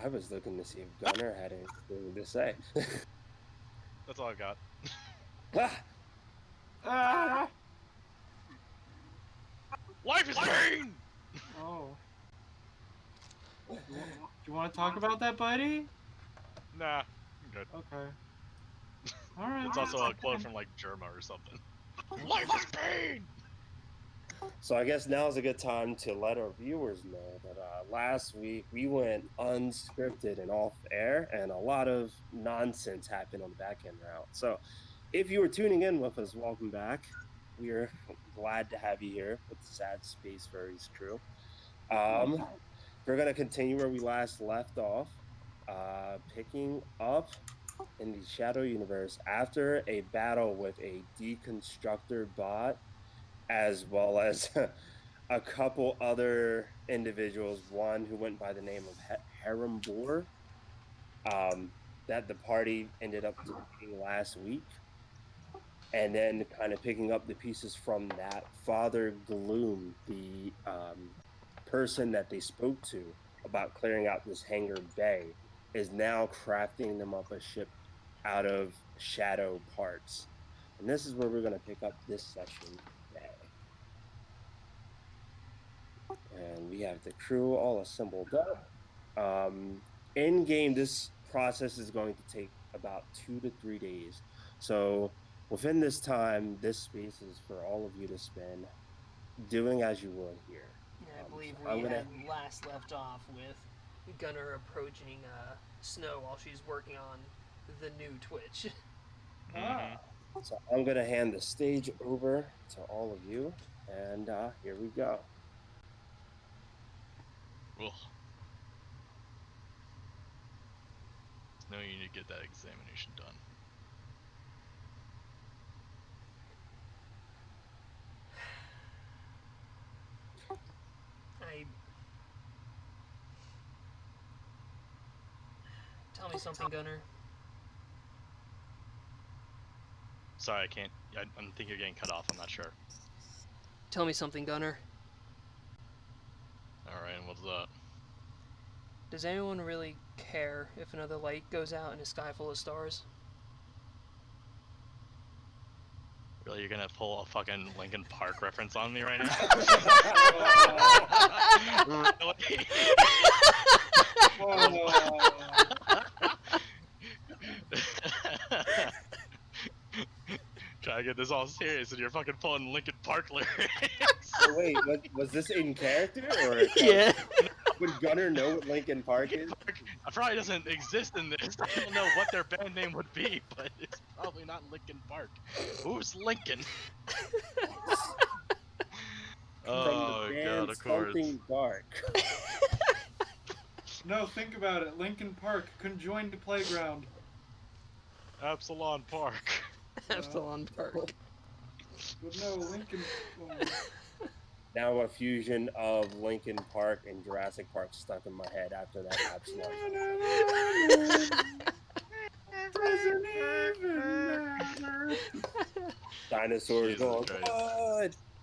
I was looking to see if Gunner had anything to say. That's all I got. Ah! Ah! Life is pain! Oh. You want to talk about that, buddy? Nah, I'm good. Okay. Alright. It's also a quote from, like, Germa or something. Life is pain! So I guess now is a good time to let our viewers know that last week we went unscripted and off air, and a lot of nonsense happened on the back end route. So if you were tuning in with us, welcome back. We're glad to have you here with the Sad Space Furries crew. We're going to continue where we last left off, picking up in the Shadow Universe after a battle with a deconstructor bot, as well as a couple other individuals, one who went by the name of Harem Boar, that the party ended up defeating last week. And then kind of picking up the pieces from that, Father Gloom, the person that they spoke to about clearing out this hangar bay, is now crafting them up a ship out of shadow parts. And this is where we're going to pick up this session today. And we have the crew all assembled up. In game, this process is going to take about 2 to 3 days. So within this time, this space is for all of you to spend doing as you would here. Yeah, I believe so we had last left off with Gunner approaching Snow while she's working on the new Twitch. So I'm going to hand the stage over to all of you, and here we go. Ugh. No, you need to get that examination done. Tell me something, Gunner. Sorry, I can't. I think you're getting cut off. I'm not sure. Tell me something, Gunner. Alright, what's that? Does anyone really care if another light goes out in a sky full of stars? Really, you're gonna pull a fucking Linkin Park reference on me right now? Really? Try to get this all serious, and you're fucking pulling Linkin Park lyrics. So wait, was this in character, or Yeah. would Gunner know what Linkin Park is? Probably doesn't exist in this. I don't know what their band name would be, but it's probably not Linkin Park. Who's Linkin? Oh god, of course. Something dark. No, think about it. Lincoln Park, conjoined playground. Absalon Park. Absalon Park. But no, Lincoln. Now a fusion of Linkin Park and Jurassic Park stuck in my head after that Absalon. Doesn't even matter. Dinosaurs Jesus going,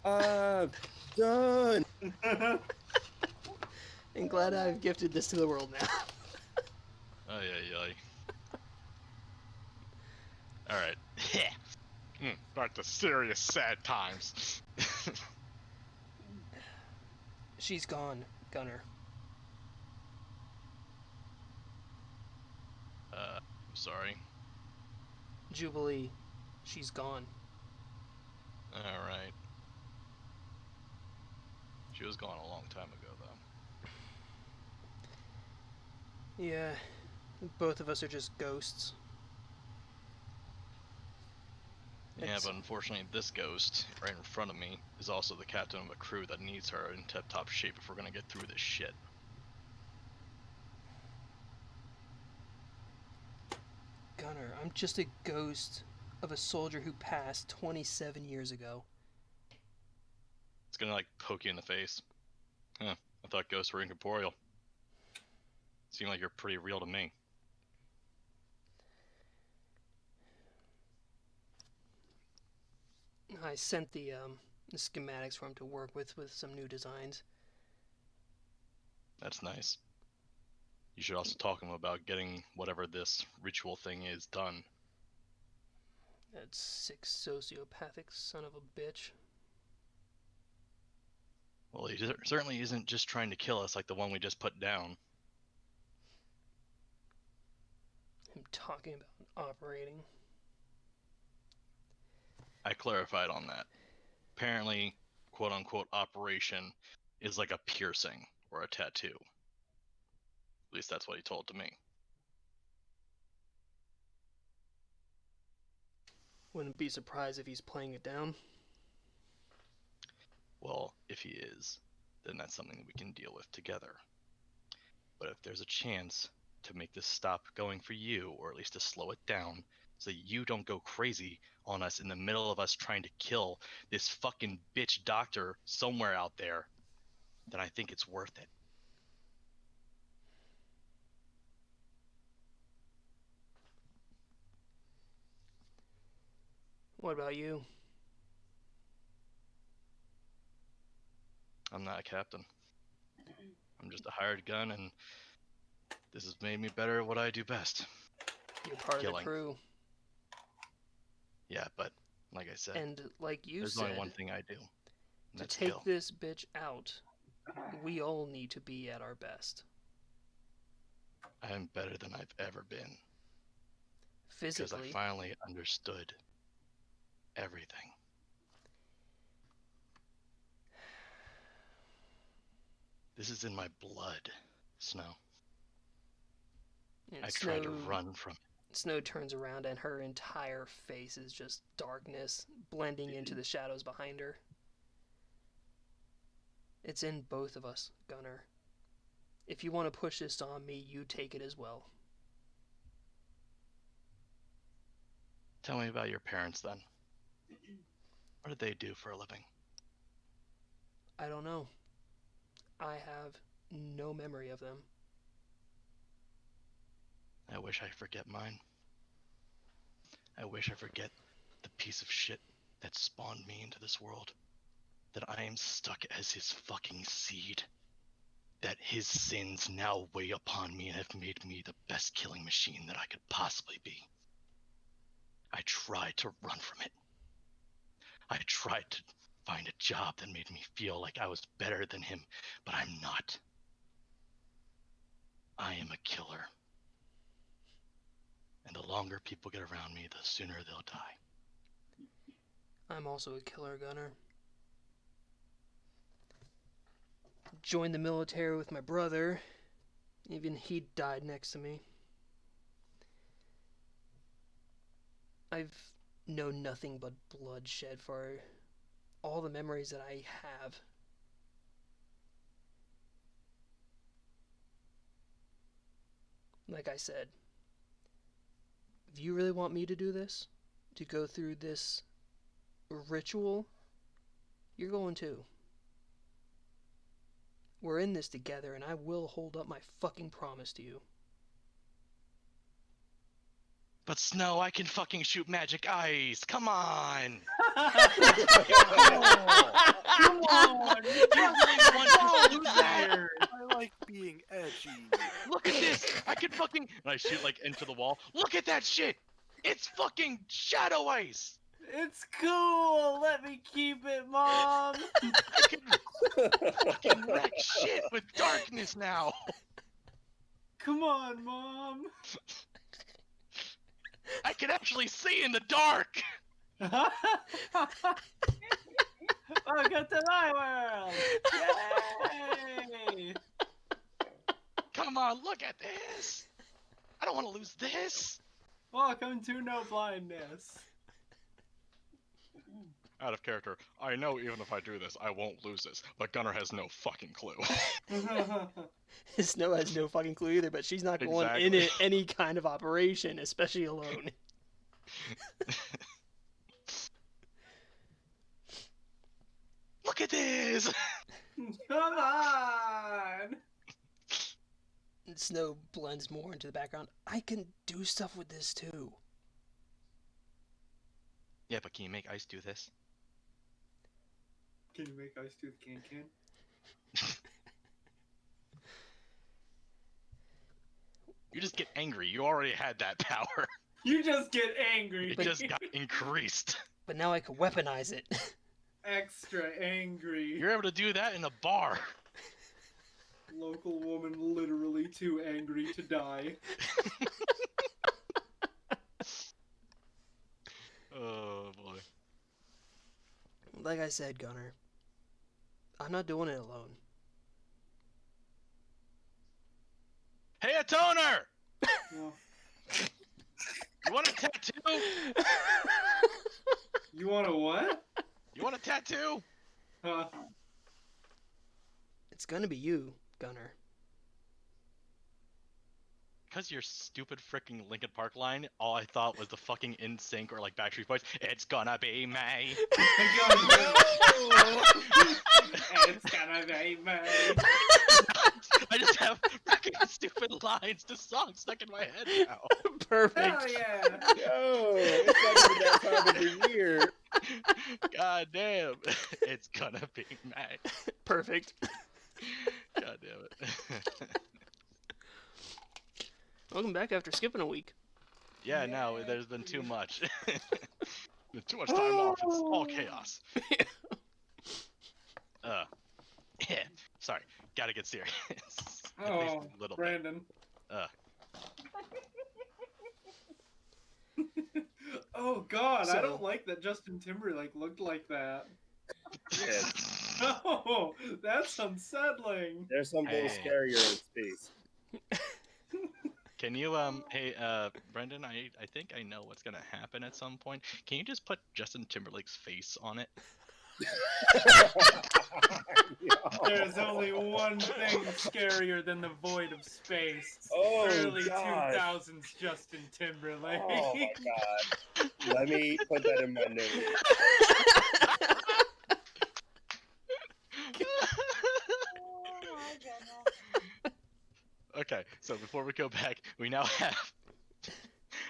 God, done. I'm glad I've gifted this to the world now. Oh yeah. Alright. Back to serious sad times. She's gone, Gunner. I'm sorry. Jubilee. She's gone. Alright. She was gone a long time ago, though. Yeah, both of us are just ghosts. Yeah, but unfortunately this ghost, right in front of me, is also the captain of a crew that needs her in tip-top shape if we're gonna get through this shit. Gunner, I'm just a ghost of a soldier who passed 27 years ago. It's gonna, like, poke you in the face. Huh, I thought ghosts were incorporeal. Seem like you're pretty real to me. I sent the schematics for him to work with some new designs. That's nice. You should also talk to him about getting whatever this ritual thing is done. That sick sociopathic son of a bitch. Well, he certainly isn't just trying to kill us like the one we just put down. Him talking about operating. I clarified on that. Apparently, quote-unquote operation is like a piercing or a tattoo. At least that's what he told to me. Wouldn't be surprised if he's playing it down. Well, if he is, then that's something we can deal with together. But if there's a chance to make this stop going for you, or at least to slow it down, so you don't go crazy on us in the middle of us trying to kill this fucking bitch doctor somewhere out there, then I think it's worth it. What about you? I'm not a captain. I'm just a hired gun, and this has made me better at what I do best. You're part Killing. of the crew. Yeah, but like I said, And like you there's said, only one thing I do. And to that's take kill. this bitch out, we all need to be at our best. I am better than I've ever been. Because I Physically. finally understood everything. This is in my blood, Snow. And I tried to run from it. Snow turns around and her entire face is just darkness, blending into the shadows behind her. It's in both of us, Gunner. If you want to push this on me, you take it as well. Tell me about your parents then. What did they do for a living? I don't know. I have no memory of them. I wish I forget mine. I wish I forget the piece of shit that spawned me into this world. That I am stuck as his fucking seed. That his sins now weigh upon me and have made me the best killing machine that I could possibly be. I tried to run from it. I tried to find a job that made me feel like I was better than him, but I'm not. I am a killer. And the longer people get around me, the sooner they'll die. I'm also a killer, Gunner. Joined the military with my brother. Even he died next to me. I've known nothing but bloodshed for all the memories that I have. Like I said, if you really want me to do this, to go through this ritual, you're going to. We're in this together, and I will hold up my fucking promise to you. But Snow, I can fucking shoot magic eyes. Come on. Come on! You just want to there. I like being edgy. Look at this. I can fucking... And I shoot like into the wall. Look at that shit. It's fucking shadow ice. It's cool! Let me keep it, Mom! I can fucking wreck shit with darkness now. Come on, Mom! I can actually see in the dark. Welcome to my world! Yay! Come on, look at this. I don't want to lose this. Welcome to no blindness. Out of character. I know even if I do this, I won't lose this. But Gunner has no fucking clue. Snow has no fucking clue either, but she's not going in Exactly. it any kind of operation, especially alone. Look at this. Come on! And Snow blends more into the background. I can do stuff with this too. Yeah, but can you make ice do this? Can you make ice do the can-can? You just get angry. You already had that power. You just get angry. It just got increased. But now I can weaponize it. Extra angry. You're able to do that in a bar. Local woman literally too angry to die. Oh boy. Like I said, Gunner, I'm not doing it alone. Hey, a toner! Oh. You want a tattoo? You want a what? You want a tattoo? Huh? It's gonna be you, Gunner. Because your stupid freaking Linkin Park line, all I thought was the fucking NSYNC or like Backstreet Boys. It's gonna be me. It's gonna be me. I just have freaking stupid lines to songs stuck in my head now. Perfect. Hell yeah. Yo, it's not even that time of the year. God damn. It's gonna be me. Perfect. God damn it. Welcome back after skipping a week. Yeah, no, there's been too much. Too much time off. It's all chaos. Yeah. Sorry. Gotta get serious. At least Oh, a little Brandon. bit. Oh God, I So- don't like that Justin Timberlake looked like that. Yeah, Oh, that's unsettling. there's something Hey. scarier in space. Can you hey Brendan, I think I know what's gonna happen at some point. Can you just put Justin Timberlake's face on it? There's only one thing scarier than the void of space. Oh, Early God. 2000s Justin Timberlake. Oh my god. Let me put that in my notes. Okay, so before we go back, we now have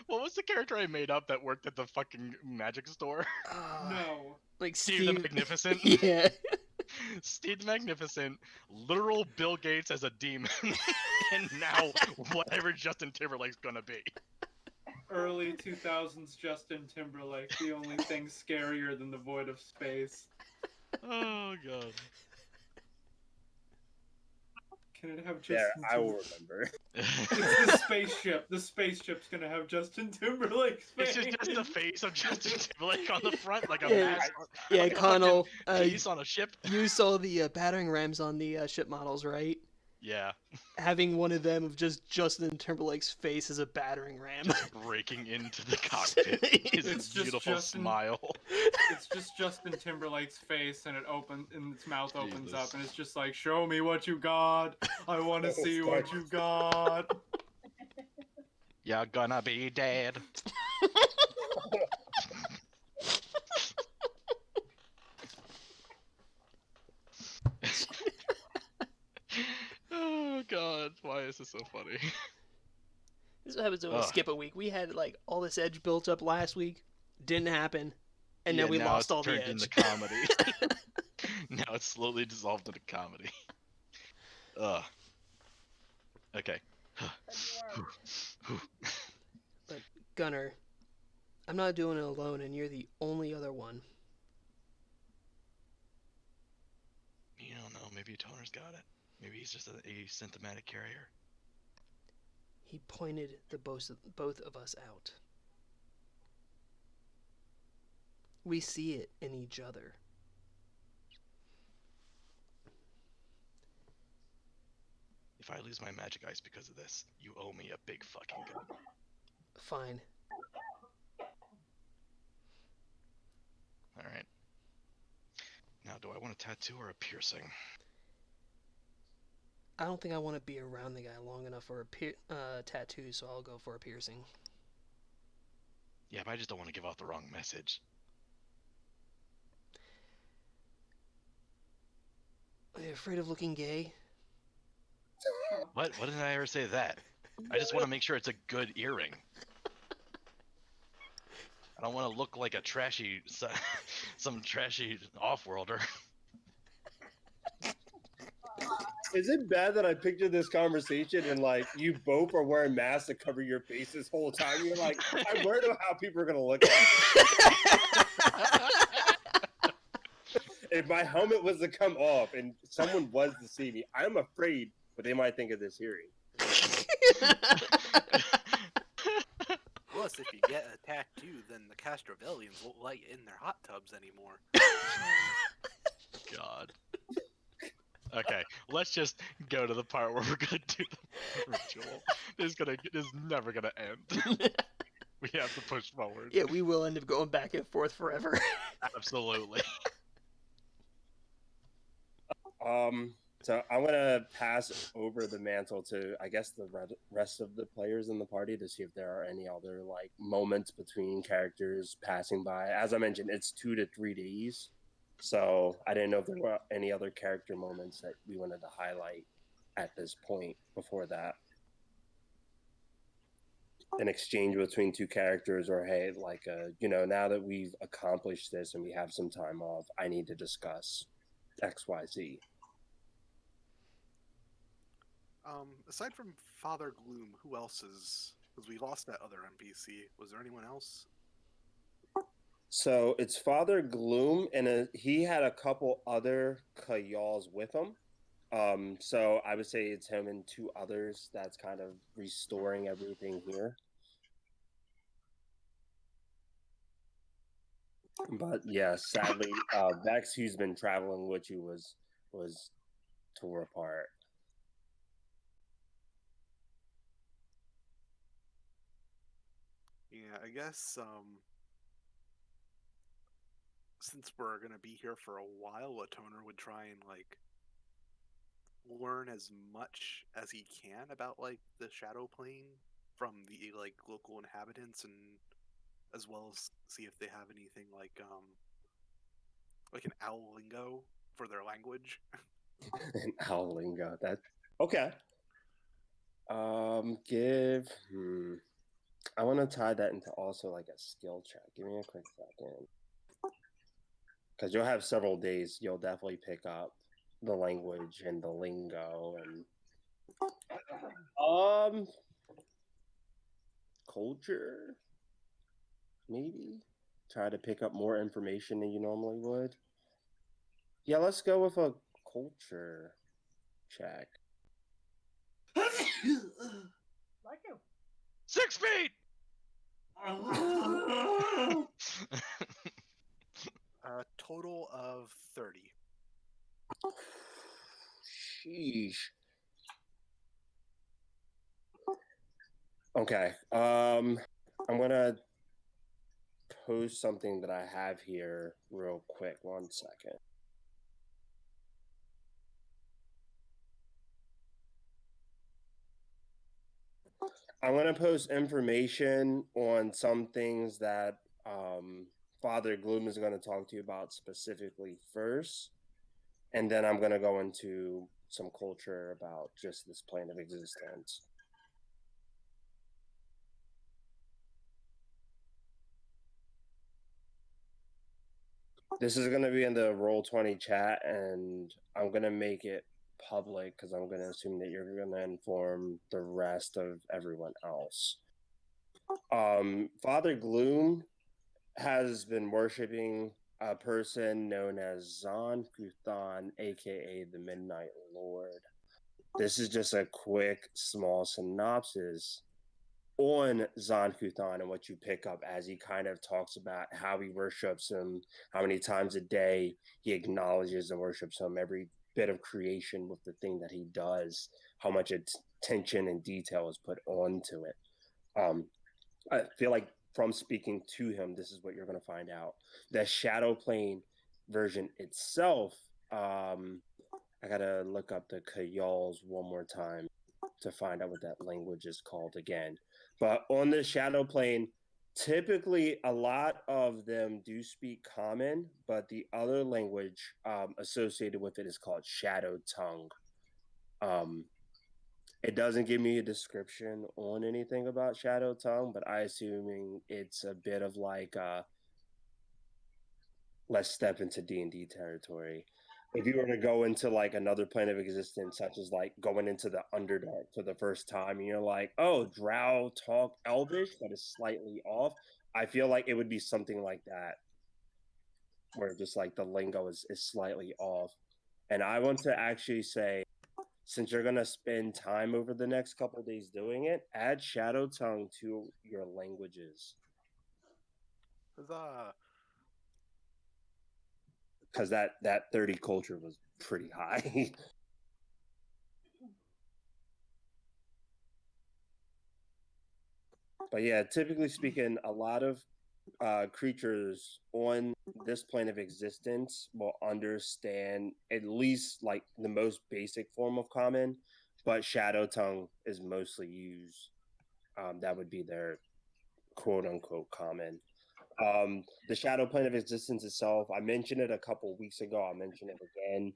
what was the character I made up that worked at the fucking magic store? No. Like Steve Steve. the Magnificent. Yeah. Steve the Magnificent, literal Bill Gates as a demon, and now whatever Justin Timberlake's gonna be. Early 2000s Justin Timberlake. The only thing scarier than the void of space. Oh god. Can it have There, Justin I will Timberlake? remember. It's the spaceship. The spaceship's gonna have Justin Timberlake's face. It's just the face of Justin Timberlake on the front, like a Yeah. mask. Yeah, like a Connell. fucking piece on a ship. You saw the battering rams on the ship models, right? Yeah, Having one of them of just Justin Timberlake's face as a battering ram. breaking into the cockpit. His It's just beautiful Justin- smile. It's just Justin Timberlake's face, and its mouth opens Jesus. up, and it's just like, "Show me what you got. I want to Oh, see fuck. what you got." You're gonna be dead. Oh god, why is this so funny? This is what happens when we Ugh. skip a week. We had like all this edge built up last week. Didn't happen. And Yeah, then we now lost it's all the turned edge. into comedy. Now it's slowly dissolved into comedy. Ugh. Okay. Gunner, I'm not doing it alone, and you're the only other one. You don't know, maybe Toner's got it. Maybe he's just an asymptomatic carrier. He pointed the both of us out. We see it in each other. If I lose my magic ice because of this, you owe me a big fucking gun. Fine. Alright. Now, do I want a tattoo or a piercing? I don't think I want to be around the guy long enough for a tattoo, so I'll go for a piercing. Yeah, but I just don't want to give out the wrong message. Are you afraid of looking gay? What? What did I ever say that? I just want to make sure it's a good earring. I don't want to look like a trashy, some trashy off-worlder. Is it bad that I pictured this conversation and like you both are wearing masks to cover your face this whole time? You're like, I worry about how people are gonna look at me. If my helmet was to come off and someone was to see me, I'm afraid what they might think of this hearing. Plus, if you get attacked too, then the Castrovellians won't let you in their hot tubs anymore. God. Okay, let's just go to the part where we're gonna do the ritual. This is never gonna end. We have to push forward. Yeah, we will end up going back and forth forever. Absolutely. So I'm gonna pass over the mantle to, I guess, the rest of the players in the party to see if there are any other like moments between characters passing by. As I mentioned, it's 2 to 3 days, so I didn't know if there were any other character moments that we wanted to highlight at this point before that. An exchange between 2 characters, or hey, like, now that we've accomplished this and we have some time off, I need to discuss XYZ. Aside from Father Gloom, who else is? Because we lost that other NPC. Was there anyone else? So it's Father Gloom, and he had a couple other Kayals with him. So I would say it's him and 2 others that's kind of restoring everything here. But yeah, sadly, Vex, who's been traveling with you, was tore apart. Yeah, I guess since we're gonna be here for a while, Latoner would try and like learn as much as he can about like the Shadow Plane from the like local inhabitants, and as well as see if they have anything like an owl lingo for their language. An Owlingo. That okay. I want to tie that into also like a skill check. Give me a quick second, because you'll have several days. You'll definitely pick up the language and the lingo and culture. Maybe try to pick up more information than you normally would. Yeah, let's go with a culture check. Like him. 6 feet. A total of 30. Sheesh. Okay. I'm gonna post something that I have here real quick. 1 second. I'm gonna post information on some things that Father Gloom is gonna talk to you about specifically first, and then I'm gonna go into some culture about just this plane of existence. This is going to be in the Roll20 chat, and I'm going to make it public because I'm going to assume that you're going to inform the rest of everyone else. Father Gloom has been worshiping a person known as Zan Kuthan, aka the Midnight Lord. This is just a quick, small synopsis on Zan Kuthan and what you pick up as he kind of talks about how he worships him, how many times a day he acknowledges and worships him, every bit of creation with the thing that he does, how much attention and detail is put onto it. I feel like from speaking to him, this is what you're going to find out. The Shadow Plane version itself, I got to look up the Kayals one more time to find out what that language is called again. But on the Shadow Plane, typically a lot of them do speak Common, but the other language associated with it is called Shadow Tongue. It doesn't give me a description on anything about Shadow Tongue, but I assuming it's a bit of like let's step into D&D territory. if you were to go into like another plane of existence, such as like going into the Underdark for the first time, and you're like, oh, Drow talk Elvish, but it's slightly off. I feel like it would be something like that, where just like the lingo is slightly off. And I want to actually say, since you're gonna spend time over the next couple days doing it, add Shadow Tongue to your languages. Huzzah! Because that 30 culture was pretty high. But yeah, typically speaking, a lot of creatures on this plane of existence will understand at least like the most basic form of common, but Shadow Tongue is mostly used. That would be their quote unquote common. The shadow plane of existence itself, I mentioned it a couple weeks ago. I'll mention it again.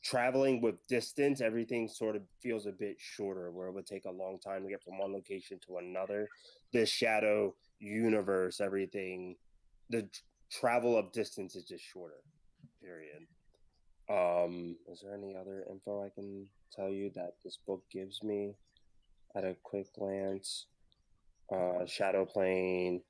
Traveling with distance, everything sort of feels a bit shorter, where it would take a long time to get from one location to another. This shadow universe, everything, the travel of distance is just shorter. Period. Is there any other info I can tell you that this book gives me at a quick glance? Shadow plane.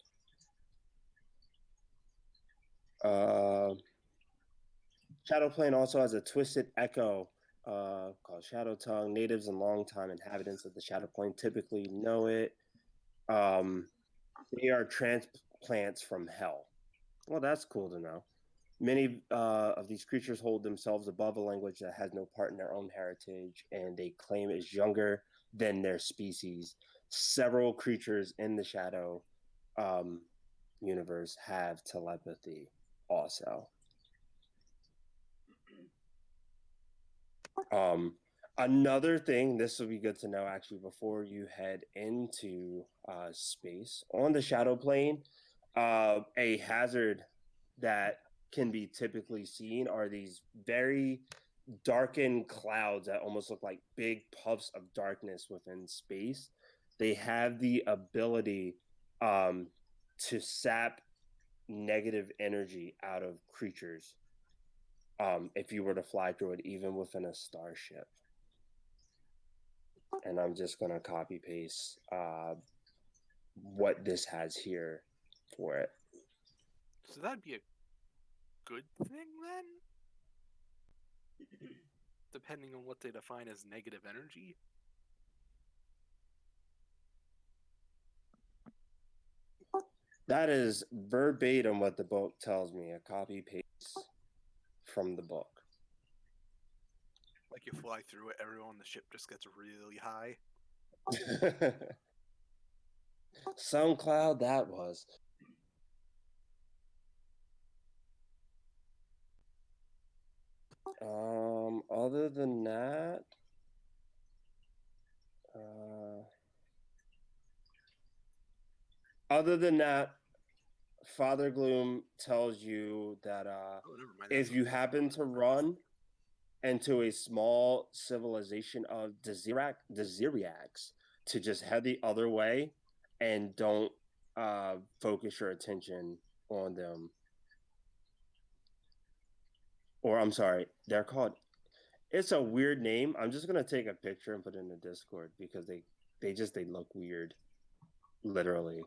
Shadowplane also has a twisted echo called Shadow Tongue. Natives and longtime inhabitants of the Shadowplane typically know it. They are transplants from hell. Well, that's cool to know. Many of these creatures hold themselves above a language that has no part in their own heritage, and they claim is younger than their species. Several creatures in the Shadow um, universe have telepathy also. Another thing, this will be good to know actually before you head into space on the shadow plane. A hazard that can be typically seen are these very darkened clouds that almost look like big puffs of darkness within space. They have the ability to sap negative energy out of creatures if you were to fly through it, even within a starship. And I'm just going to copy paste what this has here for it. So that'd be a good thing then? Depending on what they define as negative energy? That is verbatim what the book tells me, a copy paste from the book. Like you fly through it, everyone on the ship just gets really high. SoundCloud, that was. Other than that, Father Gloom tells you that Never mind. if you happen to run into a small civilization of Deziriacs, to just head the other way and don't focus your attention on them. Or I'm sorry, they're called. It's a weird name. I'm just gonna take a picture and put it in the Discord because they look weird, literally.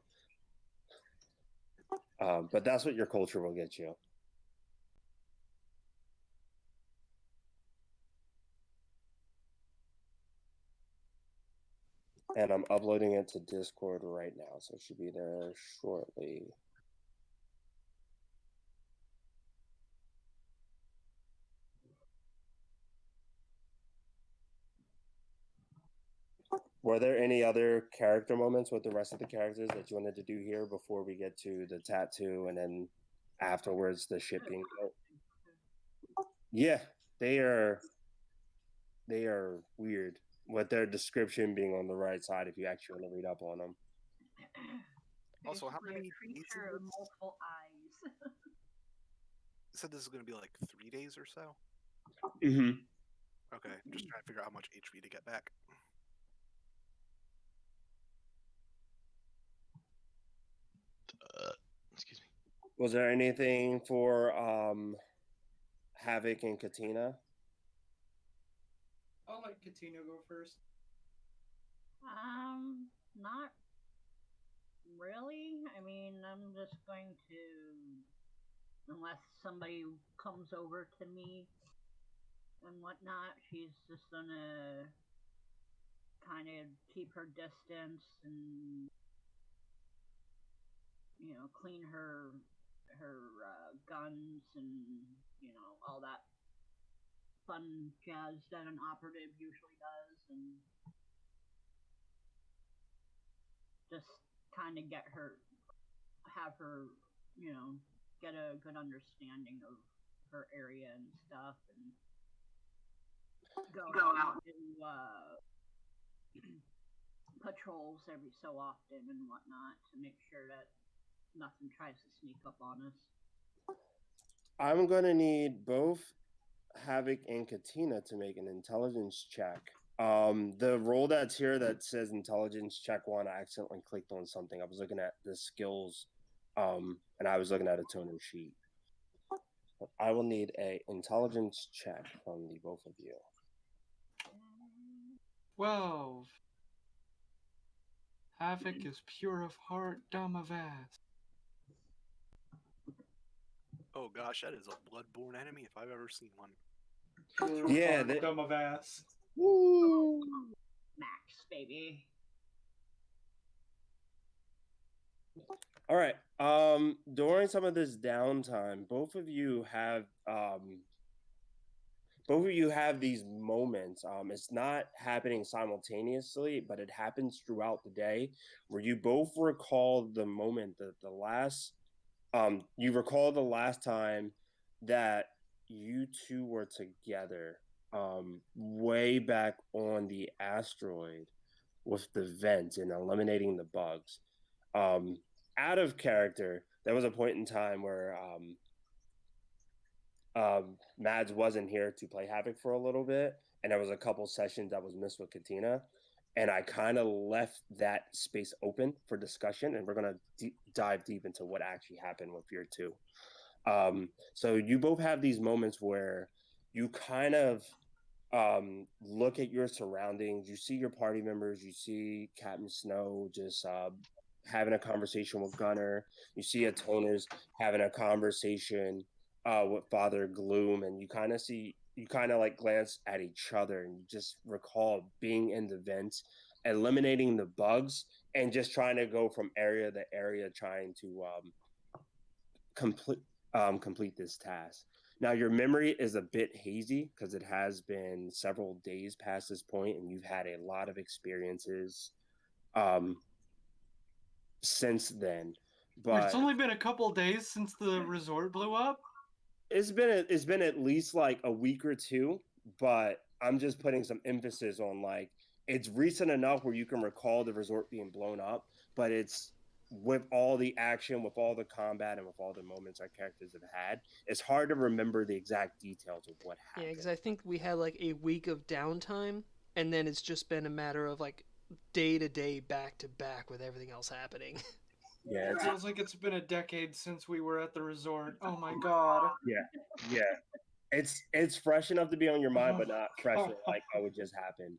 But that's what your culture will get you. And I'm uploading it to Discord right now, so it should be there shortly. Were there any other character moments with the rest of the characters that you wanted to do here before we get to the tattoo and then afterwards the shipping? Yeah, they are weird with their description being on the right side if you actually want to read up on them. Also, how many creature of multiple eyes? You said this is going to be like 3 days or so? Mm-hmm. Okay, I'm just trying to figure out how much HP to get back. Excuse me. Was there anything for Havoc and Katina? I'll let Katina go first. Not really. I mean, I'm just going to, unless somebody comes over to me and whatnot, she's just gonna kind of keep her distance and clean her guns and all that fun jazz that an operative usually does, and just kind of have her, get a good understanding of her area and stuff, and go out and do patrols every so often and whatnot to make sure that nothing tries to sneak up on us. I'm gonna need both Havoc and Katina to make an intelligence check. The roll that's here that says intelligence check one, I accidentally clicked on something. I was looking at the skills, and I was looking at a toner sheet. I will need a intelligence check from the both of you. 12. Havoc is pure of heart, dumb of ass. Oh gosh, that is a bloodborne enemy if I've ever seen one. Pure of Yeah, heart, dumb of ass. Woo! Max, baby. All right. During some of this downtime, both of you have these moments. It's not happening simultaneously, but it happens throughout the day where you both recall the moment that you recall the last time that you two were together, way back on the asteroid with the vent and eliminating the bugs. Out of character, there was a point in time where Mads wasn't here to play Havoc for a little bit, and there was a couple sessions that was missed with Katina, and I kind of left that space open for discussion, and we're gonna dive deep into what actually happened with your two. So you both have these moments where you kind of look at your surroundings. You see your party members. You see Captain Snow just having a conversation with Gunner. You see Atoners having a conversation with Father Gloom, and you kind of like glance at each other, and you just recall being in the vents, eliminating the bugs, and just trying to go from area to area, trying to complete this task. Now, your memory is a bit hazy because it has been several days past this point, and you've had a lot of experiences since then. But It's only been a couple days since the resort blew up. it's been at least like a week or two. But I'm just putting some emphasis on like it's recent enough where you can recall the resort being blown up, but it's with all the action, with all the combat, and with all the moments our characters have had, it's hard to remember the exact details of what Yeah, happened. because I think we had like a week of downtime, and then it's just been a matter of like day to day, back to back with everything else happening. Yeah, It feels like it's been a decade since we were at the resort. Oh my god. yeah. It's fresh enough to be on your mind, but not fresh like oh it just happened.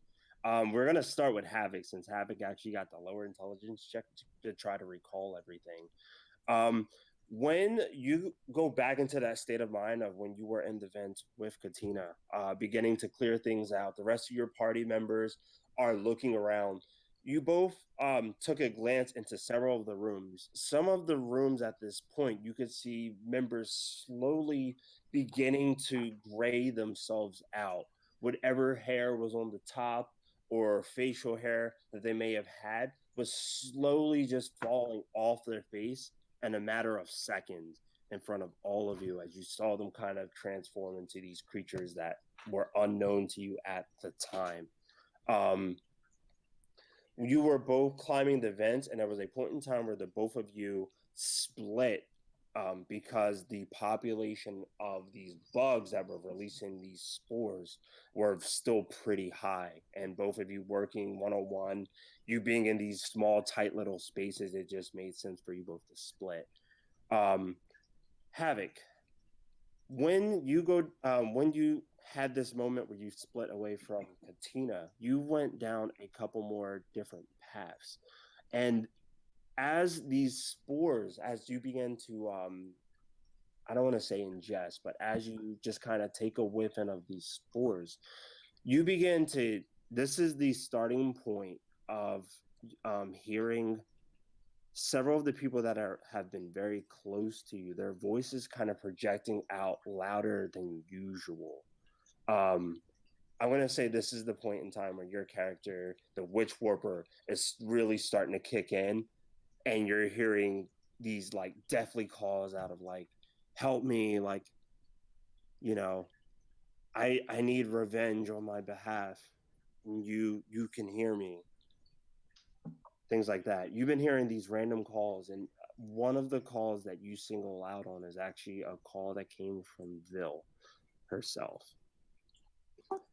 We're gonna start with Havoc since Havoc actually got the lower intelligence check to try to recall everything. Um, when you go back into that state of mind of when you were in the vent with Katina, beginning to clear things out, the rest of your party members are looking around. You both took a glance into several of the rooms. Some of the rooms at this point, you could see members slowly beginning to gray themselves out. Whatever hair was on the top or facial hair that they may have had was slowly just falling off their face in a matter of seconds in front of all of you as you saw them kind of transform into these creatures that were unknown to you at the time. Um, you were both climbing the vents, and there was a point in time where the both of you split because the population of these bugs that were releasing these spores were still pretty high. And both of you working one on one, you being in these small, tight little spaces, it just made sense for you both to split. Havoc, when you had this moment where you split away from Katina, you went down a couple more different paths, and as these spores, as you begin to I don't want to say ingest, but as you just kind of take a whiff in of these spores, you begin to. This is the starting point of hearing several of the people that have been very close to you. Their voices kind of projecting out louder than usual. Um, I'm gonna say this is the point in time where your character, the Witch Warper, is really starting to kick in, and you're hearing these like deathly calls out of like, "Help me!" Like, you know, I need revenge on my behalf. You can hear me. Things like that. You've been hearing these random calls, and one of the calls that you single out on is actually a call that came from Vil herself,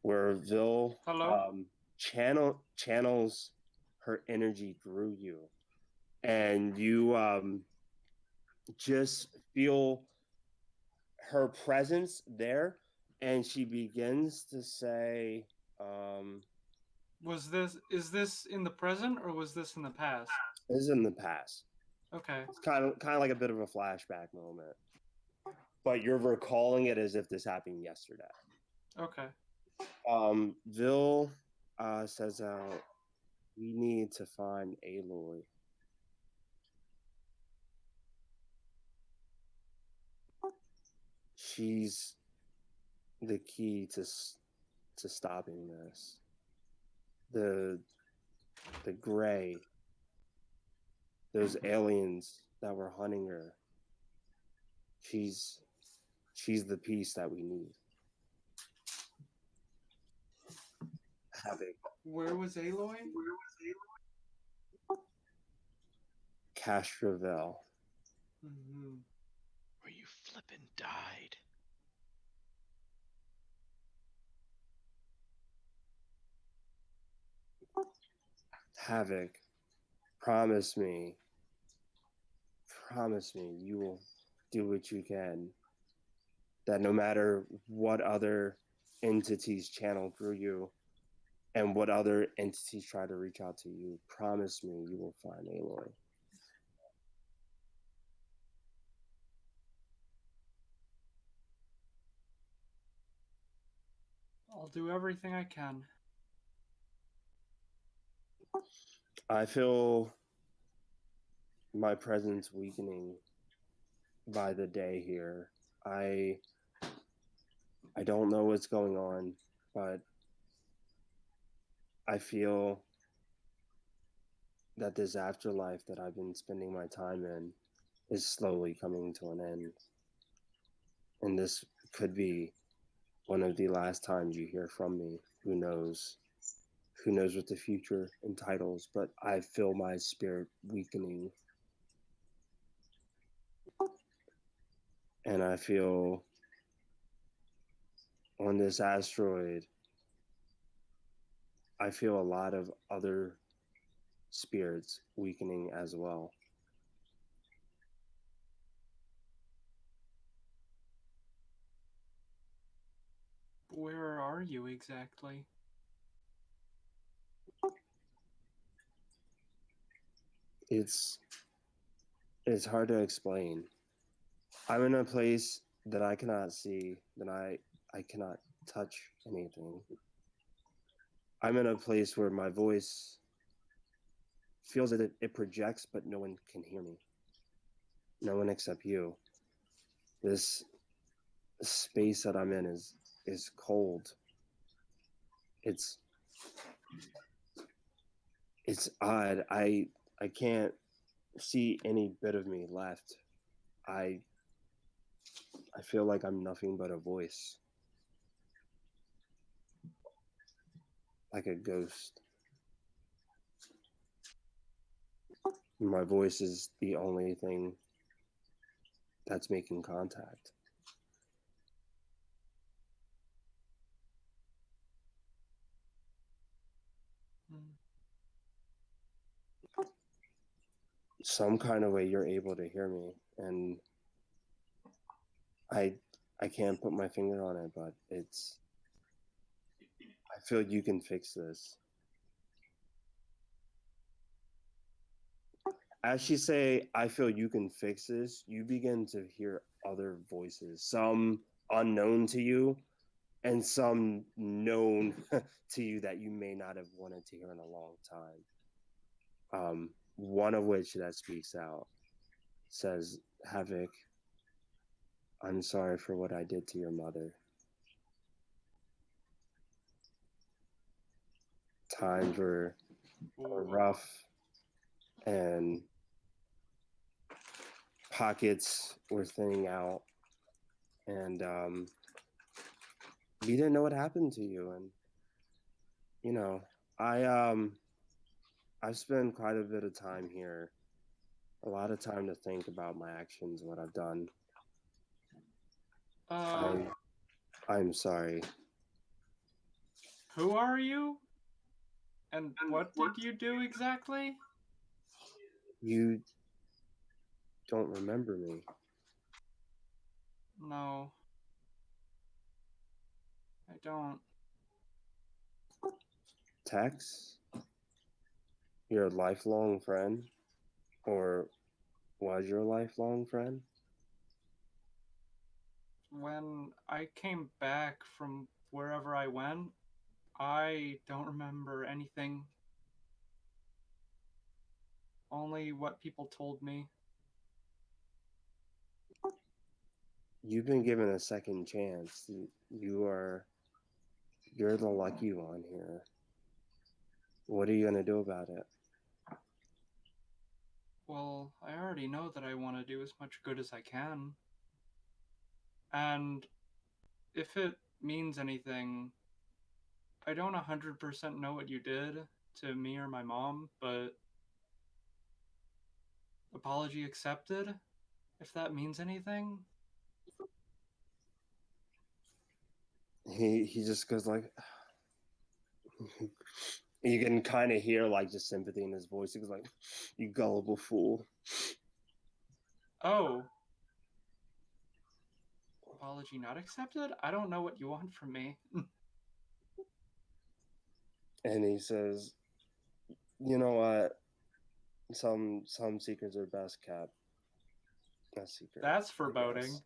where Vil Hello? channels her energy through you, and you just feel her presence there, and she begins to say, Is this in the present or was this in the past? "This is in the past." Okay. It's kind of like a bit of a flashback moment, but you're recalling it as if this happened yesterday. Okay. Vil says, "We need to find Aloy." She's the key to stopping this. The the gray, those aliens that were hunting her. She's she's the piece that we need. Havoc, Where was Aloy? Castrovel. Mm-hmm. Where you flippin' died. Havoc, promise me you will do what you can. That no matter what other entities channel through you and what other entities try to reach out to you, promise me you will find Aloy. I'll do everything I can. I feel my presence weakening by the day here. I don't know what's going on, but I feel that this afterlife that I've been spending my time in is slowly coming to an end. And this could be one of the last times you hear from me. Who knows? Who knows what the future entitles, but I feel my spirit weakening. And I feel on this asteroid, I feel a lot of other spirits weakening as well. Where are you exactly? It's hard to explain. I'm in a place that I cannot see, that I cannot touch anything. I'm in a place where my voice feels that it projects, but no one can hear me. No one except you. This space that I'm in is cold. It's it's odd. I can't see any bit of me left. I I feel like I'm nothing but a voice, like a ghost. My voice is the only thing that's making contact. Hmm. Some kind of way you're able to hear me, and I I can't put my finger on it, but it's. I feel you can fix this. As she say, I feel you can fix this, you begin to hear other voices, some unknown to you, and some known to you that you may not have wanted to hear in a long time. One of which that speaks out says, Havoc, I'm sorry for what I did to your mother. Times were rough, and pockets were thinning out, and we didn't know what happened to you. And you know, I've spent quite a bit of time here, a lot of time to think about my actions, what I've done. I'm sorry. Who are you? And what did you do exactly? You don't remember me. No. I don't. Tex, your lifelong friend, or was your lifelong friend? When I came back from wherever I went, I don't remember anything. Only what people told me. You've been given a second chance. You're the lucky one here. What are you gonna do about it? Well, I already know that I want to do as much good as I can. And if it means anything, I don't 100% know what you did to me or my mom, but apology accepted, if that means anything. He just goes like, you can kind of hear like just sympathy in his voice. He goes like, "You gullible fool." Oh. Apology not accepted? I don't know what you want from me. And he says, "You know what? Some secrets are best kept. A secret. That's I foreboding. guess."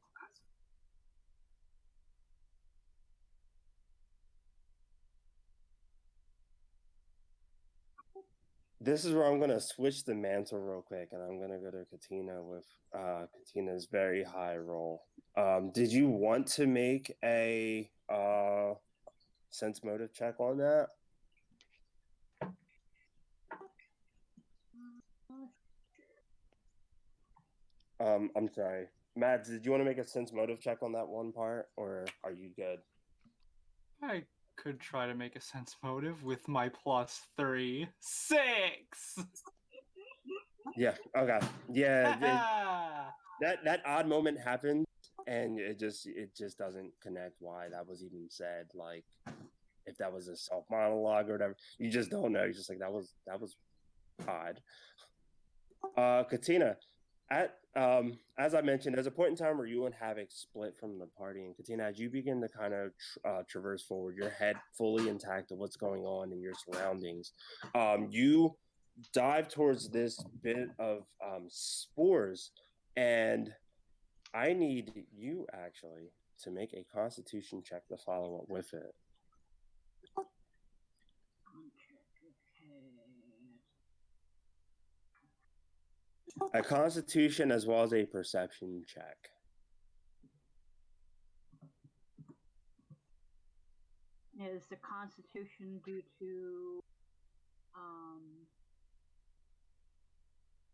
This is where I'm gonna switch the mantle real quick, and I'm gonna go to Katina with Katina's very high roll. Did you want to make a sense motive check on that? I'm sorry, Matt. Did you want to make a sense motive check on that one part, or are you good? I could try to make a sense motive with my +3. 6! Yeah. Okay. Yeah. That odd moment happens, and it just doesn't connect why that was even said. Like, if that was a self monologue or whatever, you just don't know. You're just like that was odd. Katina, at as I mentioned, there's a point in time where you and Havoc split from the party, and Katina, as you begin to kind of traverse forward, your head fully intact of what's going on in your surroundings, you dive towards this bit of spores, and I need you actually to make a Constitution check to follow up with it. A Constitution as well as a Perception check. Is the Constitution due to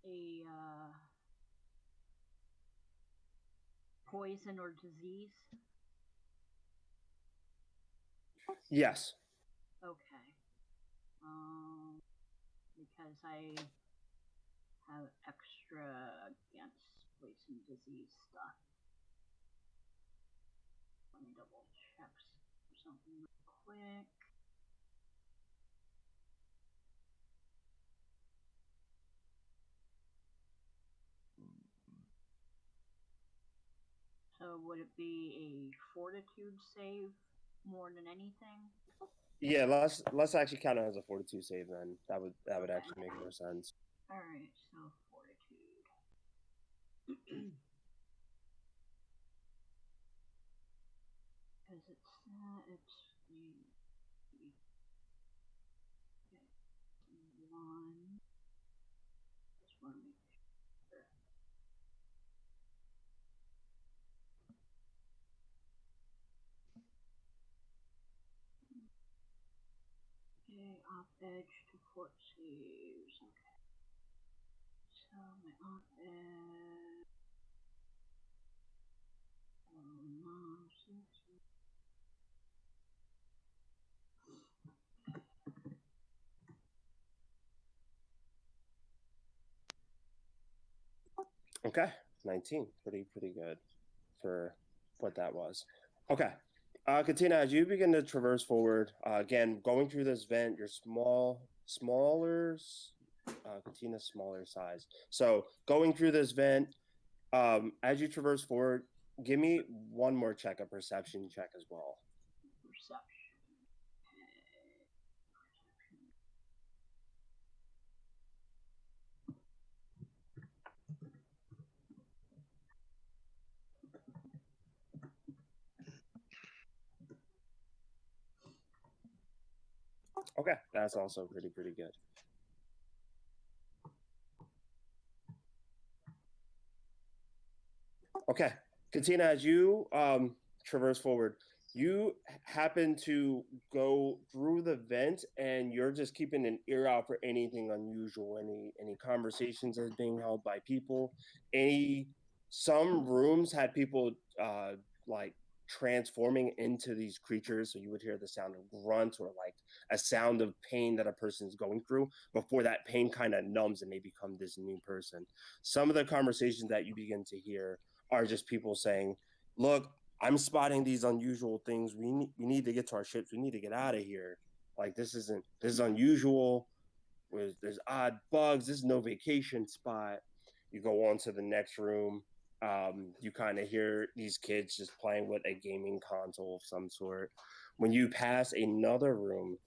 a poison or disease? Yes. Okay. Because I have extra against poison disease stuff. Let me double check something real quick. So would it be a fortitude save more than anything? Yeah, let's actually count it as a fortitude save then. That would Okay. actually make more sense. Alright, so fortitude. Because it's one. Just want to make sure. Okay, off edge to fort saves. Okay. So my off edge. Oh no, Okay, 19, pretty good for what that was. Okay, Katina, as you begin to traverse forward, again going through this vent, you're smaller. Katina's smaller size. So going through this vent, as you traverse forward, give me one more check, a perception check as well. perception. Okay, that's also pretty good. Okay, Katina, as you traverse forward, you happen to go through the vent, and you're just keeping an ear out for anything unusual, any conversations that are being held by people. Some rooms had people like transforming into these creatures, so you would hear the sound of grunts or like a sound of pain that a person's going through before that pain kind of numbs and they become this new person. Some of the conversations that you begin to hear are just people saying, "Look, I'm spotting these unusual things. We need to get to our ships. We need to get out of here. Like this is unusual. There's odd bugs. This is no vacation spot." You go on to the next room. You kind of hear these kids just playing with a gaming console of some sort. When you pass another room,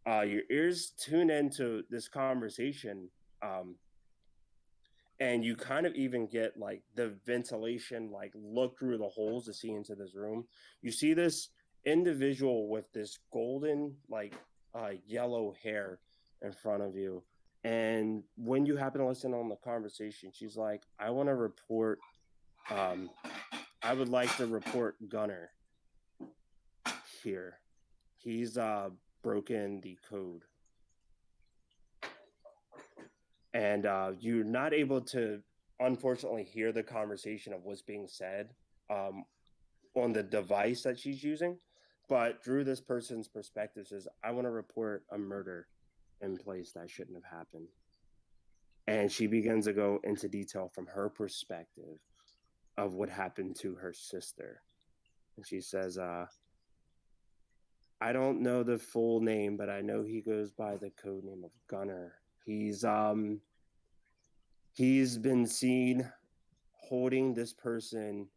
your ears tune into this conversation. And you kind of even get like the ventilation like look through the holes to see into this room. You see this individual with this golden like yellow hair in front of you, and when you happen to listen on the conversation, she's like, I want to report I would like to report Gunner here. He's broken the code, and you're not able to unfortunately hear the conversation of what's being said um, on the device that she's using, but through this person's perspective says, I want to report a murder in place that shouldn't have happened. And she begins to go into detail from her perspective of what happened to her sister. And she says, I don't know the full name, but I know he goes by the code name of Gunner. He's been seen holding this person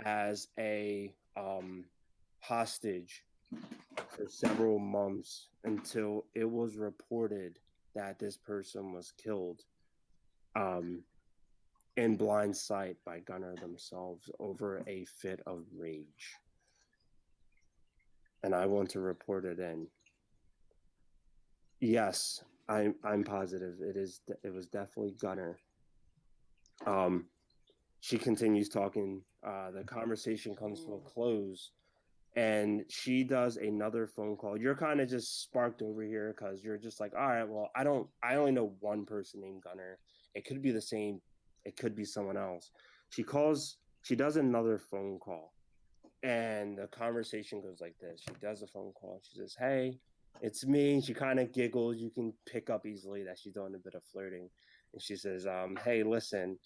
as a hostage for several months until it was reported that this person was killed in blind sight by Gunner themselves over a fit of rage. And I want to report it in. Yes, I'm positive it was definitely Gunner. She continues talking. The conversation comes to a close, and she does another phone call. You're kind of just sparked over here because you're just like, all right, well, I only know one person named Gunner. It could be the same. It could be someone else. She does another phone call, and the conversation goes like this. She does a phone call. She says, hey, it's me. She kind of giggles. You can pick up easily that she's doing a bit of flirting. And she says, hey, listen,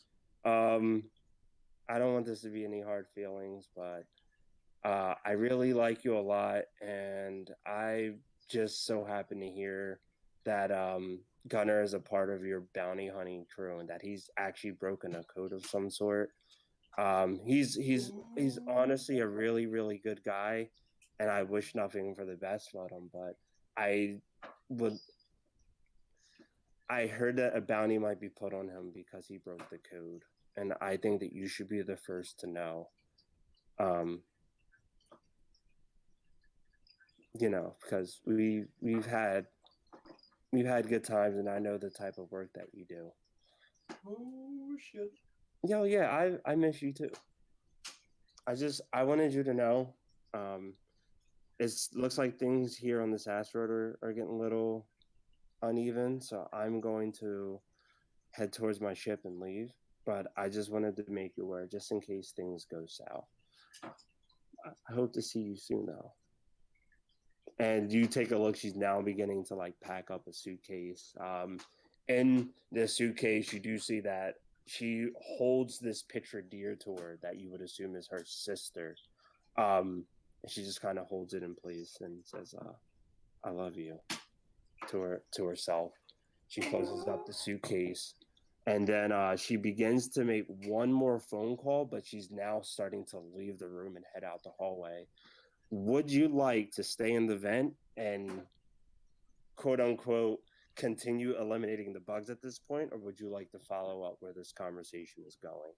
I don't want this to be any hard feelings, but I really like you a lot, and I just so happen to hear that Gunner is a part of your bounty hunting crew and that he's actually broken a code of some sort. He's honestly a really really good guy, and I wish nothing for the best for him. But I would. I heard that a bounty might be put on him because he broke the code, and I think that you should be the first to know. Um, because we've had good times, and I know the type of work that you do. Oh shit. Yo, yeah, I miss you too. I wanted you to know. It looks like things here on this asteroid are getting a little uneven, so I'm going to head towards my ship and leave. But I just wanted to make you aware, just in case things go south. I hope to see you soon, though. And you take a look. She's now beginning to like pack up a suitcase. In this suitcase, you do see that she holds this picture dear to her that you would assume is her sister. And she just kind of holds it in place and says, "I love you," to herself. She closes up the suitcase, and then she begins to make one more phone call, but she's now starting to leave the room and head out the hallway. Would you like to stay in the vent and quote unquote continue eliminating the bugs at this point, or would you like to follow up where this conversation is going?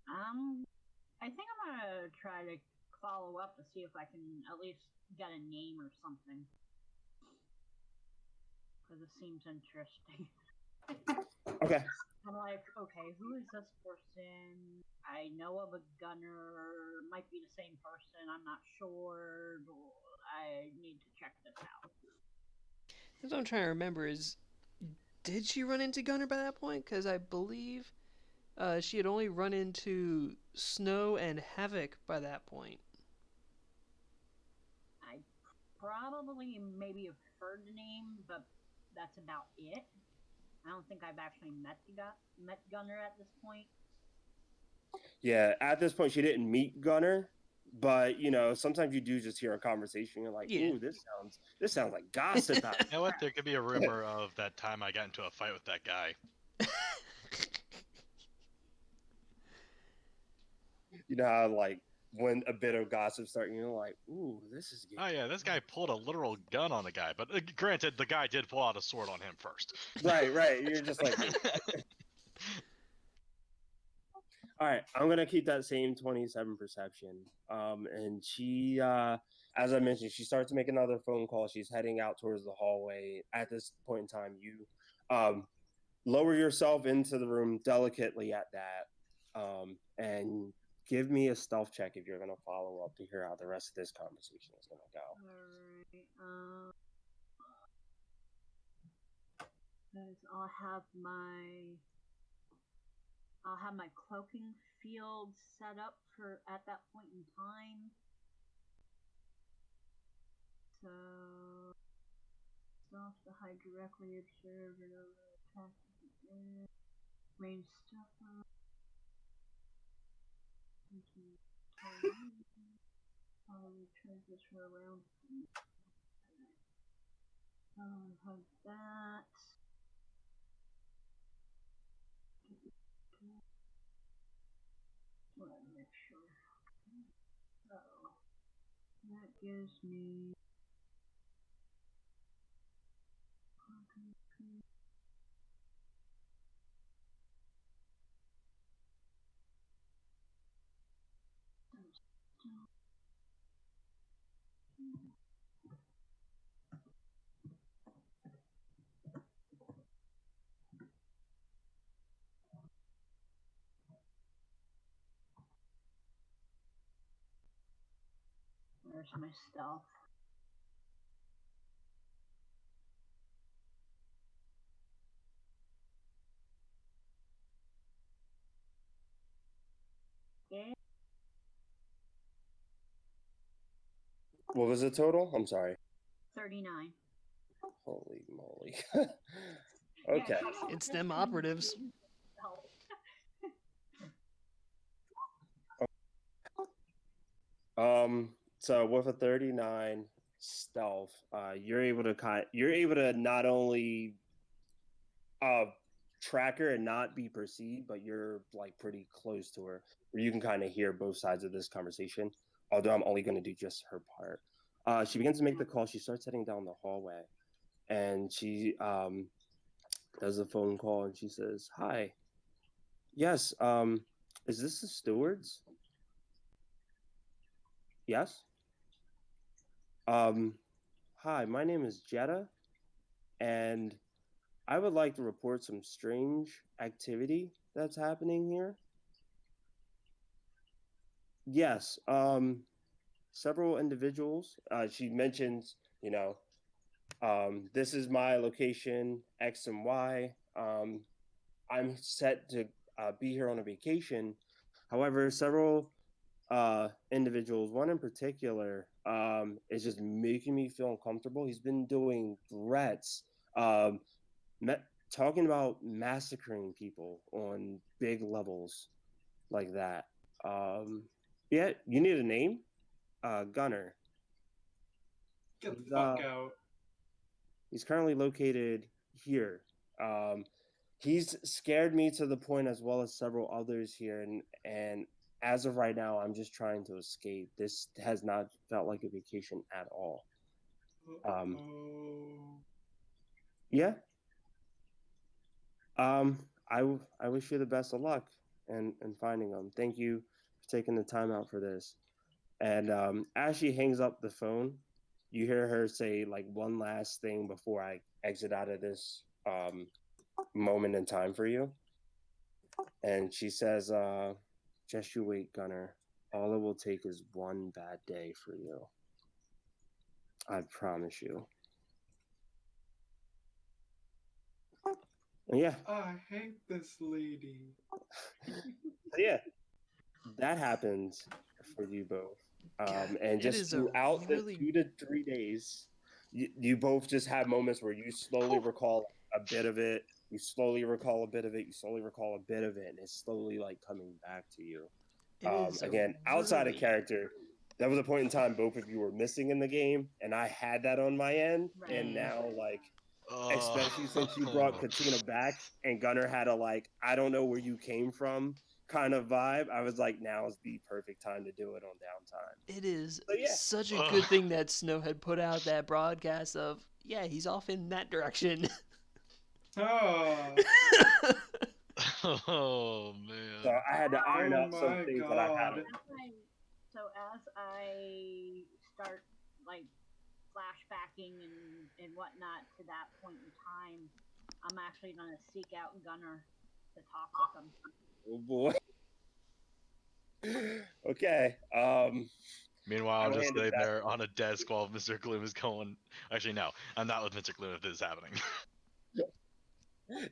I think I'm gonna try to follow up to see if I can at least get a name or something. Because it seems interesting. Okay. I'm like, okay, who is this person? I know of a gunner. Might be the same person. I'm not sure. I need to check this out. That's what I'm trying to remember is, did she run into Gunner by that point? Because I believe she had only run into Snow and Havoc by that point. I probably maybe have heard the name, but that's about it. I don't think I've actually met Gunner at this point. Yeah, at this point, she didn't meet Gunner, but sometimes you do just hear a conversation. You're like, Yeah. "Ooh, this sounds like gossip." You know what? There could be a rumor of that time I got into a fight with that guy. You know how like when a bit of gossip starts, you're like, "Ooh, this is getting." Oh yeah, this guy pulled a literal gun on the guy, but granted, the guy did pull out a sword on him first. Right. You're just like, all right, I'm gonna keep that same 27 perception. And she, as I mentioned, she starts to make another phone call. She's heading out towards the hallway. At this point in time, you lower yourself into the room delicately at that, and give me a stealth check if you're gonna follow up to hear how the rest of this conversation is gonna go. Alright, guys, I'll have my cloaking field set up for at that point in time. So stuff to hide directly observe and attack range stuff up. Probably transition around. Have that. Let me make sure. So that gives me. Where's my stealth? Okay. What was the total? I'm sorry. 39. Holy moly. Okay. It's them operatives. So with a 39 stealth, you're able to not only track her and not be perceived, but you're like pretty close to her, where you can kind of hear both sides of this conversation. Although I'm only going to do just her part. She begins to make the call. She starts heading down the hallway, and she does a phone call, and she says, "Hi, yes, is this the stewards? Yes. Um, hi, my name is Jetta, and I would like to report some strange activity that's happening here. Yes, several individuals. She mentions, this is my location, X and Y. I'm set to be here on a vacation. However, several individuals, one in particular, is just making me feel uncomfortable. He's been doing threats, um, talking about massacring people on big levels like that. Um, yeah, you need a name? Gunner. Get He's, the fuck out. he's currently located here. Um, he's scared me to the point, as well as several others here, and as of right now, I'm just trying to escape. This has not felt like a vacation at all. Um, Oh. yeah. I wish you the best of luck in finding them. Thank you for taking the time out for this. And as she hangs up the phone, you hear her say like one last thing before I exit out of this moment in time for you. And she says, just you wait, Gunner. All it will take is one bad day for you. I promise you. And yeah. I hate this lady. So yeah, that happens for you both. God, And it just is a throughout the really 2 to 3 days, you both just have moments where you slowly recall a bit of it. You slowly recall a bit of it. You slowly recall a bit of it, and it's slowly like coming back to you. it is a Again, outside of really character, that was a point in time both of you were missing in the game, and I had that on my end. And Right. now, like, Oh. especially since you brought Katina back and Gunner had a like, I don't know where you came from kind of vibe, I was like, now is the perfect time to do it on downtime. it is So yeah. such a Ugh. good thing that Snow had put out that broadcast of, yeah, he's off in that direction. Oh. Oh So man. I had to iron Oh out some my things that I had god. As I start like flashbacking and whatnot to that point in time, I'm actually gonna seek out Gunner to talk with him. Oh boy. Okay. Meanwhile, I I'm will just hand it sitting back. there on a desk while Mr. Gloom is going. Actually, no, I'm not with Mr. Gloom if this is happening.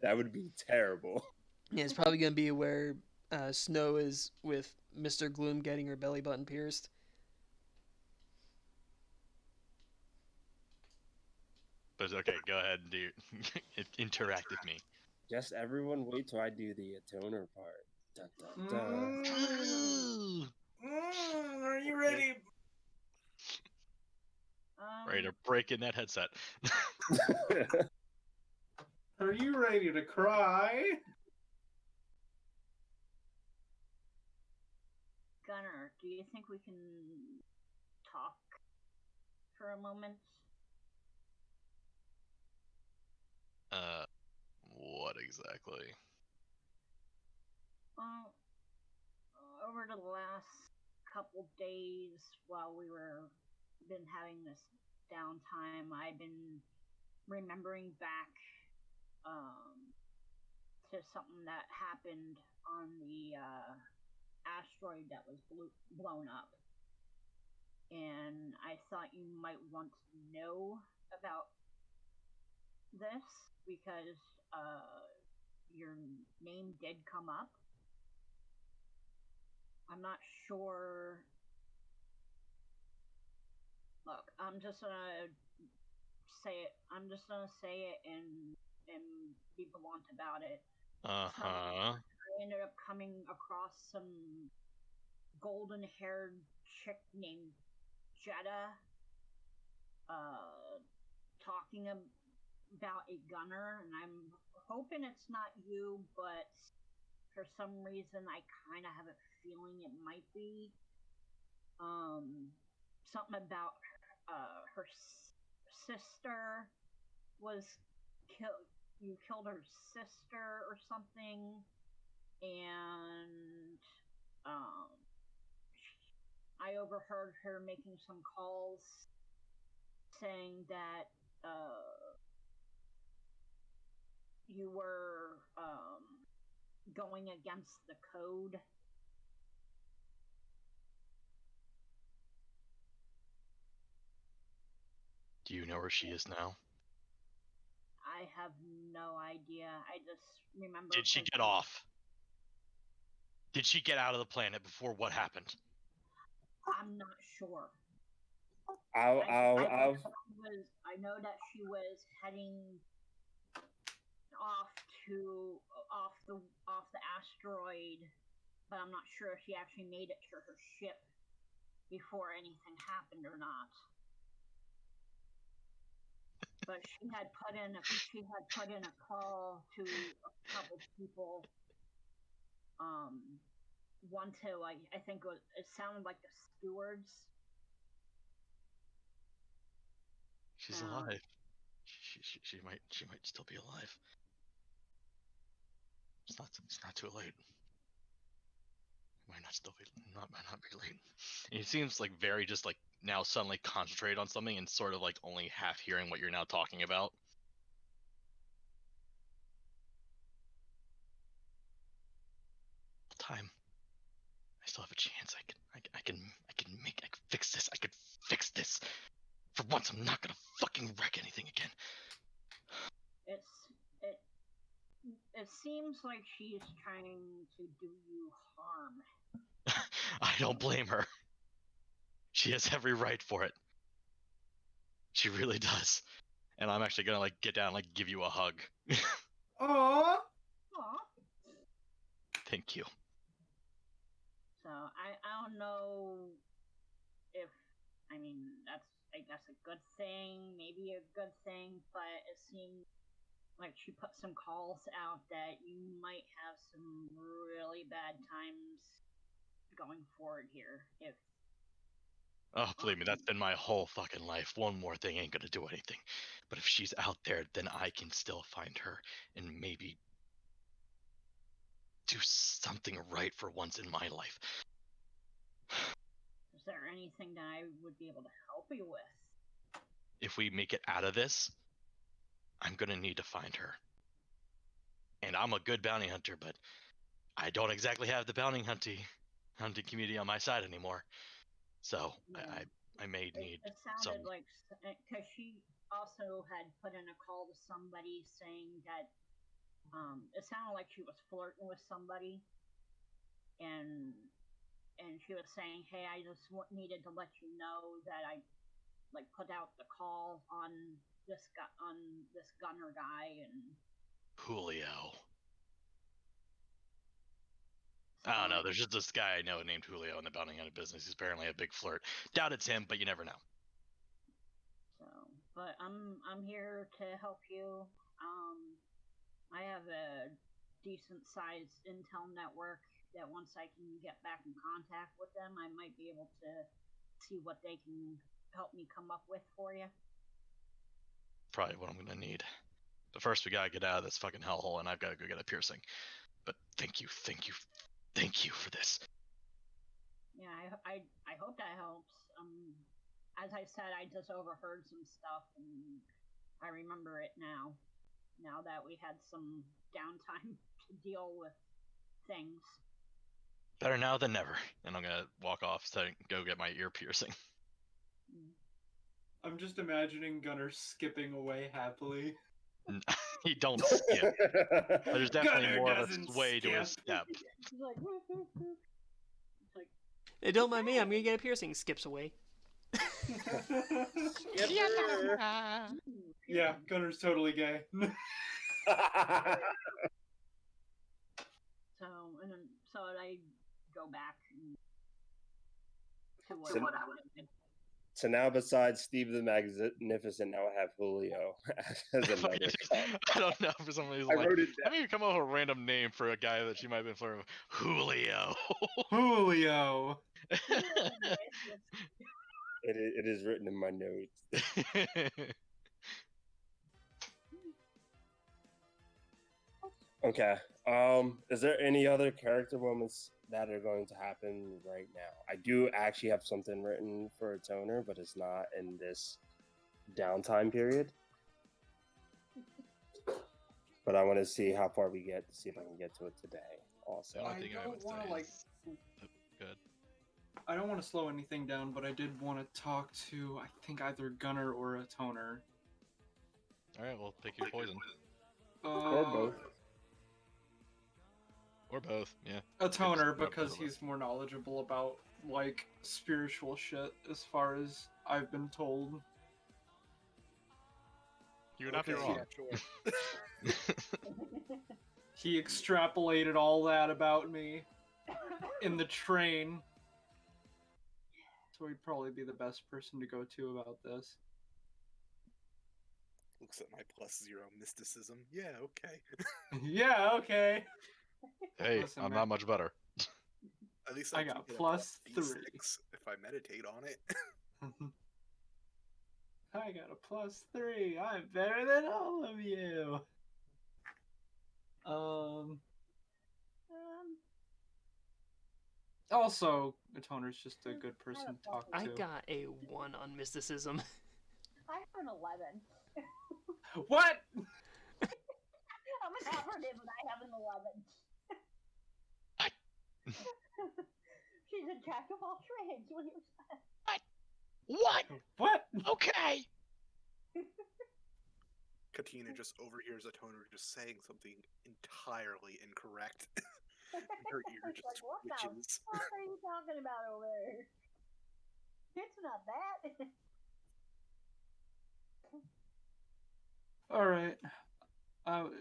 That would be terrible. Yeah, it's probably gonna be where Snow is with Mr. Gloom getting her belly button pierced. But it's okay, go ahead and do interact with me. Just everyone wait till I do the atoner part. Dun, dun, dun. Are you ready? Ready to break in that headset. Are you ready to cry? Gunner, do you think we can talk for a moment? What exactly? Well, over the last couple days while we were been having this downtime, I've been remembering back to something that happened on the asteroid that was blown up. And I thought you might want to know about this because your name did come up. I'm not sure. Look, I'm just gonna say it. I'm just gonna say it and be blunt about it. So Uh-huh. I ended up coming across some golden-haired chick named Jetta, talking about a gunner, and I'm hoping it's not you, but for some reason I kind of have a feeling it might be. Something about her sister was killed. You killed her sister or something, and um, I overheard her making some calls saying that you were going against the code. Do you know where she is now? I have no idea. I just remember. Did she get off? Did she get out of the planet before what happened? I'm not sure. I know that she was heading off the asteroid, but I'm not sure if she actually made it to her ship before anything happened or not. But she had put in a call to a couple people. One to I think it sounded like the stewards. She's alive. She might still be alive. It's not too late. It might not be late. And he seems like very just like now suddenly concentrated on something and sort of like only half hearing what you're now talking about. Time. I still have a chance. I can fix this. I can fix this. For once, I'm not gonna fucking wreck anything again. It seems like she's trying to do you harm. I don't blame her. She has every right for it. She really does. And I'm actually gonna like get down and like give you a hug. Aww. Thank you. So I don't know if that's I guess a good thing, maybe a good thing, but it seemed like she put some calls out that you might have some really bad times going forward here if Oh, believe me, that's been my whole fucking life. One more thing ain't gonna do anything. But if she's out there, then I can still find her and maybe do something right for once in my life. Is there anything that I would be able to help you with? If we make it out of this, I'm gonna need to find her. And I'm a good bounty hunter, but I don't exactly have the bounty hunting community on my side anymore. So Yeah. I may need it sounded like because she also had put in a call to somebody saying that it sounded like she was flirting with somebody, and she was saying, "Hey, I just needed to let you know that I like put out the call on this gunner guy." And Julio. I don't know. There's just this guy I know named Julio in the bounty hunting business. He's apparently a big flirt. Doubt it's him, but you never know. So, but I'm here to help you. I have a decent sized intel network that once I can get back in contact with them, I might be able to see what they can help me come up with for you. Probably what I'm gonna need. But first, we gotta get out of this fucking hellhole, and I've gotta go get a piercing. But thank you for this. Yeah, I hope that helps. As I said, I just overheard some stuff, and I remember it now. Now that we had some downtime to deal with things. Better now than never. And I'm gonna walk off to go get my ear piercing. I'm just imagining Gunner skipping away happily. He don't skip. There's definitely Gunner more of a doesn't sway to his skip. step. He's like, it's like, Hey, don't mind me, I'm gonna get a piercing. Skips away. Yeah, Gunner's totally gay. So I go back to what I wanted. So now, besides Steve the Magnificent, now I have Julio as another cop. I don't know, for some reason, I like, wrote it how do you come up with a random name for a guy that she might have been flirting with? Julio. Julio. It is written in my notes. Okay. Is there any other character moments that are going to happen right now? I do actually have something written for a toner, but it's not in this downtime period. But I want to see how far we get to see if I can get to it today. Also, The only I thing I don't would want to say like. is- Good. I don't want to slow anything down, but I did want to talk to, I think, either Gunner or a toner. All right, well, pick your poison. or both. Or both, yeah. A toner, It's not because both of us. he's more knowledgeable about, like, spiritual shit, as far as I've been told. You would not be Okay, wrong. yeah, sure. He extrapolated all that about me in the train. So he'd probably be the best person to go to about this. Looks at my +0 mysticism. Yeah, okay. Yeah, okay. Hey, Listen, I'm man. not much better. At least I do got get a +3. +D6 if I meditate on it. I got a +3. I'm better than all of you. Also, a toner's just a good person to talk to. I got a 1 on mysticism. I have an 11. What? I'm an operative and I have an 11. She's a jack of all trades. What do you say? What? What? Okay. Katina just overhears a toner just saying something entirely incorrect. Her ear It's just like, what the twitches. fuck are you talking about over there? It's not that. Alright.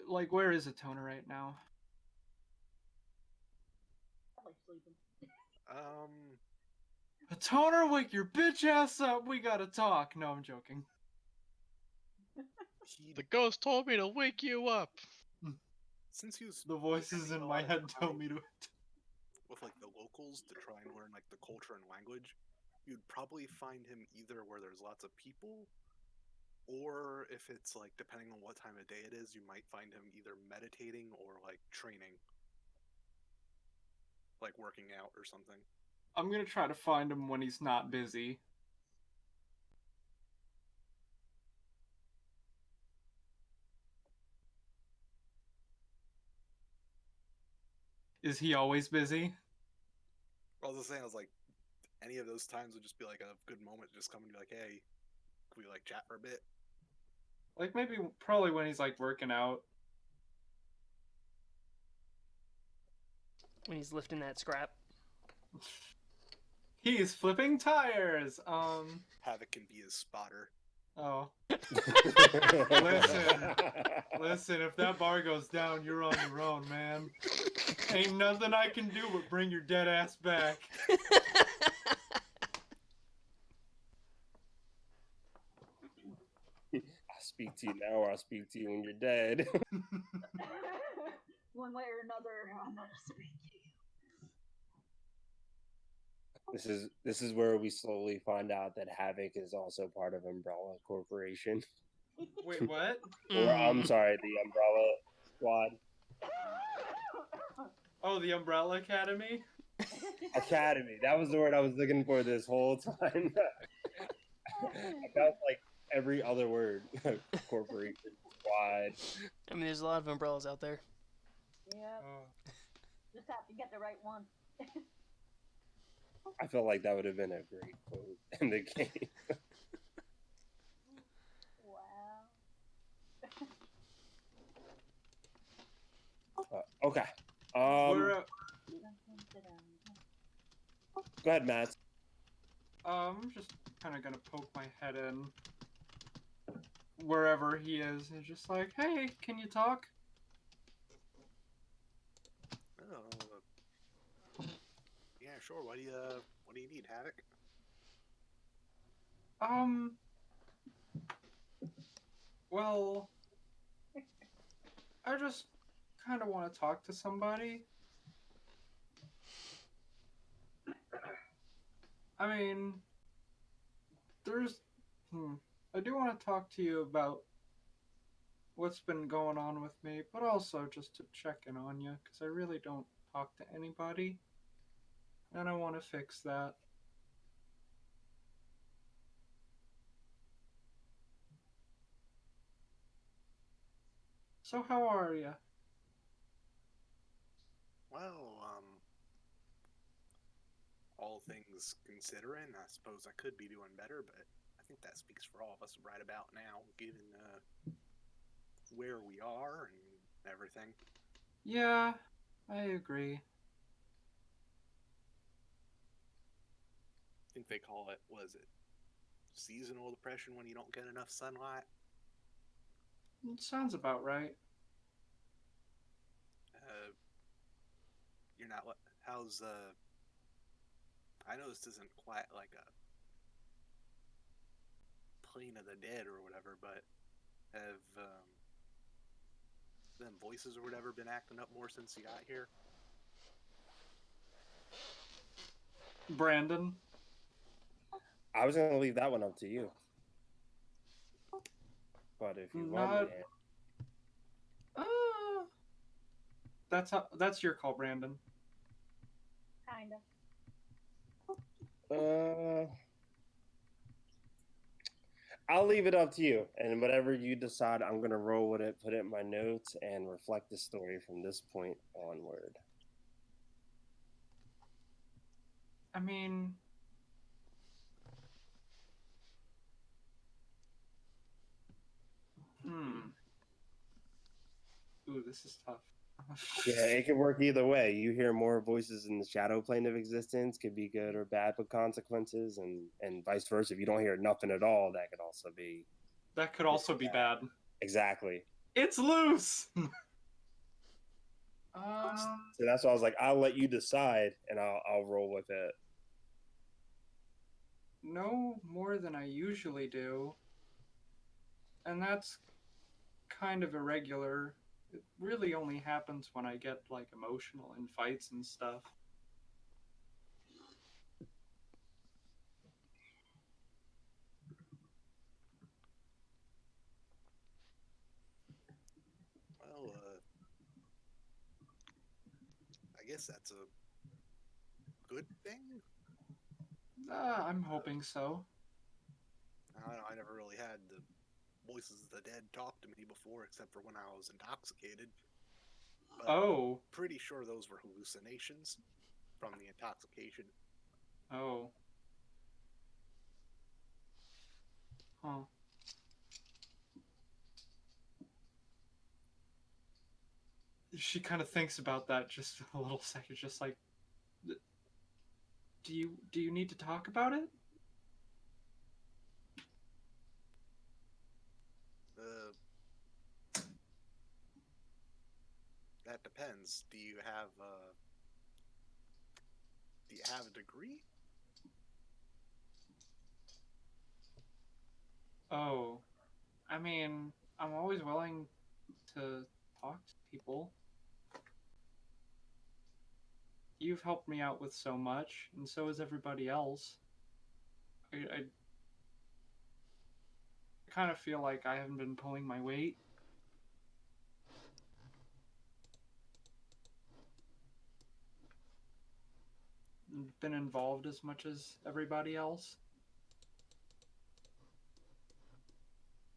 Like, where is a toner right now? Probably sleeping. A toner, wake your bitch ass up. We gotta talk. No, I'm joking. He, The ghost told me to wake you up. since he was The voices spending in a my lot of head tell time me to. with like the locals to try and learn like the culture and language, you'd probably find him either where there's lots of people, or if it's like depending on what time of day it is, you might find him either meditating or like training, like working out or something. I'm gonna try to find him when he's not busy. Is he always busy? I was just saying, I was like, any of those times would just be like a good moment to just come and be like, hey, can we like chat for a bit? Like, maybe, probably when he's, like, working out. When he's lifting that scrap. He's flipping tires! Havoc can be his spotter. Oh. Listen, if that bar goes down, you're on your own, man. Ain't nothing I can do but bring your dead ass back. I speak to you now, or I speak to you when you're dead. One way or another, I'm gonna speak to you. This is where we slowly find out that Havoc is also part of Umbrella Corporation. Wait, what? Or I'm sorry, the Umbrella Squad. Oh, the Umbrella Academy? Academy. That was the word I was looking for this whole time. I felt like every other word. Corporation, squad. I mean, there's a lot of umbrellas out there. Yep. Just have to get the right one. I felt like that would have been a great quote in the game. Wow. Okay. We're, Go ahead, Matt. I'm just kind of gonna poke my head in wherever he is and just like, hey, can you talk? Yeah, sure. What do you need, Havoc? Well, I just kind of want to talk to somebody. I mean, there's. I do want to talk to you about what's been going on with me, but also just to check in on you, because I really don't talk to anybody. And I want to fix that. So, how are you? Well, all things considering, I suppose I could be doing better, but I think that speaks for all of us right about now, given where we are and everything. Yeah, I agree. I think they call it, was it seasonal depression when you don't get enough sunlight? It sounds about right. You're not. How's I know this isn't quite like a plane of the dead or whatever, but have them voices or whatever been acting up more since you got here? Brandon? I was gonna leave that one up to you, but if you want me Not. to, That's your call, Brandon. Kinda. I'll leave it up to you, and whatever you decide, I'm gonna roll with it, put it in my notes, and reflect the story from this point onward. I mean, Ooh, this is tough. Yeah, it could work either way. You hear more voices in the shadow plane of existence, could be good or bad with consequences, and vice versa. If you don't hear nothing at all, that could also be That could also be bad. exactly. It's loose. So that's why I was like, I'll let you decide, and I'll roll with it. No more than I usually do, and that's kind of irregular. It really only happens when I get like emotional in fights and stuff. Well, I guess that's a good thing. I'm hoping so. I don't know. I never really had the voices of the dead talk to me before, except for when I was intoxicated. But Oh. pretty sure those were hallucinations from the intoxication. Oh. Huh. She kind of thinks about that just a little second, just like, do you need to talk about it? That depends. Do you have a degree? Oh, I mean, I'm always willing to talk to people. You've helped me out with so much, and so has everybody else. I kind of feel like I haven't been pulling my weight. Been involved as much as everybody else.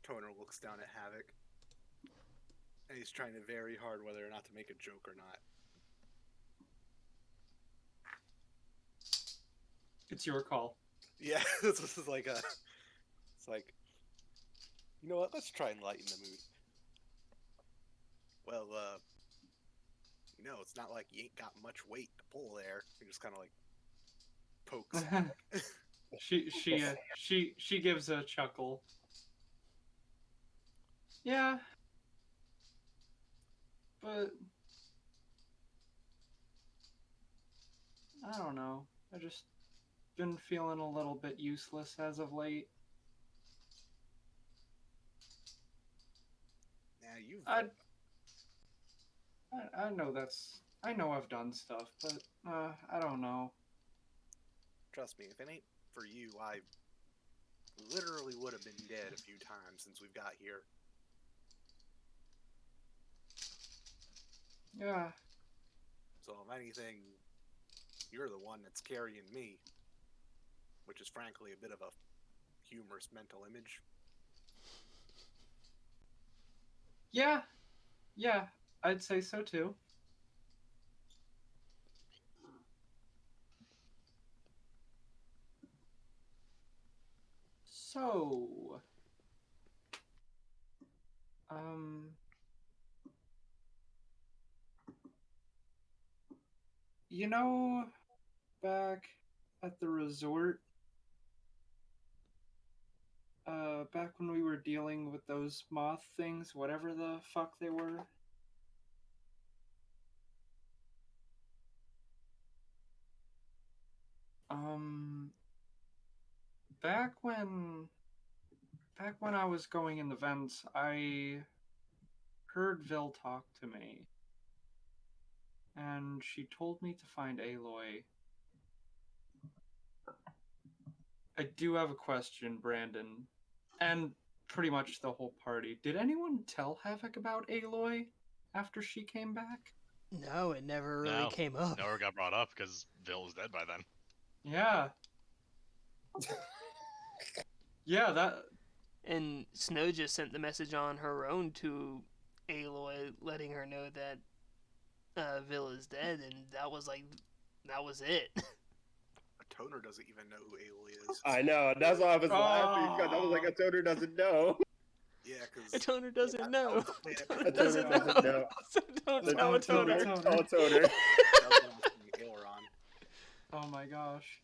Toner looks down at Havoc, and he's trying very hard whether or not to make a joke or not. It's your call. Yeah, this is like a. It's like, you know what? Let's try and lighten the mood. Well, it's not like you ain't got much weight to pull there. He just kind of like pokes Havoc. she gives a chuckle. Yeah, but I don't know. I just been feeling a little bit useless as of late. I know I know I've done stuff, but I don't know. Trust me, if it ain't for you, I literally would have been dead a few times since we've got here. Yeah. So if anything, you're the one that's carrying me, which is frankly a bit of a humorous mental image. Yeah. Yeah. I'd say so too. So, um, you know, back at the resort, back when we were dealing with those moth things, whatever the fuck they were. Um, back when I was going in the vents, I heard Vil talk to me, and she told me to find Aloy. I do have a question, Brandon, and pretty much the whole party. Did anyone tell Havoc about Aloy after she came back? No, it never really No, came up. never got brought up because Vil was dead by then. Yeah. Yeah, that. And Snow just sent the message on her own to Aloy, letting her know that Vil is dead, and that was it. A toner doesn't even know who Aloy is. I know. That's why I was laughing because I was like, a toner doesn't know. Yeah, because A toner doesn't know. A toner doesn't know. So don't The tell a toner. toner. Tell a toner. Aileron. Oh my gosh.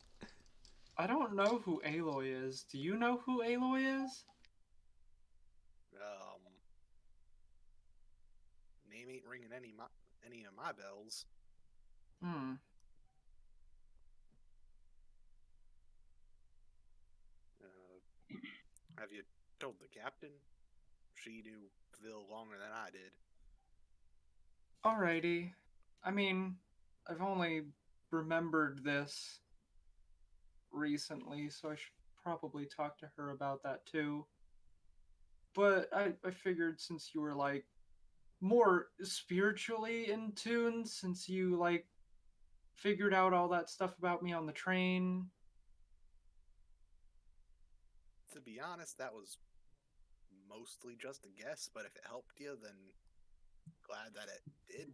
I don't know who Aloy is. Do you know who Aloy is? Name ain't ringing any of my bells. Hmm. Have you told the captain? She knew Vil longer than I did. Alrighty. I mean, I've only remembered this recently, so I should probably talk to her about that too. But I figured since you were like more spiritually in tune, since you like figured out all that stuff about me on the train. To be honest, that was mostly just a guess, but if it helped you, then glad that it did.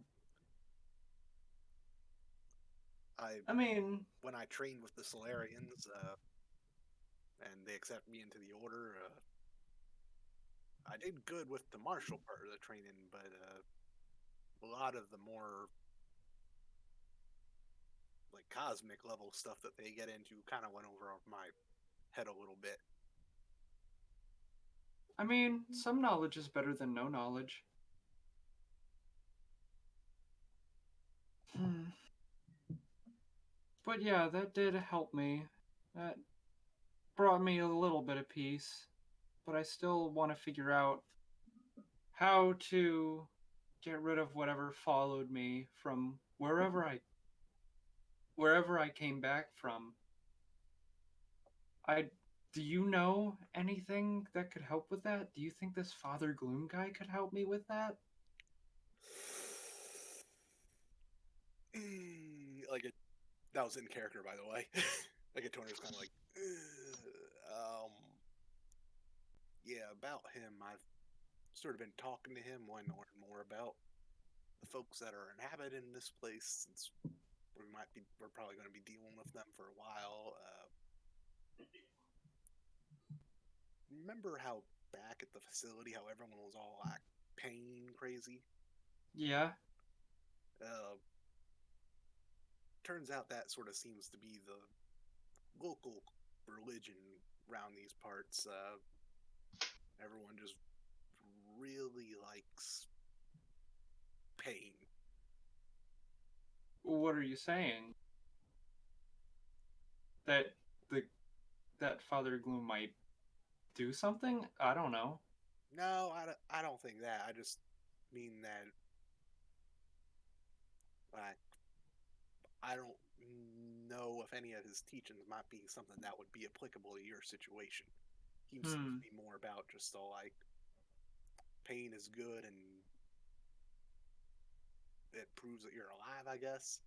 I mean, when I trained with the Solarians, and they accepted me into the order, I did good with the martial part of the training, but a lot of the more like cosmic level stuff that they get into kind of went over my head a little bit. I mean, some knowledge is better than no knowledge. Hmm. But yeah, that did help me. That brought me a little bit of peace. But I still want to figure out how to get rid of whatever followed me from wherever I came back from. I Do you know anything that could help with that? Do you think this Father Gloom guy could help me with that? That was in character, by the way. Like a toner's kind of like, yeah, about him. I've sort of been talking to him, wanting to learn more about the folks that are inhabiting this place, since we're probably going to be dealing with them for a while. Remember how back at the facility, how everyone was all like pain crazy? Yeah. Turns out that sort of seems to be the local religion around these parts. Everyone just really likes pain. What are you saying? That the that Father Gloom might do something? I don't know. No, I don't think that. mean that I don't know if any of his teachings might be something that would be applicable to your situation. He seems to be more about just the like pain is good and it proves that you're alive, I guess.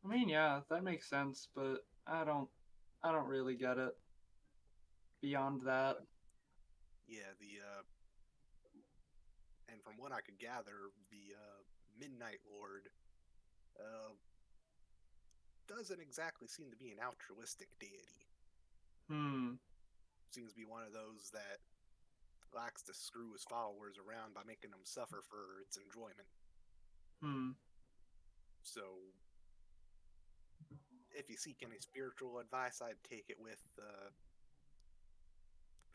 I mean, yeah, that makes sense, but I don't really get it. Beyond that, Yeah, and from what I could gather, the Midnight Lord uh, doesn't exactly seem to be an altruistic deity. Seems to be one of those that likes to screw his followers around by making them suffer for its enjoyment. So, if you seek any spiritual advice, I'd take it with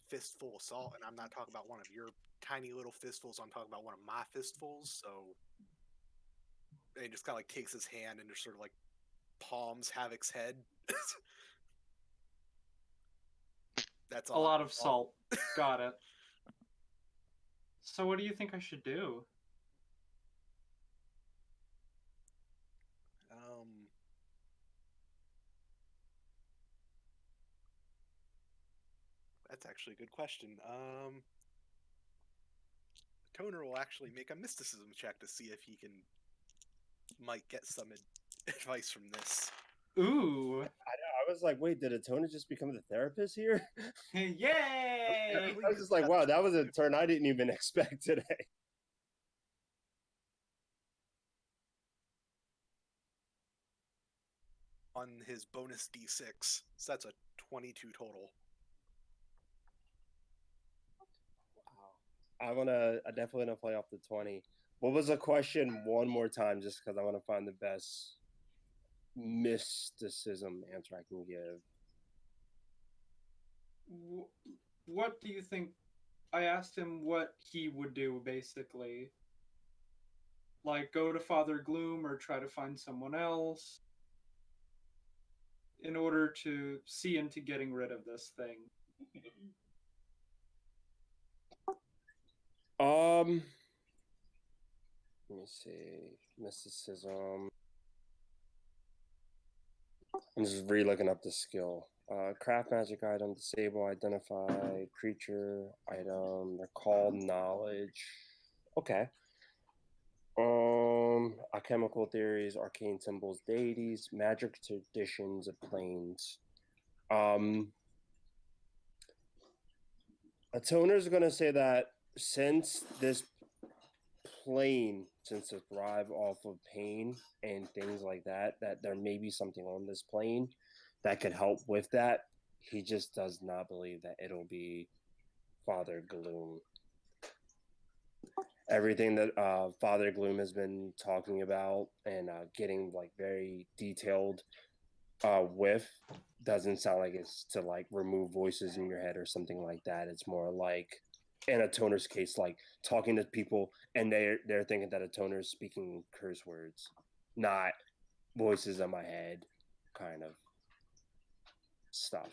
fistful of salt, and I'm not talking about one of your tiny little fistfuls. I'm talking about one of my fistfuls. So, and he just kind of like takes his hand and just sort of like palms Havoc's head. That's a all. lot of salt. Got it. So what do you think I should do? Um, that's actually a good question. Toner will actually make a mysticism check to see if he might get some advice from this. Ooh. I was like, wait, did Atona just become the therapist here? Yay! I was just like, wow, that was a turn I didn't even expect today. On his bonus d6, so that's a 22 total. Wow. I definitely want to play off the 20. What was the question one more time, just because I want to find the best mysticism answer I can give. What do you think? I asked him what he would do, basically. Like, go to Father Gloom or try to find someone else in order to see into getting rid of this thing. Let me see. Mysticism. I'm just re-looking up the skill. Craft magic item, disable, identify, creature, item, they're called knowledge. Okay. Alchemical theories, arcane symbols, deities, magic traditions of planes. A toner's gonna say that since this plane since to thrive off of pain and things like that, that there may be something on this plane that could help with that. He just does not believe that it'll be Father Gloom. Everything that Father Gloom has been talking about and getting like very detailed with doesn't sound like it's to like remove voices in your head or something like that. It's more like in a toner's case, like talking to people and they're thinking that a toner is speaking curse words, not voices in my head kind of stuff.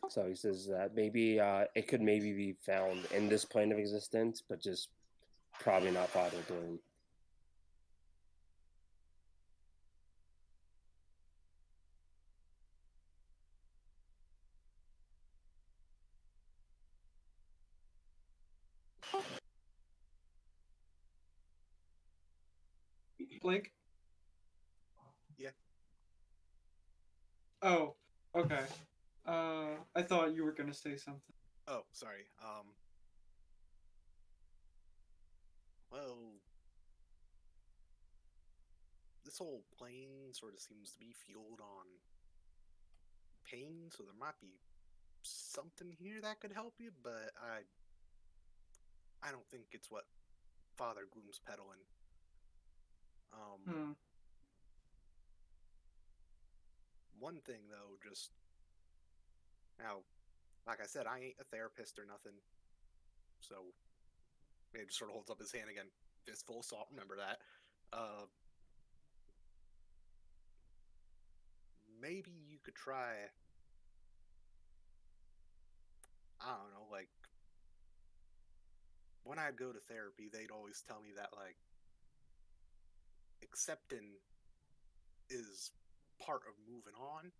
So he says that maybe it could maybe be found in this plane of existence, but just probably not Father Gloom. Blake? Yeah. Oh, okay. I thought you were gonna say something. Oh, sorry. Well, this whole plane sort of seems to be fueled on pain, so there might be something here that could help you, but I don't think it's what Father Gloom's peddling. One thing though, just now, like I said, I ain't a therapist or nothing, so he just sort of holds up his hand again, fistful of salt. Remember that. Maybe you could try. I don't know, like when I'd go to therapy, they'd always tell me that like accepting is part of moving on.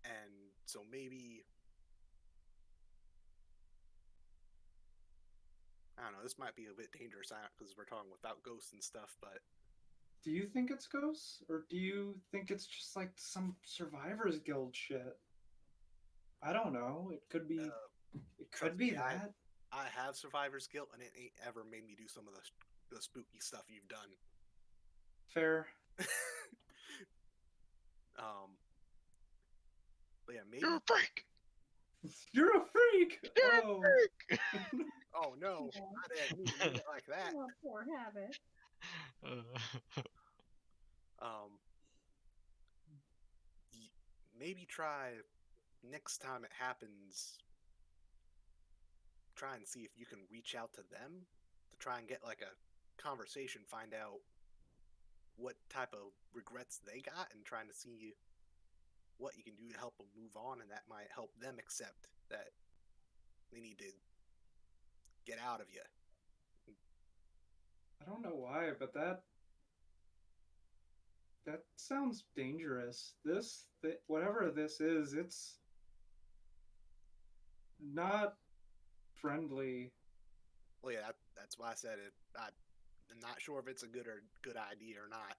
And so maybe, I don't know, this might be a bit dangerous because we're talking without ghosts and stuff, but Do you think it's ghosts, or do you think it's just like some Survivors Guild shit? I don't know. It could be. It could trust be me, that. I have survivor's guilt, and it ain't ever made me do some of the spooky stuff you've done. Fair. But yeah, maybe. You're a freak. You're a freak. You're Oh. a freak. Oh no, Yeah. I didn't mean to mean it like that. Oh, poor habit. Um, maybe try next time it happens. Try and see if you can reach out to them to try and get like a conversation, find out what type of regrets they got, and trying to see what you can do to help them move on, and that might help them accept that they need to get out of you. I don't know why, but that sounds dangerous. Whatever this is, it's not friendly. Well, yeah, that's why I said it. I'm not sure if it's a good idea or not.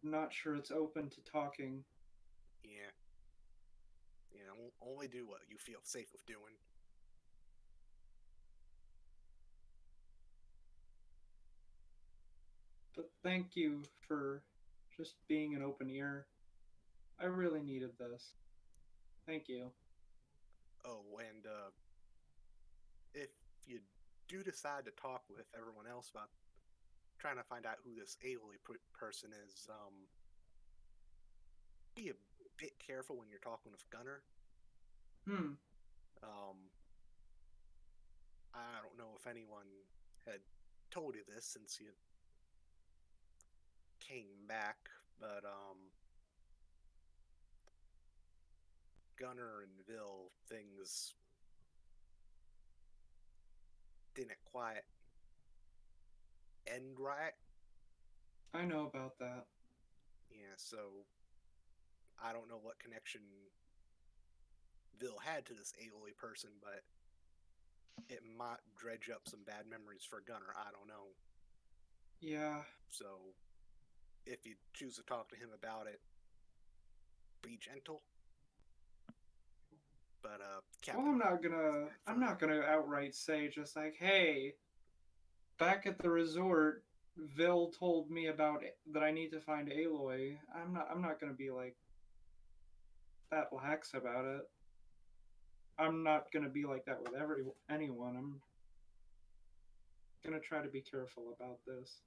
Not sure it's open to talking. Yeah, only do what you feel safe with doing. But thank you for just being an open ear. I really needed this. Thank you. Oh, and if you do decide to talk with everyone else about trying to find out who this Ailey person is, be a bit careful when you're talking with Gunner. Hmm. I don't know if anyone had told you this since you came back, but Gunner and Vil, things didn't quite end right. I know about that. Yeah, so I don't know what connection Vil had to this Ailey person, but it might dredge up some bad memories for Gunner. I don't know. Yeah. So if you choose to talk to him about it, be gentle. But Captain, Well, I'm not gonna outright say just like, hey, back at the resort, Vil told me about it, that I need to find Aloy. I'm not gonna be like that lax about it. I'm not gonna be like that with anyone. I'm gonna try to be careful about this.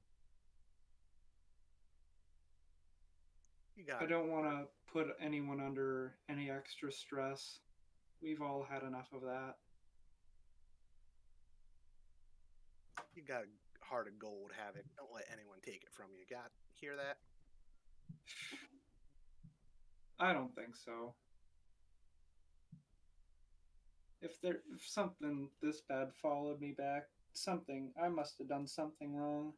you got I it. don't want to put anyone under any extra stress. We've all had enough of that. You got a heart of gold, Havoc. Don't let anyone take it from you. Hear that? I don't think so. If something this bad followed me back, I must have done something wrong.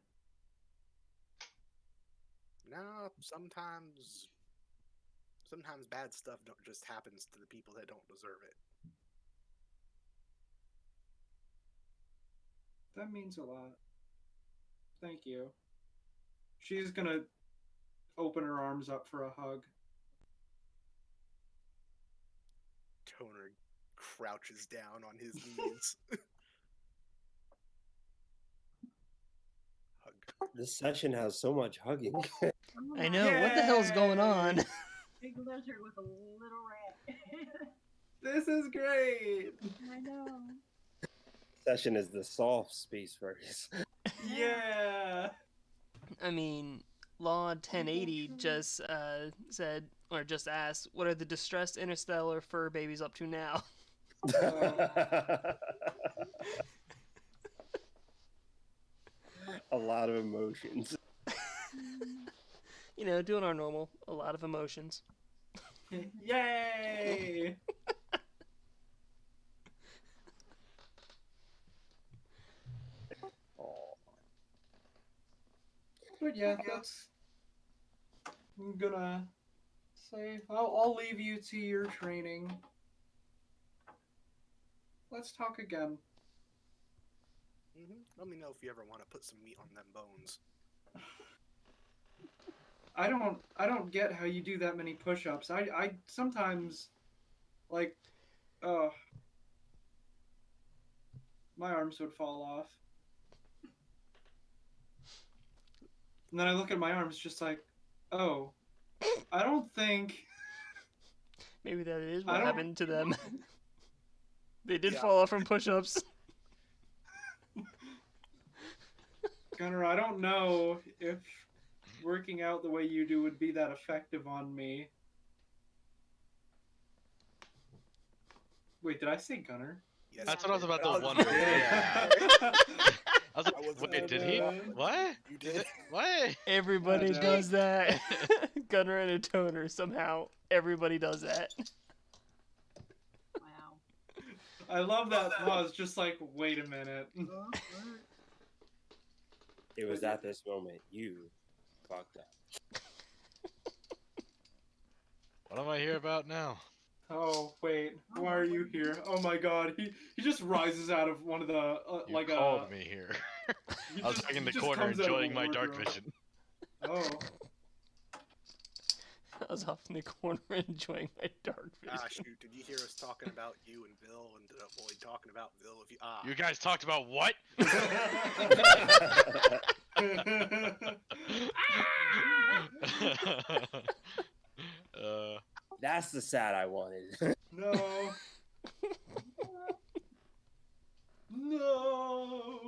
No, sometimes bad stuff don't just happens to the people that don't deserve it. That means a lot. Thank you. She's gonna open her arms up for a hug. Toner crouches down on his knees. Hug. This session has so much hugging. Oh I my know. What the hell's going on? Big lizard with a little rat. This is great. I know. Session is the soft Space Furries. Yeah. I mean, Law 1080 just said, or just asked, what are the distressed interstellar fur babies up to now? A lot of emotions. You know, doing our normal, a lot of emotions. Yay! But yeah, that's. I'm gonna say I'll leave you to your training. Let's talk again. Let me know if you ever want to put some meat on them bones. I don't get how you do that many push-ups. I sometimes like my arms would fall off. And then I look at my arms just like, oh, I don't think Maybe that is I what don't- happened to them. They did Yeah. fall off from push-ups. Gunnar, I don't know if working out the way you do would be that effective on me. Wait, did I say Gunnar? Yes, That's you what I was did, about but to was wonder. very- Yeah. I was like, I wasn't wait, did he? gonna- What? You did. What? Everybody no. does that. Gunner and a toner, somehow. Everybody does that. Wow. I love that pause, just like, wait a minute. It was at this moment you fucked up. What am I here about now? Oh, wait, why are you here? Oh my god, he just rises out of one of the, You like called me here. he I was just- back in he the just corner comes out of a enjoying my dark wardrobe. vision. Oh. I was off in the corner enjoying my dark vision. Ah, shoot, did you hear us talking about you and Bill and avoid talking about Bill if you You guys talked about what? That's the sad I wanted. No. No.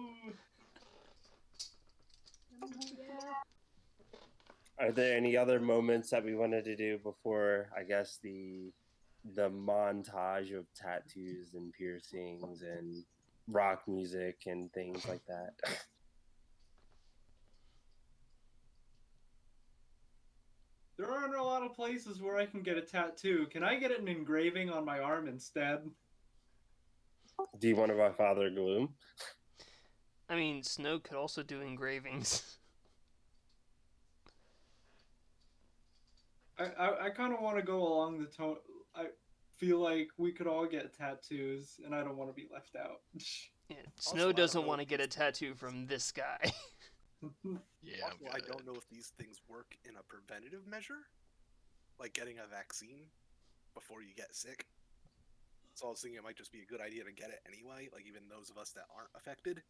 Are there any other moments that we wanted to do before, I guess, the montage of tattoos and piercings and rock music and things like that? There aren't a lot of places where I can get a tattoo. Can I get an engraving on my arm instead? Do you want to buy Father Gloom? I mean, Snow could also do engravings. I kind of want to go along the tone. I feel like we could all get tattoos, and I don't want to be left out. Yeah, Also, I Snow don't doesn't know want to if get a these- tattoo from this guy. Yeah, I'm Also, I good. don't know if these things work in a preventative measure, like getting a vaccine before you get sick. So I was thinking it might just be a good idea to get it anyway, like even those of us that aren't affected.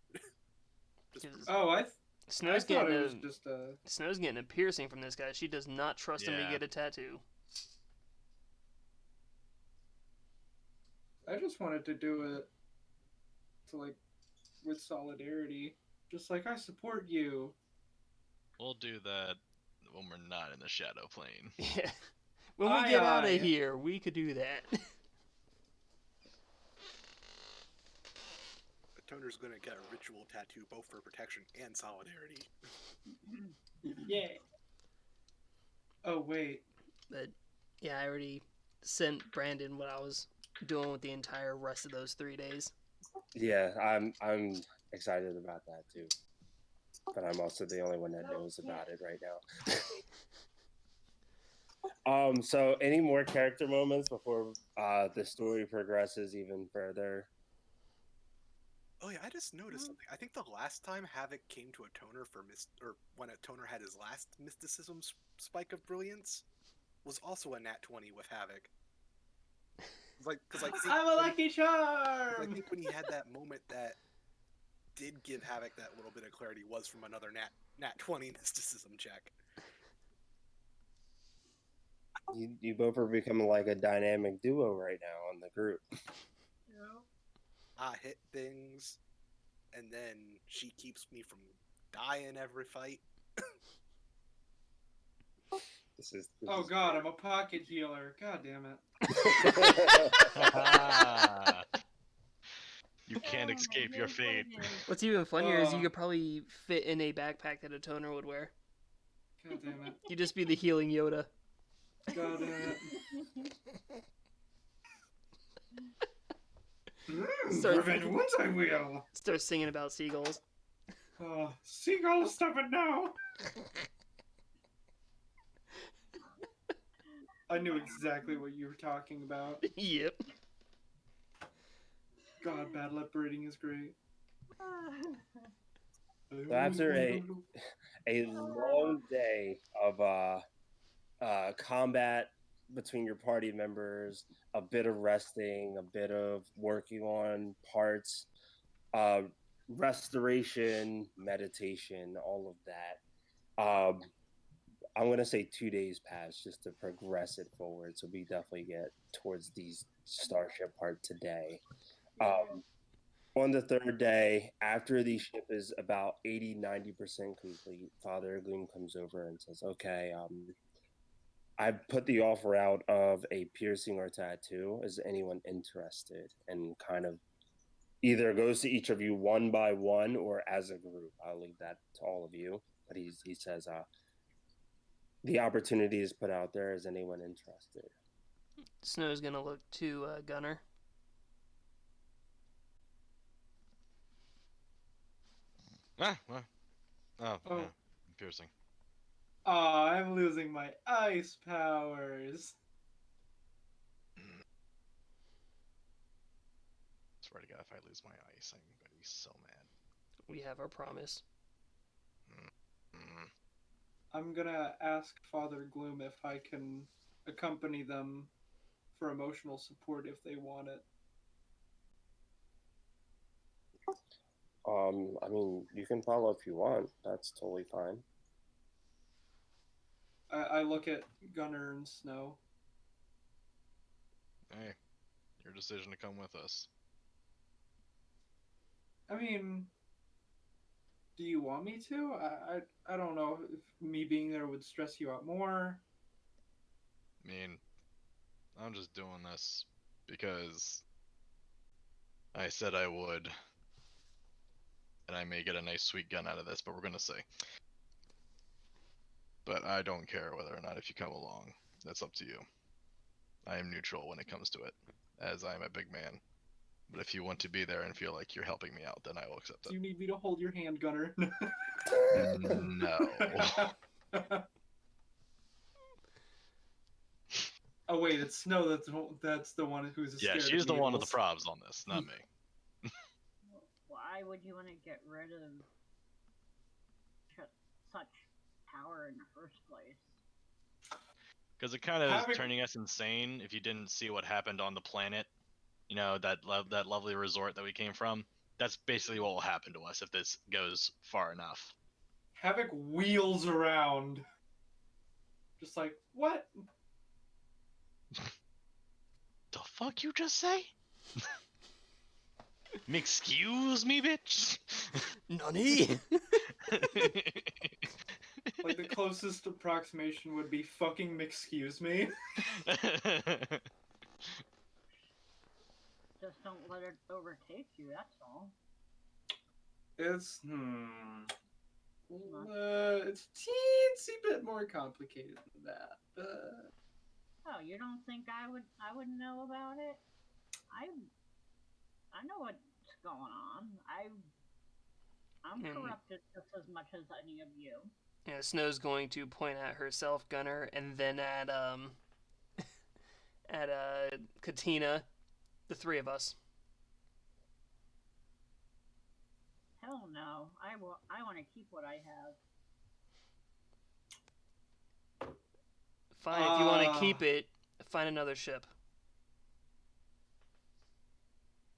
Just Yes. for- Oh, I Snow's thought getting it a was just a. Snow's getting a piercing from this guy. She does not trust him to Yeah. get a tattoo. I just wanted to do it to like with solidarity, just like I support you. We'll do that when we're not in the shadow plane. Yeah. When we Aye, get out aye. of here, we could do that. The toner's gonna get a ritual tattoo both for protection and solidarity. Yeah. Oh wait. But yeah, I already sent Brandon what I was doing with the entire rest of those 3 days. Yeah, I'm excited about that too. But I'm also the only one that knows about it right now. So any more character moments before the story progresses even further? Oh yeah, I just noticed something. I think the last time Havoc came to a toner for or when a toner had his last mysticism spike of brilliance, was also a nat 20 with Havoc. Because like I'm a lucky I charm. think when he had that moment that did give Havoc that little bit of clarity was from another nat 20 mysticism check. You both are becoming like a dynamic duo right now on the group. I hit things, and then she keeps me from dying every fight. This is Oh god, I'm a pocket healer. God damn it. You can't escape your fate. What's even funnier is you could probably fit in a backpack that a toner would wear. God damn it. You'd just be the healing Yoda. God damn it. Sorry. Revenge once I will. Start singing about seagulls. Oh, seagull, stop it now! I knew exactly what you were talking about. Yep. God, bad lip reading is great. So after a long day of combat between your party members, a bit of resting, a bit of working on parts, uh, restoration, meditation, all of that. I'm gonna say 2 days pass just to progress it forward. So we definitely get towards the starship part today. On the third day, after the ship is about 80-90% complete, Father Gloom comes over and says, okay, I put the offer out of a piercing or tattoo. Is anyone interested? And kind of either goes to each of you one by one or as a group. I'll leave that to all of you. But he says, the opportunity is put out there. Is anyone interested? Snow's gonna look to Gunner. Ah, well. Oh, Oh. yeah. Piercing. Aw, I'm losing my ice powers. Swear to God, if I lose my ice, I'm gonna be so mad. We have our promise. Mm. I'm gonna ask Father Gloom if I can accompany them for emotional support if they want it. I mean, you can follow if you want. That's totally fine. I look at Gunner and Snow. Hey, your decision to come with us. I mean, do you want me to? I don't know if me being there would stress you out more. I mean, I'm just doing this because I said I would, and I may get a nice sweet gun out of this, but we're gonna see. But I don't care whether or not if you come along. That's up to you. I am neutral when it comes to it, as I am a big man. But if you want to be there and feel like you're helping me out, then I will accept Do it. you need me to hold your hand, Gunner? No. Oh wait, it's Snow. That's the one who's Yeah, scared she's of the one with needles. the probs on this, not me. Why would you want to get rid of such power in the first place? Because it kind of is Having- turning us insane if you didn't see what happened on the planet. You know, that lovely resort that we came from. That's basically what will happen to us if this goes far enough. Havoc wheels around. Just like, what? The fuck you just say? Excuse me, bitch. Nani? Like the closest approximation would be fucking excuse me. Just don't let it overtake you, that's all. It's it's a teensy bit more complicated than that. But Oh, you don't think I would know about it? I know what's going on. I'm corrupted just as much as any of you. Yeah, Snow's going to point at herself, Gunner, and then at Katina, the three of us. Hell no. I want to keep what I have. Fine, if you want to keep it, find another ship.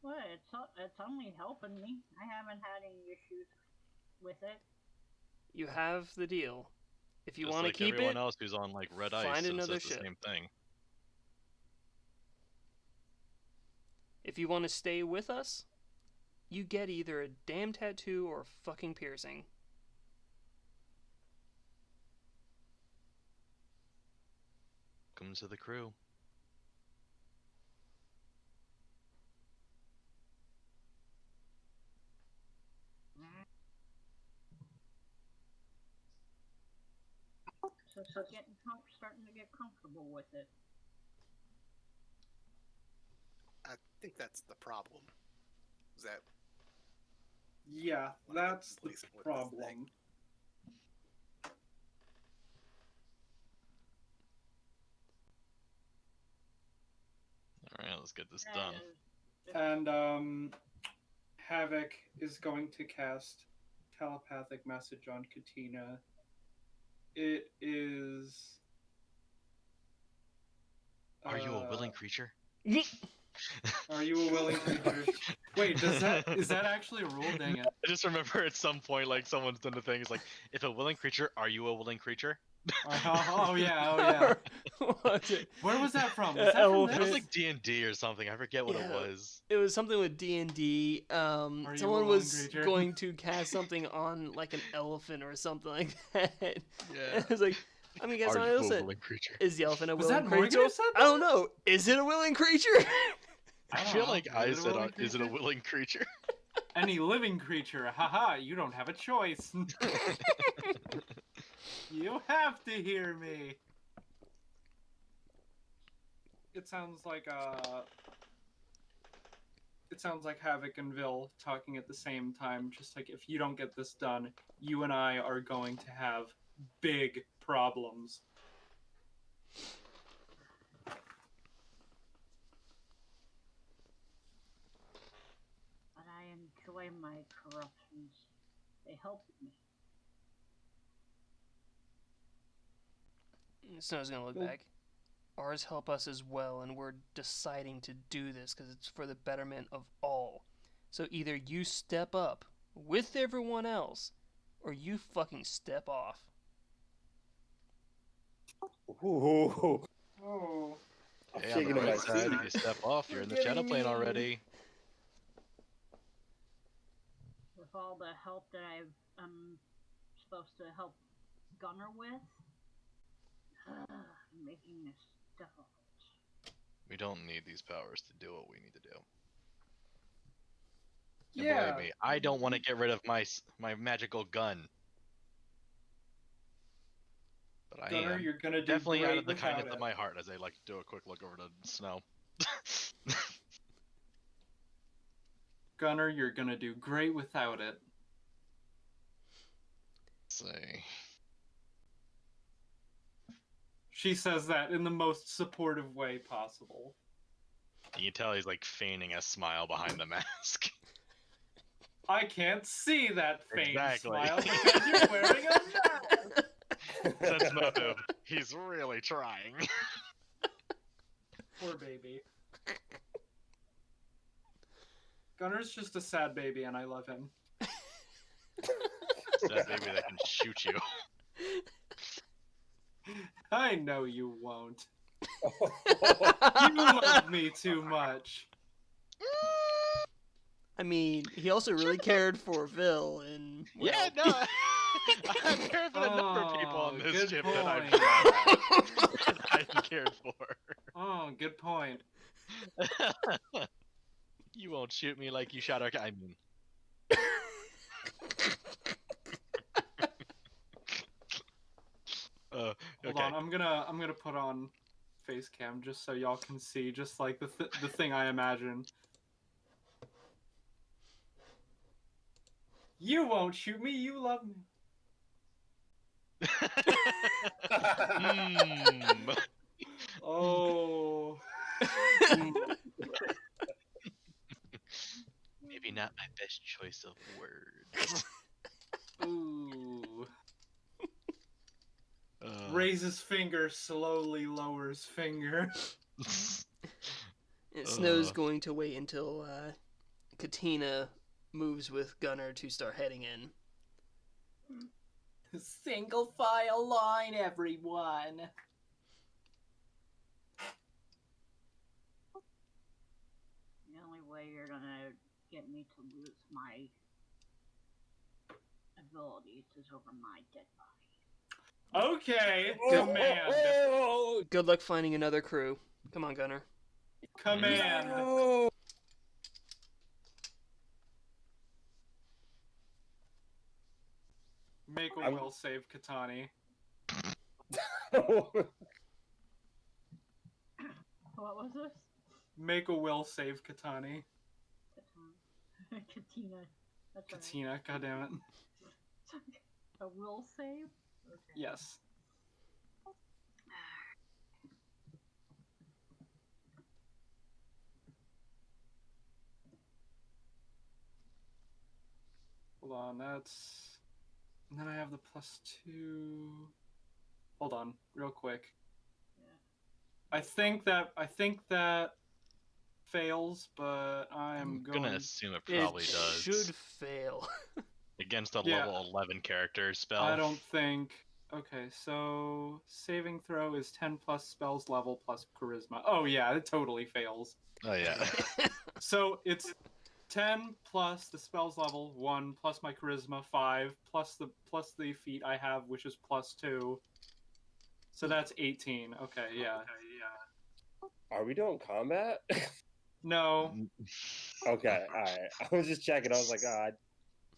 Well, it's only helping me. I haven't had any issues with it. You have the deal. If you Just want to like keep everyone it, else who's on like red ice find and another says the ship. same thing. If you want to stay with us, you get either a damn tattoo or a fucking piercing. Welcome to the crew. So starting to get comfortable with it. I think that's the problem. Is that Yeah, that's the Replace it with this thing. problem. All right, let's get this That done. is- And Havoc is going to cast telepathic message on Katina. It is. Are you a willing creature? Are you a willing creature? Wait, is that actually a rule? Dang it! I just remember at some point, like someone's done the thing. It's like, if a willing creature, are you a willing creature? Oh yeah. What's it? Where was that from? Was that from Elephant. That was this? like D&D or something. I forget what it Yeah. was. It was something with D&D. Are you a Someone willing was creature? going to cast something on like an elephant or something like that. Yeah. It was like, I mean, guys, Are on you a elephant. willing creature? Is the elephant a Was willing that Morgan creature? who said I don't that? know. Is it a willing creature? I I don't feel know. like Is I it a said, willing is it a creature? willing creature? Any living creature. Haha, you don't have a choice. You have to hear me. It sounds like Havoc and Vil talking at the same time. Just like, if you don't get this done, you and I are going to have big problems. But I enjoy my corruptions. They help me. Snow's gonna look Well- back. Ours help us as well, and we're deciding to do this because it's for the betterment of all. So either you step up with everyone else, or you fucking step off. Ooh, Oh. I'm Hey, on the shaking in my bright side, seat. if you step off, you're in the You're shadow getting plane mean. already. With all the help that I'm supposed to help Gunner with, making this difficult. We don't need these powers to do what we need to do. And Yeah. believe me, I don't want to get rid of my magical gun. But I Gunner, am you're gonna do definitely great out of the without kindness it. of my heart as I like to do a quick look over to Snow. Gunner, you're gonna do great without it. Say, She says that in the most supportive way possible. you can tell he's like feigning a smile behind the mask. I can't see that faint Exactly. smile because you're wearing a mask. That's Moto. He's really trying. Poor baby. Gunner's just a sad baby, and I love him. It's that baby that can shoot you. I know you won't. You love me too much. I mean, he also really cared for Vil, and well, Yeah, no. There have been a number of people on this good ship that I've point. shot at that I cared for. Oh, good point. You won't shoot me like you shot our guy. I mean, Hold okay. on, I'm gonna put on face cam just so y'all can see just like the thing I imagine. You won't shoot me, you love me. Hmm. Oh. Maybe not my best choice of words. Ooh. Uh, Raises finger, slowly lowers finger. and Snow's Uh. going to wait until Katina moves with Gunner to start heading in. Single file line, everyone. The only way you're gonna get me to lose my abilities is over my dead body. Okay, Oh, command. oh, Good luck finding another crew. Come on, Gunner. Command. no. Make a I'm- will save Katani. What was this? Make a will save Katani. Katina. That's all right. Katina, goddammit. A will save? Okay. Yes. Hold on, that's... And then I have the +2... Hold on, real quick. Yeah. I think that fails, but I am I'm going... gonna assume it It probably does. should fail. Against a Yeah. level 11 character spell. I don't think... Okay, so saving throw is 10 plus spells level plus charisma. Oh yeah, it totally fails. Oh yeah. So it's 10 plus the spells level 1 plus my charisma 5 plus the feat I have, which is +2. So that's 18. Okay, yeah. Are we doing combat? No. Okay, all right. I was just checking. I was like,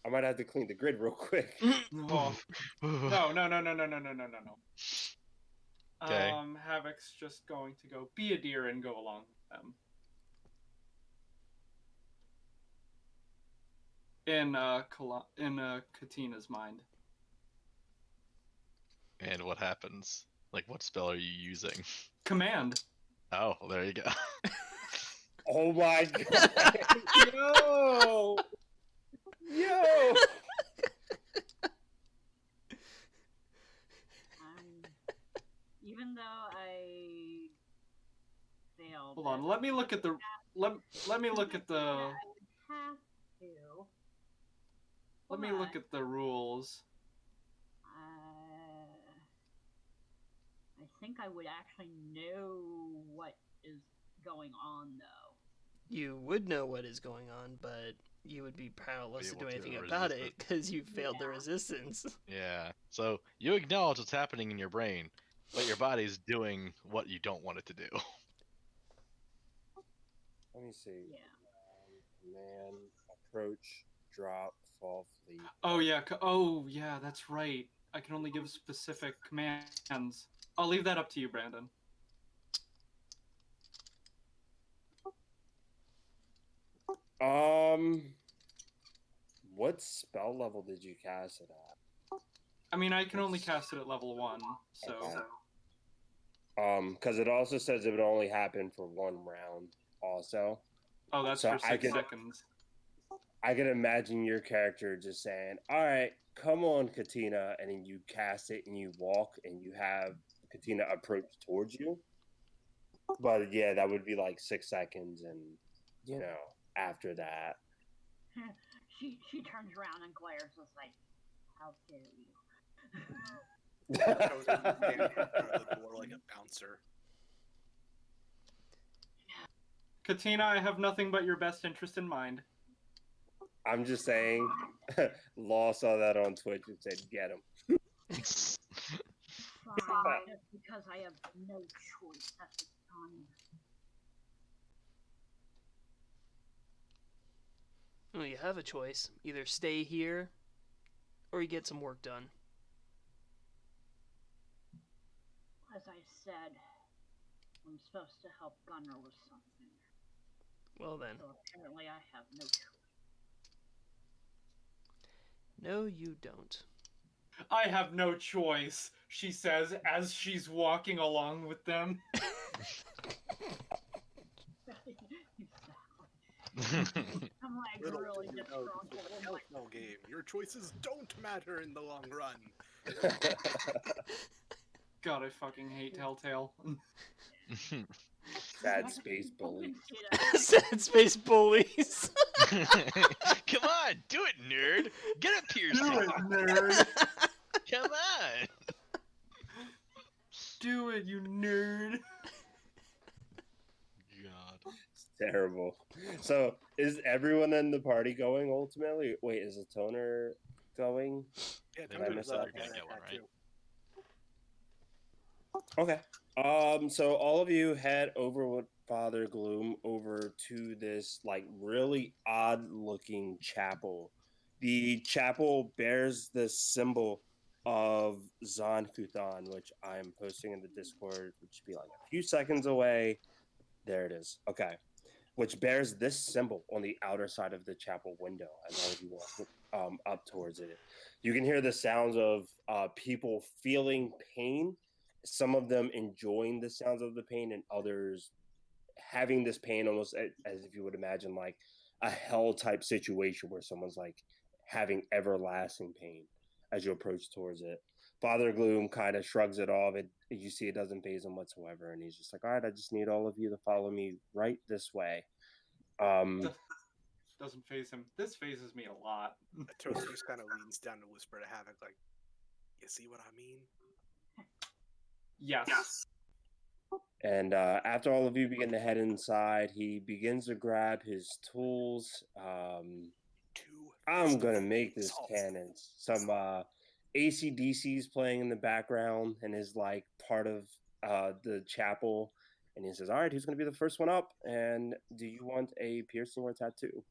I might have to clean the grid real quick. No. No. Okay. Havoc's just going to go be a deer and go along with them. In Katina's mind. And what happens? Like, what spell are you using? Command. Oh, well, there you go. Oh my god! Yo! Yo! Even though I failed. Hold on, let me look at the let me look at the I would have to. let me look at the rules. I think I would actually know what is going on, though. You would know what is going on, but you would be powerless to Be do able to anything resist about it. it because you failed the Yeah. resistance. Yeah. So you acknowledge what's happening in your brain, but your body's doing what you don't want it to do. Let me see. Yeah. Man, approach, drop, fall, flee. Oh yeah, that's right. I can only give specific commands. I'll leave that up to you, Brandon. What spell level did you cast it at? I mean, I can only cast it at level 1, so... Okay. Because it also says it would only happen for 1 round, also. Oh, that's So for 6 seconds. I can imagine your character just saying, all right, come on, Katina, and then you cast it and you walk and you have Katina approach towards you. But yeah, that would be like 6 seconds, and, after that. She turns around and glares, just like, how dare you? Goes in and stands in front of the door like a bouncer. Katina, I have nothing but your best interest in mind. I'm just saying, Law saw that on Twitch and said, get him. Fine, just because I have no choice at this time. Well, you have a choice. Either stay here, or you get some work done. As I said, I'm supposed to help Gunnar with something. Well then. So apparently I have no choice. No, you don't. I have no choice, she says as she's walking along with them. I'm like Little really do you know, disgruntled. this is a I'm like, Telltale game. Your choices don't matter in the long run. God, I fucking hate Telltale. Sad space bully. Sad space bullies. Come on, do it, nerd. Get up here, Do it, son. nerd! Come on. Do it, you nerd! God. It's terrible. So, is everyone in the party going ultimately? Wait, is the toner going? Yeah, Did I miss Toner's that? You're gonna get one, right? Okay. So all of you head over with Father Gloom over to this like really odd looking chapel. The chapel bears the symbol of Zon Kuthan, which I'm posting in the Discord, which should be like a few seconds away. There it is. Okay. which bears this symbol on the outer side of the chapel window as all of you walk up towards it. You can hear the sounds of people feeling pain, some of them enjoying the sounds of the pain, and others having this pain almost as if you would imagine like a hell type situation where someone's like having everlasting pain as you approach towards it. Father Gloom kind of shrugs it off. You see it doesn't faze him whatsoever, and he's just like, all right, I just need all of you to follow me right this way. Doesn't phase him. This phases me a lot. Toad just kind of leans down to whisper to Havoc, like, you see what I mean? Yes. And after all of you begin to head inside, he begins to grab his tools. I'm going to make this canon. Some AC/DC's playing in the background and is like part of the chapel. And he says, all right, who's going to be the first one up? And do you want a piercing or tattoo?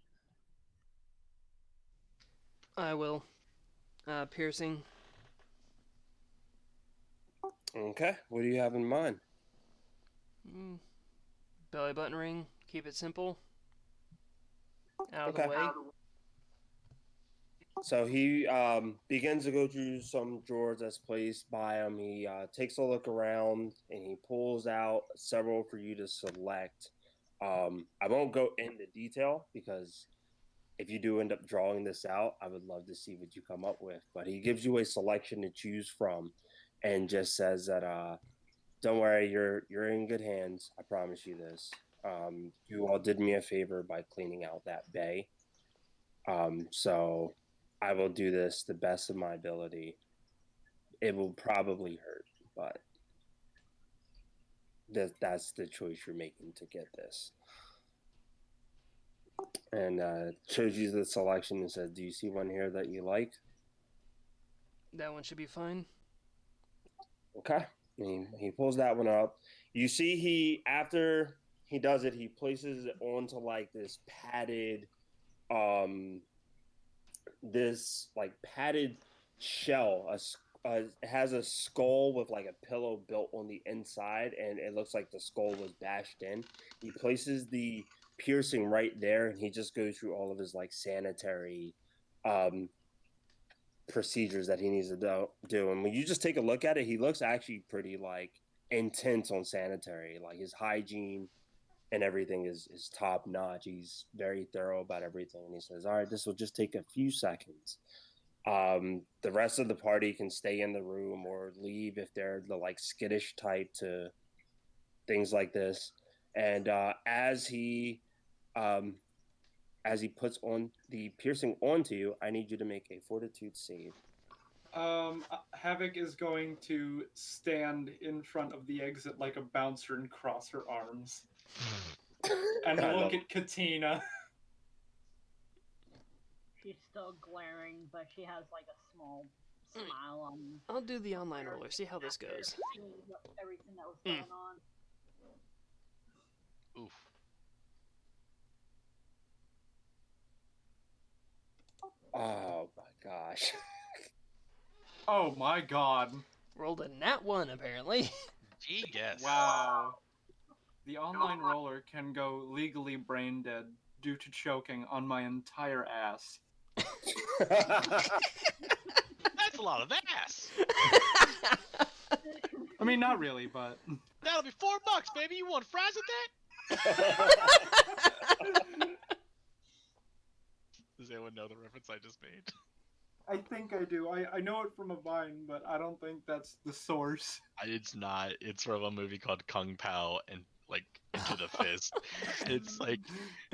I will. Piercing. Okay, what do you have in mind? Belly button ring. Keep it simple. Out of Okay. the way. So he begins to go through some drawers that's placed by him. He takes a look around and he pulls out several for you to select. I won't go into detail because if you do end up drawing this out, I would love to see what you come up with. But he gives you a selection to choose from and just says that, don't worry, you're in good hands. I promise you this. You all did me a favor by cleaning out that bay. So I will do this the best of my ability. It will probably hurt, but that's the choice you're making to get this. And shows you the selection and says, do you see one here that you like? That one should be fine. Okay. He pulls that one up. You see after he does it, he places it onto like this padded shell. It has a skull with like a pillow built on the inside, and it looks like the skull was bashed in. He places the piercing right there, and he just goes through all of his like sanitary procedures that he needs to do. And when you just take a look at it, he looks actually pretty like intense on sanitary. Like his hygiene and everything is top notch. He's very thorough about everything. And he says, all right, this will just take a few seconds. The rest of the party can stay in the room or leave if they're the like skittish type to things like this. And as he puts on the piercing onto you, I need you to make a fortitude save. Havoc is going to stand in front of the exit like a bouncer and cross her arms. And look at Katina. She's still glaring, but she has like a small smile on. I'll do the online roller, see how this goes. Everything that was going on. Oof. Oh my gosh. Oh my god. Rolled a nat 1, apparently. Gee, yes. Wow. The online roller can go legally brain dead due to choking on my entire ass. That's a lot of ass. I mean, not really, but... That'll be $4, baby. You want fries with that? Does anyone know the reference I just made? I think I do. I know it from a Vine, but I don't think that's the source. It's not. It's from a movie called Kung Pao and like Into the Fist. It's like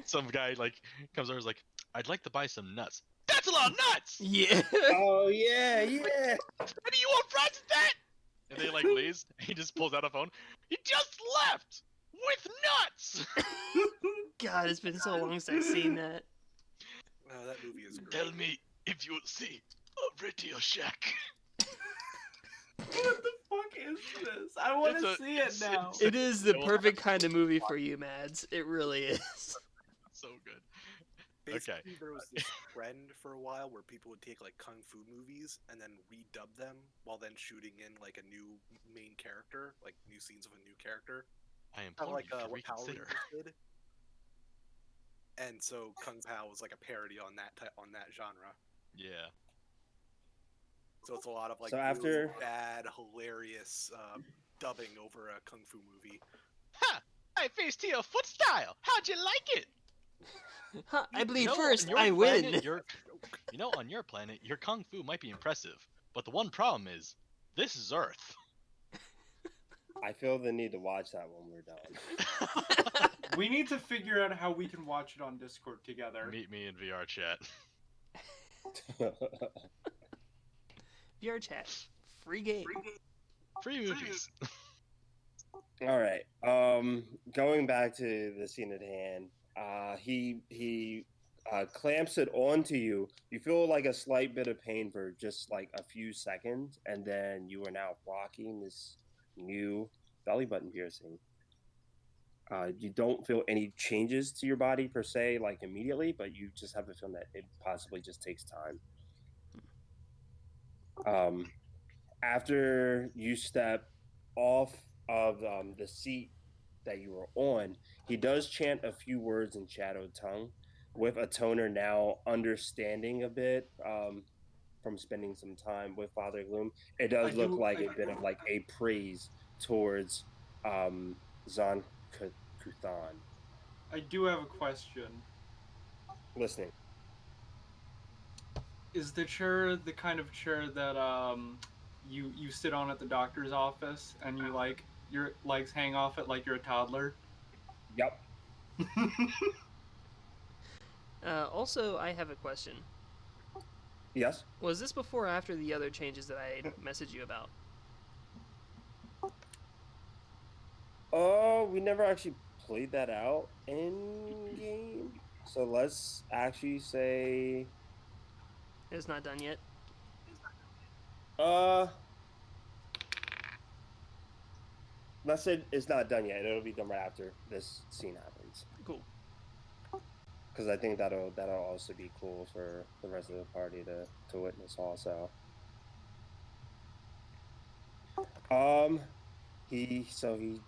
some guy like comes over and is like, I'd like to buy some nuts. That's a lot of nuts! Yeah. Oh yeah. Maybe you want fries with that? And they like leaves. He just pulls out a phone. He just left with nuts. God, it's been so long since I've seen that. Wow, that movie is great. Tell me if you will see a Radio Shack. What the fuck is this? I want to see it now. It is the perfect kind of movie for you, Mads. It really is. So good. Basically, there was this trend for a while where people would take like kung fu movies and then redub them while then shooting in like a new main character, like new scenes of a new character. I Kind of implore like you to what Power reconsider. Rangers did. and so Kung Pao was like a parody on that genre. Yeah. So it's a lot of like So really after- bad, hilarious dubbing over a kung fu movie. Ha! I faced here foot style. How'd you like it? Ha, I bleed You know, first. on your I planet, win. on your planet, your kung fu might be impressive, but the one problem is, this is Earth. I feel the need to watch that when we're done. We need to figure out how we can watch it on Discord together. Meet me in VR chat. VR chat, free game. Free movies. All right. Going back to the scene at hand, he clamps it onto you. You feel like a slight bit of pain for just like a few seconds, and then you are now rocking this new belly button piercing. You don't feel any changes to your body per se, like immediately, but you just have a feeling that it possibly just takes time. After you step off of the seat that you were on, he does chant a few words in shadowed tongue, with a toner now understanding a bit from spending some time with Father Gloom. It does look like a bit of like a praise towards Zon Kuthan. I do have a question. Listening. Is the chair the kind of chair that you sit on at the doctor's office and you like your legs hang off it like you're a toddler? Yep. Also, I have a question. Yes. Was this before or after the other changes that I messaged you about? Oh, we never actually played that out in game. So let's actually say It's not done yet. let's say it's not done yet. It'll be done right after this scene happens. Cool. Because I think that'll also be cool for the rest of the party to witness also. He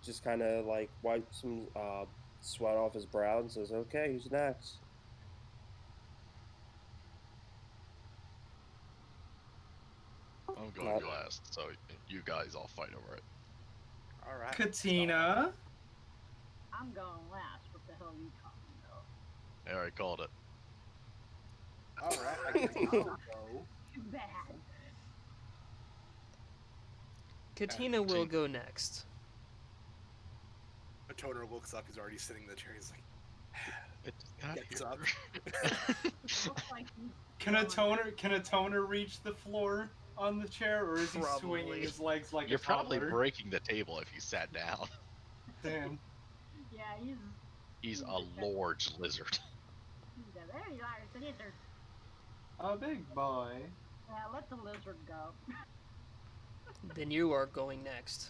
just kind of like wipes some sweat off his brow and says, "Okay, who's next?" I'm going to go last, so you guys all fight over it. All right. Katina? I'm going last. What the hell are you talking about? I already called it. All right. I guess I'll go. Too bad. Katina will go next. The toner looks up. He's already sitting in the chair. He's like, It got gets here. up. Looks like he's Can a toner reach the floor on the chair, or is he swinging Probably. his legs like You're a toddler? probably breaking the table if you sat down. Damn. Yeah, he's He's a large lizard. there. You are, it's a lizard. A big boy. Yeah, let the lizard go. Then you are going next.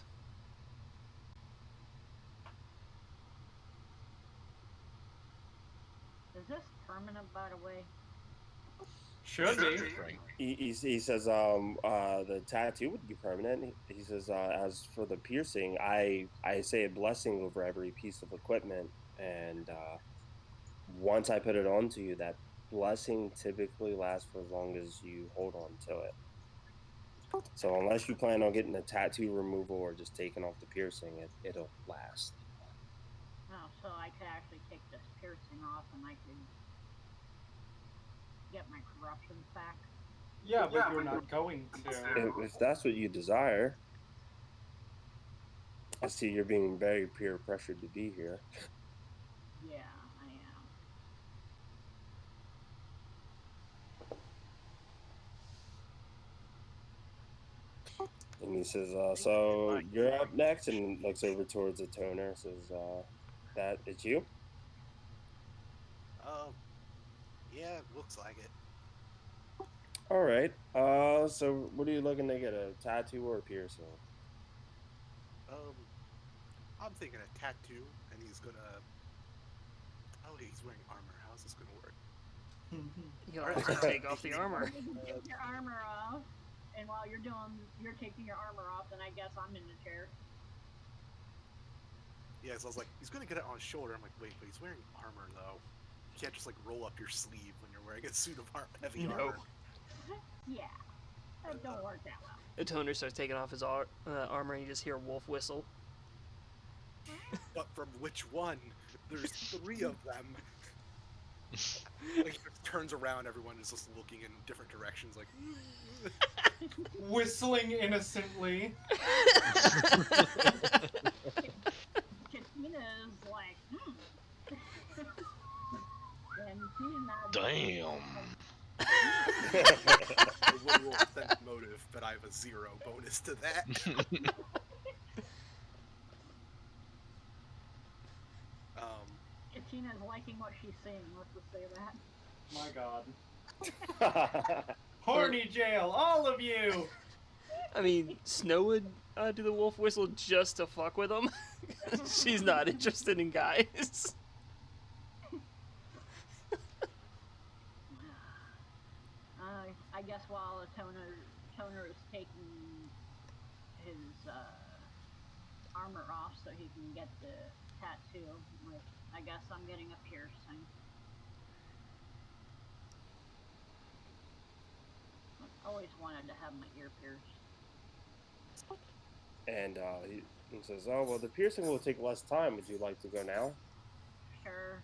Is this permanent, by the way? Should be. He says the tattoo would be permanent. He says as for the piercing, I say a blessing over every piece of equipment, and once I put it onto you, that blessing typically lasts for as long as you hold on to it. So unless you plan on getting a tattoo removal or just taking off the piercing, it'll last. Oh, so I could actually take this piercing off and I could get my corruptions back. Yeah, but you're not going to. If that's what you desire. I see you're being very peer pressured to be here. Yeah, I am. And he says, so you're up next, and looks over towards the toner, says, that it's you? Yeah, looks like it. All right. So what are you looking to get, a tattoo or a piercing? I'm thinking a tattoo, and he's gonna. Oh, he's wearing armor. How's this gonna work? You'll have to take off the armor. You can take your armor off, and while you're taking your armor off, then I guess I'm in the chair. Yeah, so I was like, he's gonna get it on his shoulder. I'm like, wait, but he's wearing armor though. You can't just like roll up your sleeve when you're wearing a suit of heavy No. armor. Yeah, that don't work that well. The toner starts taking off his armor, and you just hear a wolf whistle. But from which one? There's 3 of them. Like, he just turns around, everyone is just looking in different directions, like. Whistling innocently. Katina's like, and she's not. Damn. I would roll sense motive, but I have a 0 bonus to that. Katina's liking what she's seeing. Let's just say that. My god. Horny jail, all of you! I mean, Snow would do the wolf whistle just to fuck with him. She's not interested in guys. I guess while Toner is taking his armor off so he can get the tattoo, like, I guess I'm getting a piercing. I've always wanted to have my ear pierced. And he says, "Oh well, the piercing will take less time. Would you like to go now?" Sure.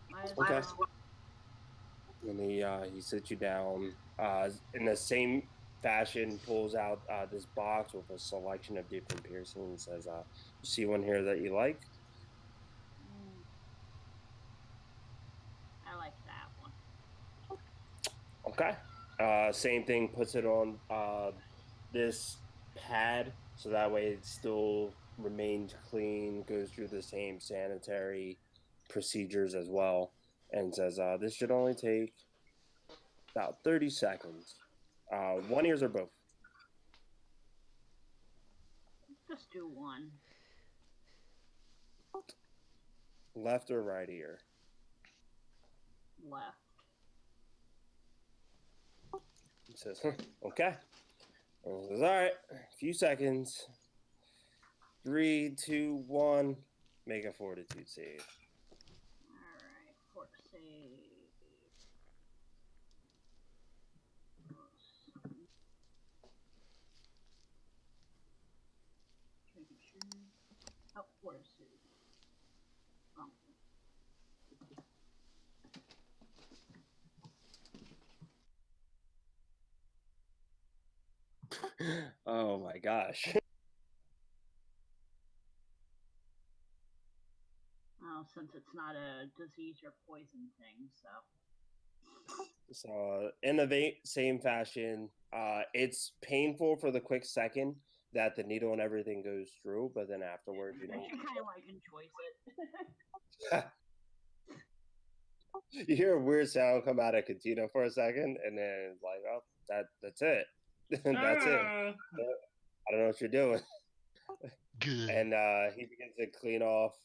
Might as Okay. well. And he sits you down. In the same fashion, pulls out this box with a selection of different piercings and says, "You see one here that you like?" I like that one. Okay. Same thing. Puts it on this pad so that way it still remains clean. Goes through the same sanitary procedures as well, and says, "This should only take about 30 seconds. One ears or both?" Just do one. Left or right ear? Left. He says, "Okay." And he says, "All right, a few seconds. 3, 2, 1. Make a fortitude save." Alright, fort save. Oh, fort save. Oh. Oh my gosh. Well, since it's not a disease or poison thing, so. So, in the same fashion, it's painful for the quick second that the needle and everything goes through, but then afterwards, you I know, should kind of like enjoy it. you hear a weird sound come out of Katina for a second, and then it's like, "Oh, that's it. That's it. I don't know what you're doing." Good. And he begins to clean off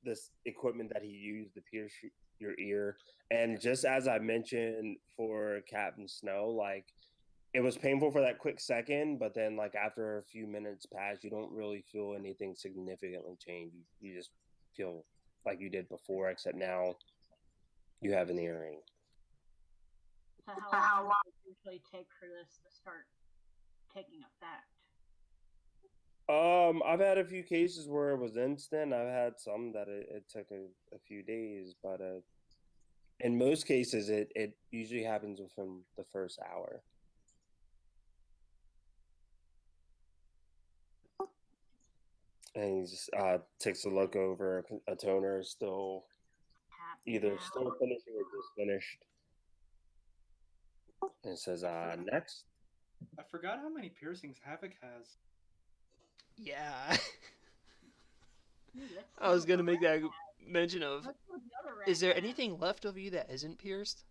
this equipment that he used to pierce your ear. And just as I mentioned for Captain Snow, like, it was painful for that quick second, but then like after a few minutes pass, you don't really feel anything significantly change. You just feel like you did before, except now you have an earring. So how long does it usually take for this to start taking effect? I've had a few cases where it was instant. I've had some that it took a few days, but in most cases, it usually happens within the first hour. And he just takes a look over. A toner is still either still finishing or just finished. And it says, "Next." I forgot how many piercings Havoc has. Yeah. I was gonna make that mention of. Is there anything left of you that isn't pierced?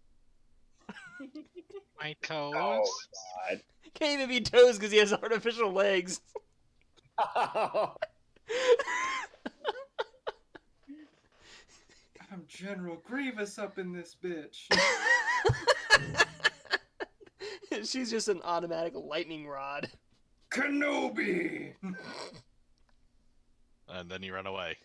My toes. Oh, God. Can't even be toes because he has artificial legs. I'm General Grievous up in this bitch. She's just an automatic lightning rod. Kenobi! And then he ran away.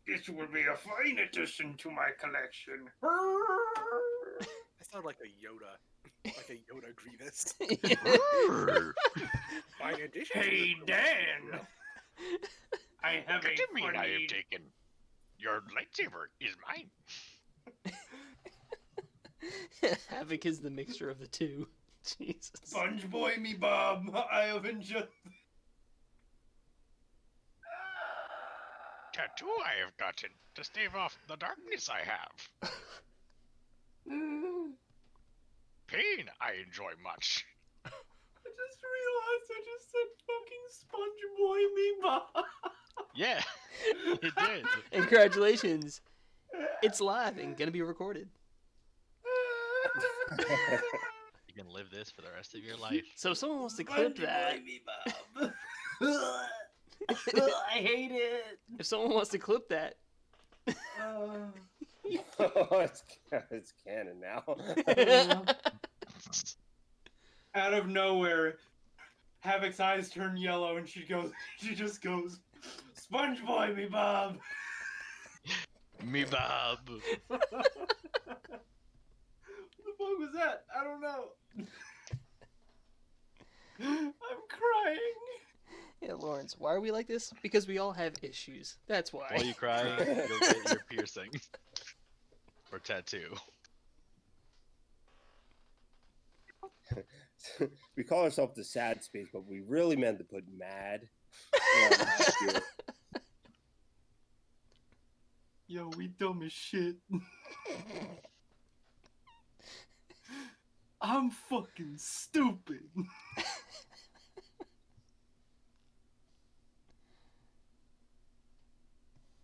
This will be a fine addition to my collection. That sounded like a Yoda. Like a Yoda Grievous. Fine addition. Hey, Dan! I have Look a at me, I funny... have taken. Your lightsaber is mine. Havoc is the mixture of the two. Jesus. Sponge boy me, Bob. I have enjoyed... Tattoo I have gotten to stave off the darkness I have. Pain I enjoy much. I just realized I just said fucking Sponge boy me, Bob. Yeah, it did. And congratulations. It's live and gonna be recorded. You can live this for the rest of your life. So if someone wants to clip that, Boy me, Bob. I hate it. if someone wants to clip that, It's canon now. Out of nowhere, Havoc's eyes turn yellow, and she just goes, "Sponge boy me, Bob." Me Bob. What the fuck was that? I don't know. I'm crying. yeah, Lawrence, why are we like this? Because we all have issues. That's why. While you cry, you'll get your piercing. Or tattoo. We call ourselves the sad space, but we really meant to put mad. Yo, we dumb as shit. I'm fucking stupid.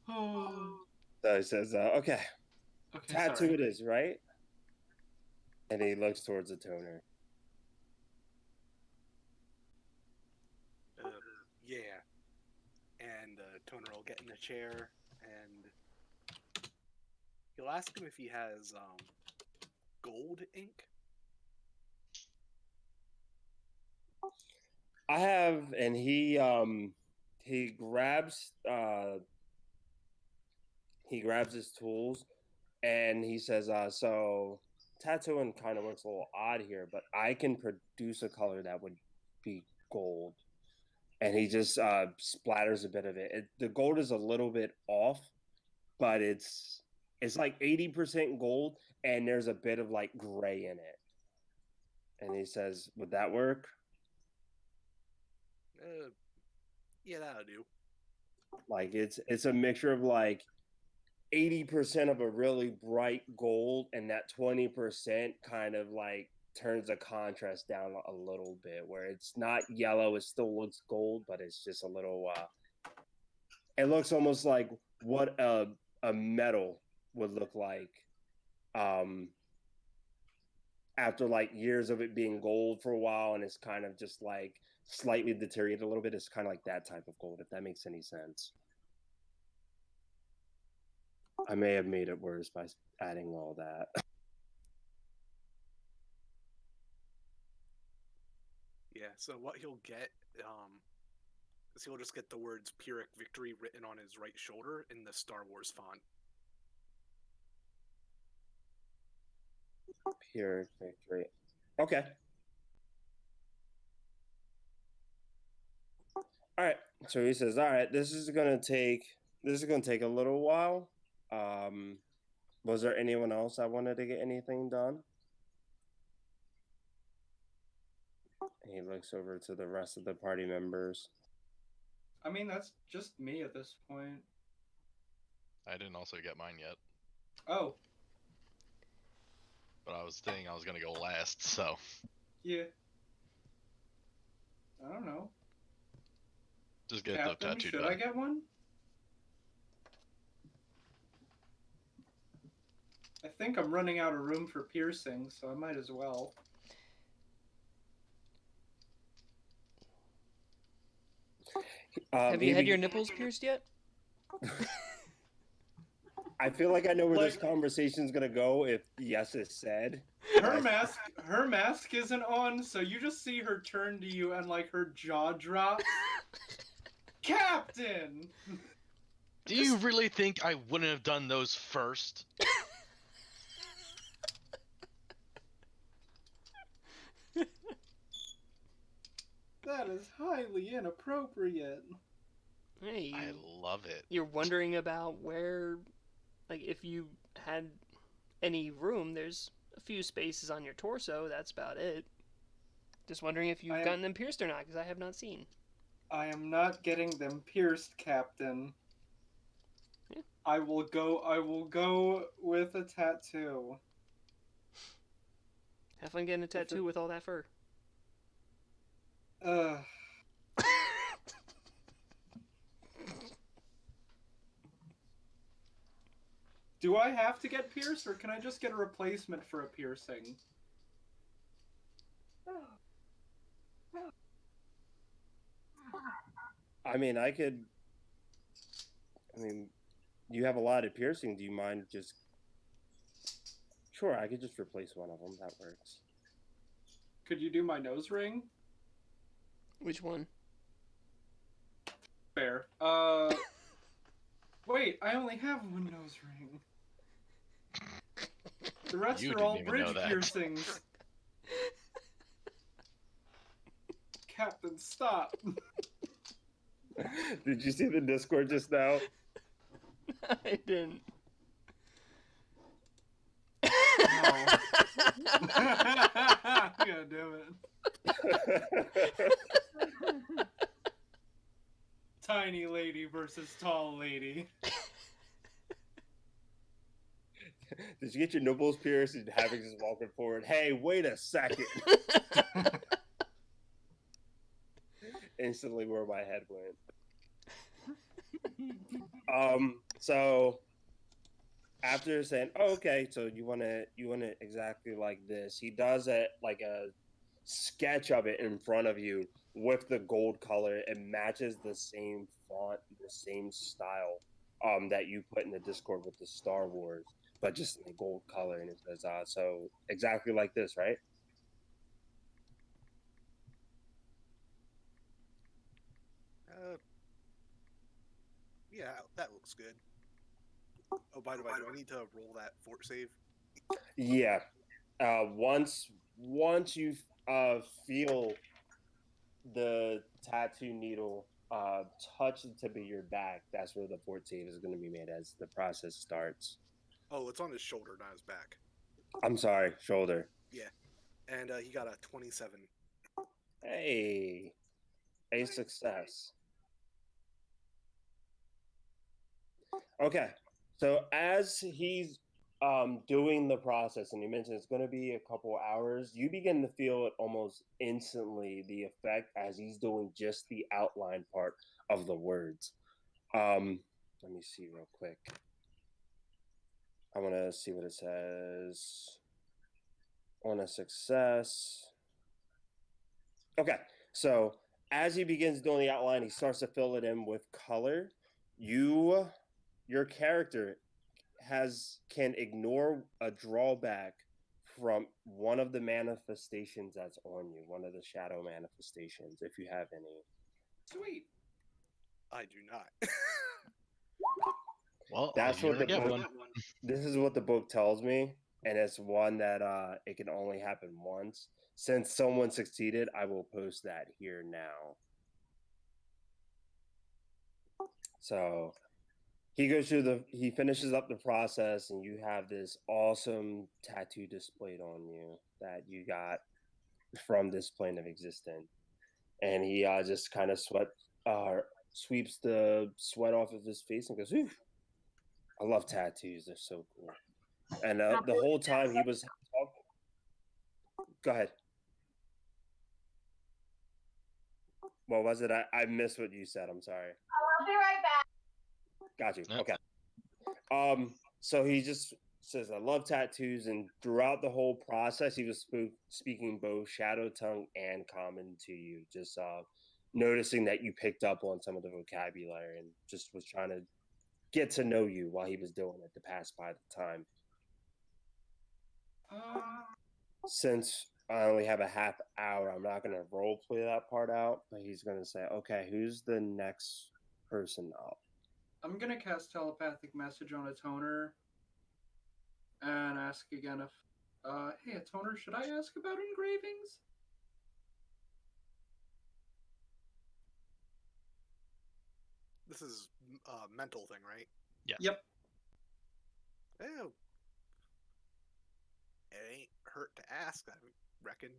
Oh. So he says, okay, Okay, tattoo sorry. it is, right? And he looks towards the toner. Yeah. And Toner will get in the chair, and he'll ask him if he has gold ink. I have, and he grabs his tools, and he says, so tattooing kind of looks a little odd here, but I can produce a color that would be gold. And he just splatters a bit of it. The gold is a little bit off, but it's like 80% gold, and there's a bit of like gray in it. And he says, would that work? Yeah, that'll do. Like it's a mixture of like 80% of a really bright gold, and that 20% kind of like turns the contrast down a little bit, where it's not yellow, it still looks gold, but it's just a little it looks almost like what a metal would look like after like years of it being gold for a while, and it's kind of just like slightly deteriorated a little bit. It's kind of like that type of gold, if that makes any sense. I may have made it worse by adding all that. Yeah, so what he'll get is he'll just get the words Pyrrhic Victory written on his right shoulder in the Star Wars font. Pure victory. Okay. All right. So he says, "All right, this is gonna take a little while." Was there anyone else that wanted to get anything done? He looks over to the rest of the party members. I mean, that's just me at this point. I didn't also get mine yet. Oh, But I was thinking I was gonna go last, so. yeah. I don't know. Just get Captain, the tattoo should done. I get one? I think I'm running out of room for piercing, so I might as well. have you had your nipples pierced yet? I feel like I know where this conversation's gonna go if yes is said. Her mask isn't on, so you just see her turn to you and like her jaw drops. Captain! Do you really think I wouldn't have done those first? That is highly inappropriate. Hey, I love it. you're wondering about where, like, if you had any room, there's a few spaces on your torso. That's about it. Just wondering if you've gotten them pierced or not, because I have not seen. I am not getting them pierced, Captain. Yeah. I will go with a tattoo. Have fun getting a tattoo with all that fur. Do I have to get pierced, or can I just get a replacement for a piercing? I mean, you have a lot of piercing. Do you mind just? Sure, I could just replace one of them. That works. Could you do my nose ring? Which one? Fair. Wait, I only have one nose ring. The rest You are didn't all even bridge know that. piercings. Captain, stop. Did you see the Discord just now? I didn't. No. God damn it. Tiny lady versus tall lady. Did you get your nipples pierced and having just walking forward? Hey, wait a second. Instantly where my head went. So after saying, oh, okay, so you want it exactly like this, he does it like a sketch of it in front of you with the gold color. It matches the same font, the same style that you put in the Discord with the Star Wars, but just in the gold color. And it says, so exactly like this, right? Yeah, that looks good. Oh, by the way, do I need to roll that fort save? Yeah. Once you feel the tattoo needle touch the tip of your back, that's where the fort save is going to be made as the process starts. Oh, it's on his shoulder, not his back. I'm sorry, shoulder. Yeah, and he got a 27. Hey, a success. Okay, so as he's doing the process, and you mentioned it's going to be a couple hours, you begin to feel it almost instantly, the effect as he's doing just the outline part of the words. Let me see real quick. I want to see what it says. On a success. Okay, so as he begins doing the outline, he starts to fill it in with color. Your character can ignore a drawback from one of the manifestations that's on you, one of the shadow manifestations, if you have any. Sweet. I do not. Well, That's you're what the gonna get book. one. This is what the book tells me, and it's one that it can only happen once. Since someone succeeded, I will post that here now. So he finishes up the process, and you have this awesome tattoo displayed on you that you got from this plane of existence. And he just kind of sweeps the sweat off of his face and goes, "Ooh, I love tattoos. They're so cool." And the whole time he was talking. Go ahead. What was it? I missed what you said. I'm sorry. I'll be right back. Got you. Yep. Okay. So he just says, "I love tattoos," and throughout the whole process, he was speaking both Shadow Tongue and Common to you, just noticing that you picked up on some of the vocabulary and just was trying to get to know you while he was doing it to pass by the time. Since I only have a half hour, I'm not going to role play that part out, but he's going to say, "Okay, who's the next person up?" I'm gonna cast telepathic message on a toner and ask again if, hey, a toner, should I ask about engravings? This is a mental thing, right? Yes. Yep. Oh, it ain't hurt to ask, I reckon.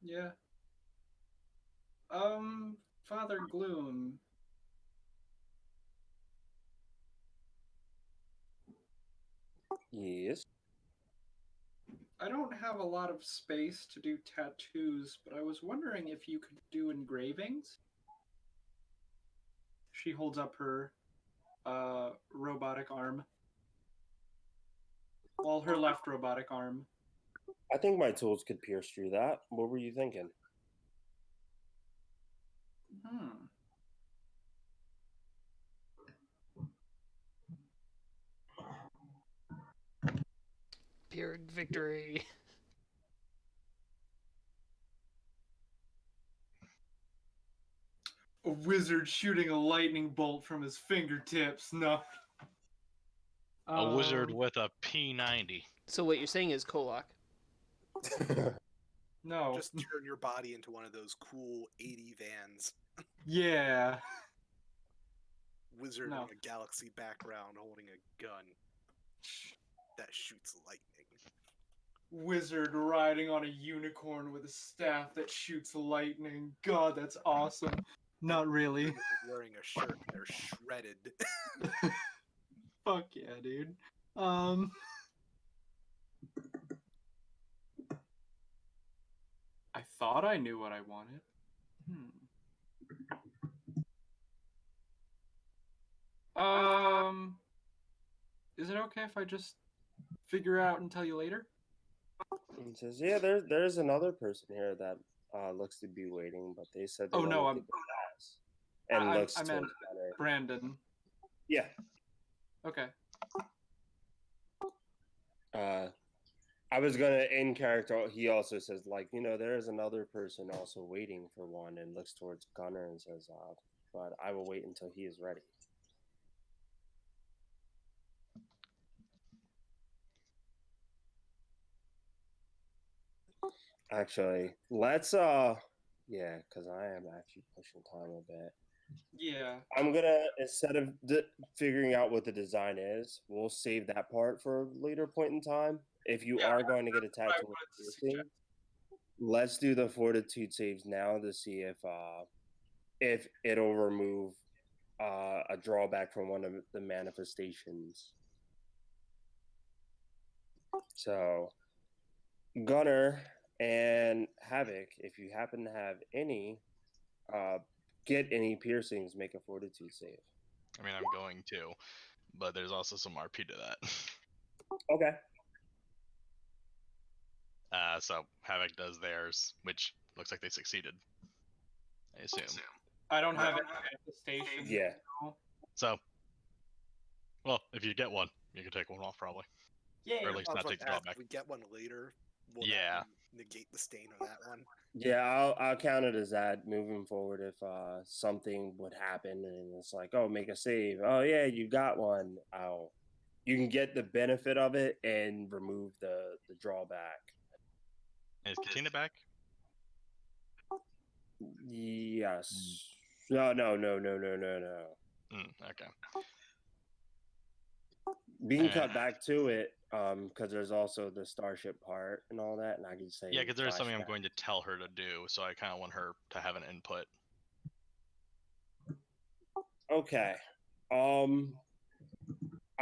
Yeah. Father Gloom. Yes. I don't have a lot of space to do tattoos, but I was wondering if you could do engravings. She holds up her robotic arm. Well, her left robotic arm. I think my tools could pierce through that. What were you thinking? Hmm. Pyrrhic victory. A wizard shooting a lightning bolt from his fingertips. No. A wizard with a P90. So what you're saying is Kolak. No. Just turn your body into one of those cool 80 vans. Yeah. Wizard No. in a galaxy background holding a gun that shoots lightning. Wizard riding on a unicorn with a staff that shoots lightning. God, that's awesome. Not really. Wearing a shirt, they're shredded. Fuck yeah, dude. I thought I knew what I wanted. Is it okay if I just figure out and tell you later? He says, "Yeah, there's another person here that looks to be waiting, but they said they Oh, no, wanted to go fast." And looks I meant towards Gunner. Brandon. Yeah. Okay. I was gonna in character. He also says, like, there is another person also waiting for one, and looks towards Gunner and says, "But I will wait until he is ready." Actually, let's yeah, because I am actually pushing time a bit. Yeah. I'm gonna, instead of figuring out what the design is, we'll save that part for a later point in time. If you are going to get a What I tattoo, wanted to piercing, suggest. let's do the fortitude saves now to see if it'll remove a drawback from one of the manifestations. So, Gunner and Havoc, if you happen to have any, get any piercings, make a fortitude save. I mean, I'm going to, but there's also some RP to that. Okay. So Havoc does theirs, which looks like they succeeded. I assume. I don't have any manifestation. Yeah. So, well, if you get one, you can take one off probably, Yeah. or at least I was not about take the to ask, drawback. if we get one later, will Yeah. that negate the stain of that one? Yeah, I'll count it as that moving forward. If something would happen and it's like, oh, make a save. Oh yeah, you got one. You can get the benefit of it and remove the drawback. Is Katina back? Yes. No. Okay. We can cut back to it because there's also the starship part and all that, and I can say Yeah, because there's something I'm flashback. going to tell her to do, so I kind of want her to have an input. Okay. I'm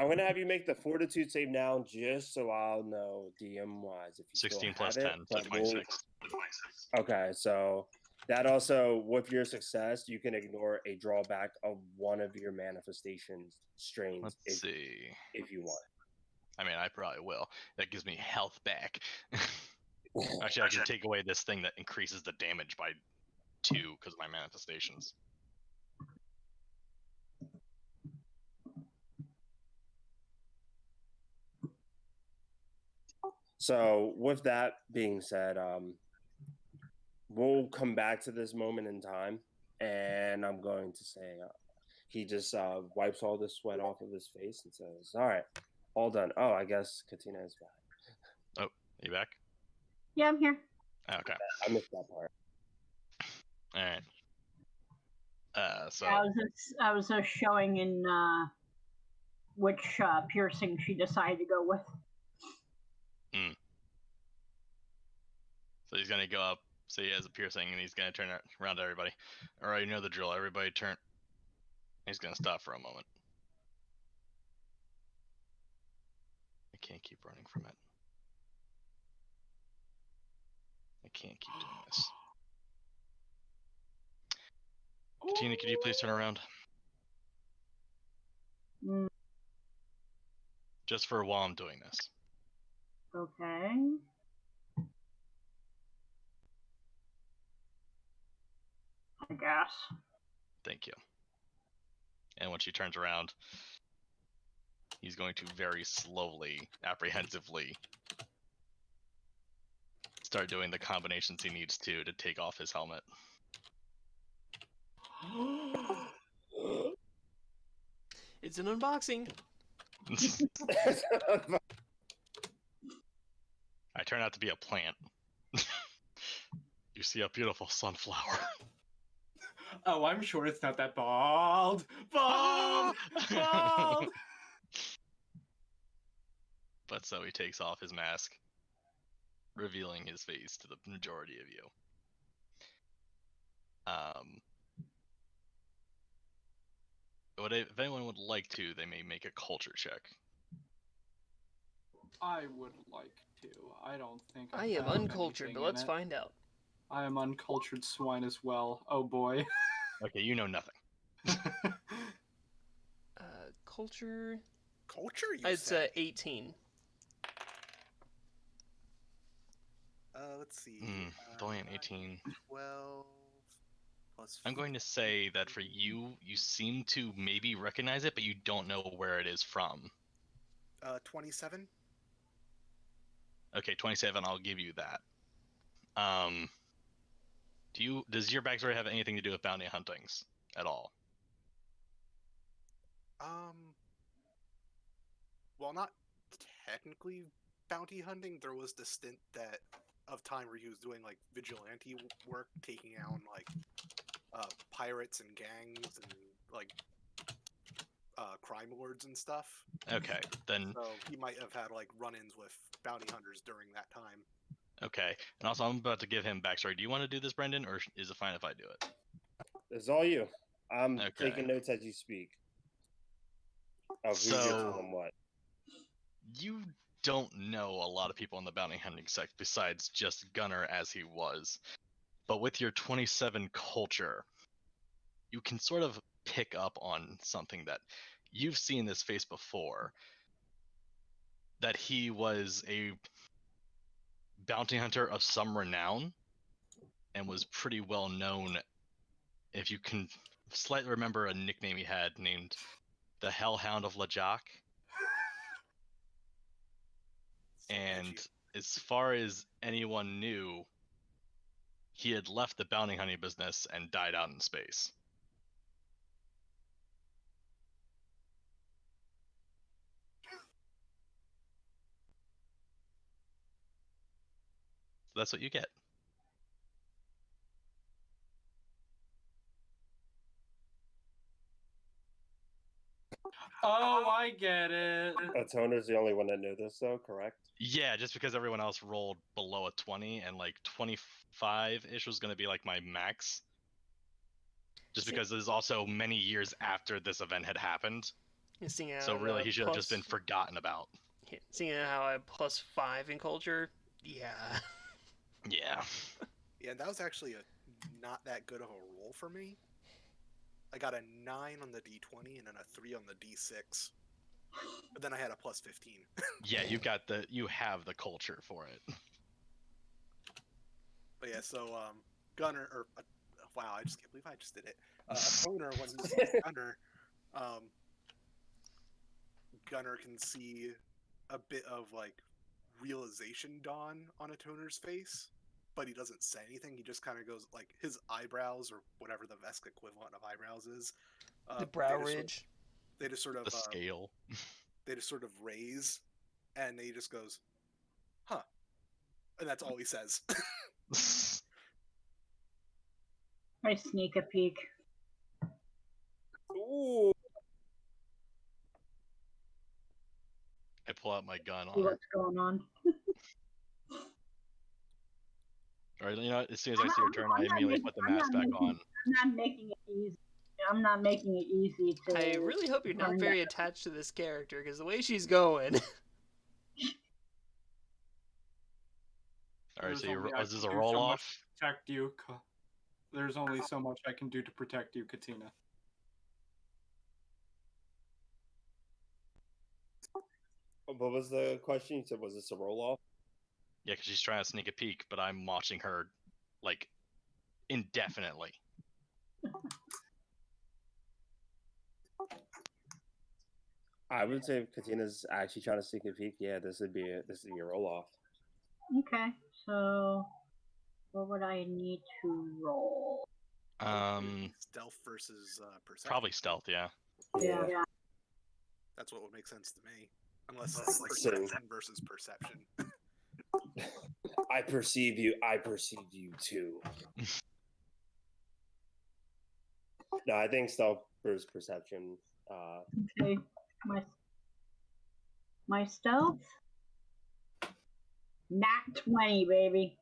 gonna have you make the fortitude save now, just so I'll know DM wise if you 16 still plus have 10, it. so but we'll- 26. Okay, so that also, with your success, you can ignore a drawback of one of your manifestations strains Let's see. if you want. I mean, I probably will. That gives me health back. Actually, I can take away this thing that increases the damage by 2 because of my manifestations. So, with that being said, we'll come back to this moment in time, and I'm going to say, he just wipes all the sweat off of his face and says, "All right, all done." Oh, I guess Katina is back. Oh, you back? Yeah, I'm here. Okay. I missed that part. All right. So I was showing in which piercing she decided to go with. So he's gonna go up. So he has a piercing, and he's gonna turn around to everybody. All right, you know the drill. Everybody turn. He's gonna stop for a moment. I can't keep running from it. I can't keep doing this. Katina, could you please turn around? Mm, Just for while I'm doing this. okay. I guess. Thank you. And when she turns around, he's going to very slowly, apprehensively, start doing the combinations he needs to take off his helmet. It's an unboxing. I turn out to be a plant. You see a beautiful sunflower. Oh, I'm sure it's not that bald. Bald! Bald! But so he takes off his mask, revealing his face to the majority of you. If anyone would like to, they may make a culture check. I would like to. I don't think I am found uncultured, anything but in let's it. find out. I am uncultured swine as well. Oh boy. Okay, you know nothing. Culture. Culture, you It's said? 18. Let's see. Only an 18. 12 plus. I'm going to say that for you, you seem to maybe recognize it, but you don't know where it is from. 27. Okay, 27. I'll give you that. Does your backstory have anything to do with bounty huntings at all? Well, not technically bounty hunting. There was the stint of time where he was doing like vigilante work, taking out like pirates and gangs and like crime lords and stuff. Okay, then. So he might have had like run-ins with bounty hunters during that time. Okay, and also I'm about to give him backstory. Do you want to do this, Brendan, or is it fine if I do it? It's all you. I'm Okay. taking notes as you speak. Of who you're telling what. You don't know a lot of people in the bounty hunting sect besides just Gunner as he was. But with your 27 culture, you can sort of pick up on something that you've seen this face before. That he was a bounty hunter of some renown and was pretty well known. If you can slightly remember a nickname he had named the Hellhound of Lajak. And as far as anyone knew, he had left the bounty hunting business and died out in space. So that's what you get. Oh, I get it. Toner's the only one that knew this, though, correct? Yeah, just because everyone else rolled below a 20 and like 25-ish was going to be like my max. Just because there's also many years after this event had happened. So really, he should have just been forgotten about. Seeing how I have +5 in culture, yeah. Yeah. Yeah, that was actually not that good of a roll for me. I got a 9 on the D20 and then a 3 on the D6. But then I had a +15. Yeah, you have the culture for it. But yeah, so Gunner, or wow, I just can't believe I just did it. Toner, when he's Gunner, Gunner can see a bit of like realization dawn on a Toner's face, but he doesn't say anything. He just kind of goes like his eyebrows or whatever the Vesk equivalent of eyebrows is. The brow ridge. They just sort of The scale. They just sort of raise, and he just goes, "Huh," and that's all he says. I sneak a peek. Ooh. I pull out my gun See on her. what's going on. Or you know, as soon as I see her turn, I immediately put the mask back on. I'm not making it easy. I'm not making it easy to. I really hope you're not turn very that. attached to this character, because the way she's going. Alright, so There's only I is this can a do roll so much off? to protect you. There's only so much I can do to protect you, Katina. What was the question? You said, was this a roll off? Yeah, because she's trying to sneak a peek, but I'm watching her, like, indefinitely. I would say if Katina's actually trying to sneak a peek, yeah, this would be a roll off. Okay, so what would I need to roll? Stealth versus perception. Probably stealth, yeah. Yeah. That's what would make sense to me. Unless it's like Same. perception versus perception. I perceive you too. No, I think stealth versus perception. Okay, my stealth. Nat 20, baby.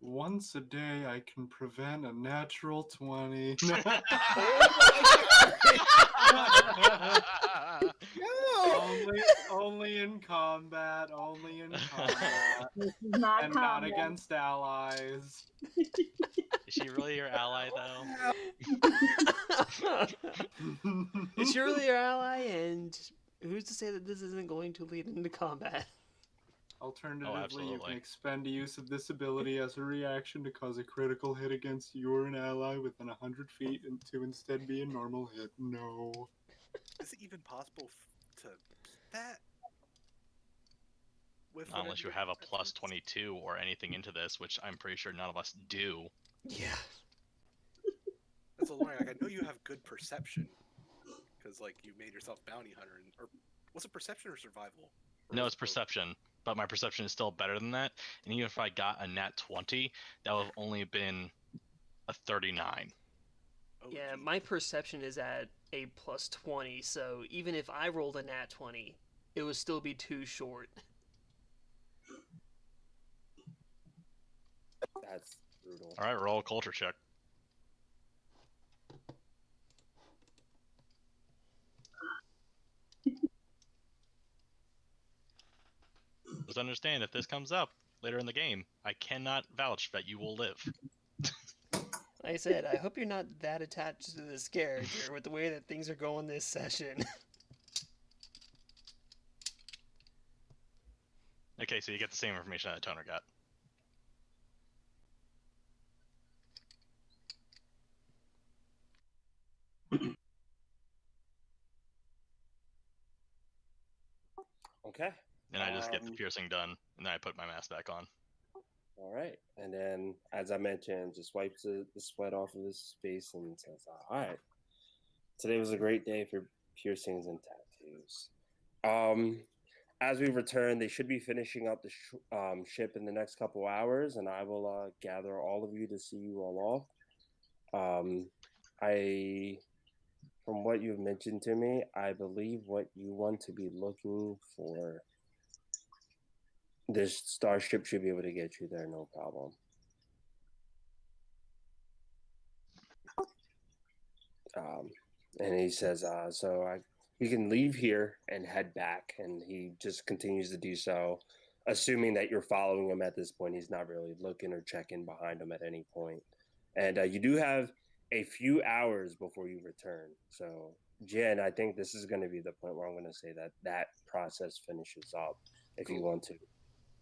Once a day, I can prevent a natural 20. only in combat. Only in combat. This is not And not combat. against allies. Is she really your ally, though? Is she really your ally? And who's to say that this isn't going to lead into combat? Alternatively, you absolutely. can expend a use of this ability as a reaction to cause a critical hit against you or an ally within 100 feet and to instead be a normal hit. No. Is it even possible to beat that? With Not unless you whatever have a plus perception is? 22 or anything into this, which I'm pretty sure none of us do. Yeah. That's a annoying. Like, I know you have good perception because like you made yourself bounty hunter, or was it perception or survival? Or No, was it's it both? perception, but my perception is still better than that. And even if I got a nat 20, that would have only been a 39. Oh, Yeah, geez. my perception is at a plus 20, so even if I rolled a nat 20, it would still be too short. That's brutal. All right, roll a culture check. Just understand, if this comes up later in the game, I cannot vouch that you will live. Like I said, I hope you're not that attached to this character with the way that things are going this session. Okay, so you get the same information that Toner got. Okay. And I just get the piercing done, and then I put my mask back on. All right. And then, as I mentioned, just wipes the sweat off of his face and says, all right. Today was a great day for piercings and tattoos. As we return, they should be finishing up the ship in the next couple hours, and I will gather all of you to see you all off. From what you've mentioned to me, I believe what you want to be looking for, this starship should be able to get you there, no problem. And he says, we can leave here and head back. And he just continues to do so, assuming that you're following him at this point. He's not really looking or checking behind him at any point. And you do have a few hours before you return. So, Jen, I think this is going to be the point where I'm going to say that process finishes up. If you want to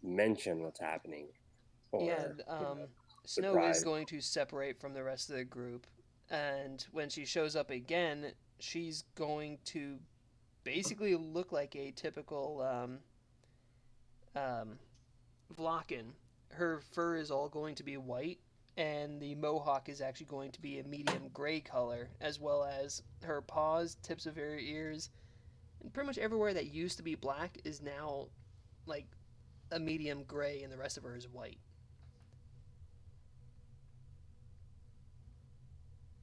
mention what's happening. Yeah, Snow surprise. is going to separate from the rest of the group, and when she shows up again, she's going to basically look like a typical Vlakin. Her fur is all going to be white, and the mohawk is actually going to be a medium gray color, as well as her paws, tips of her ears, and pretty much everywhere that used to be black is now like a medium gray, and the rest of her is white.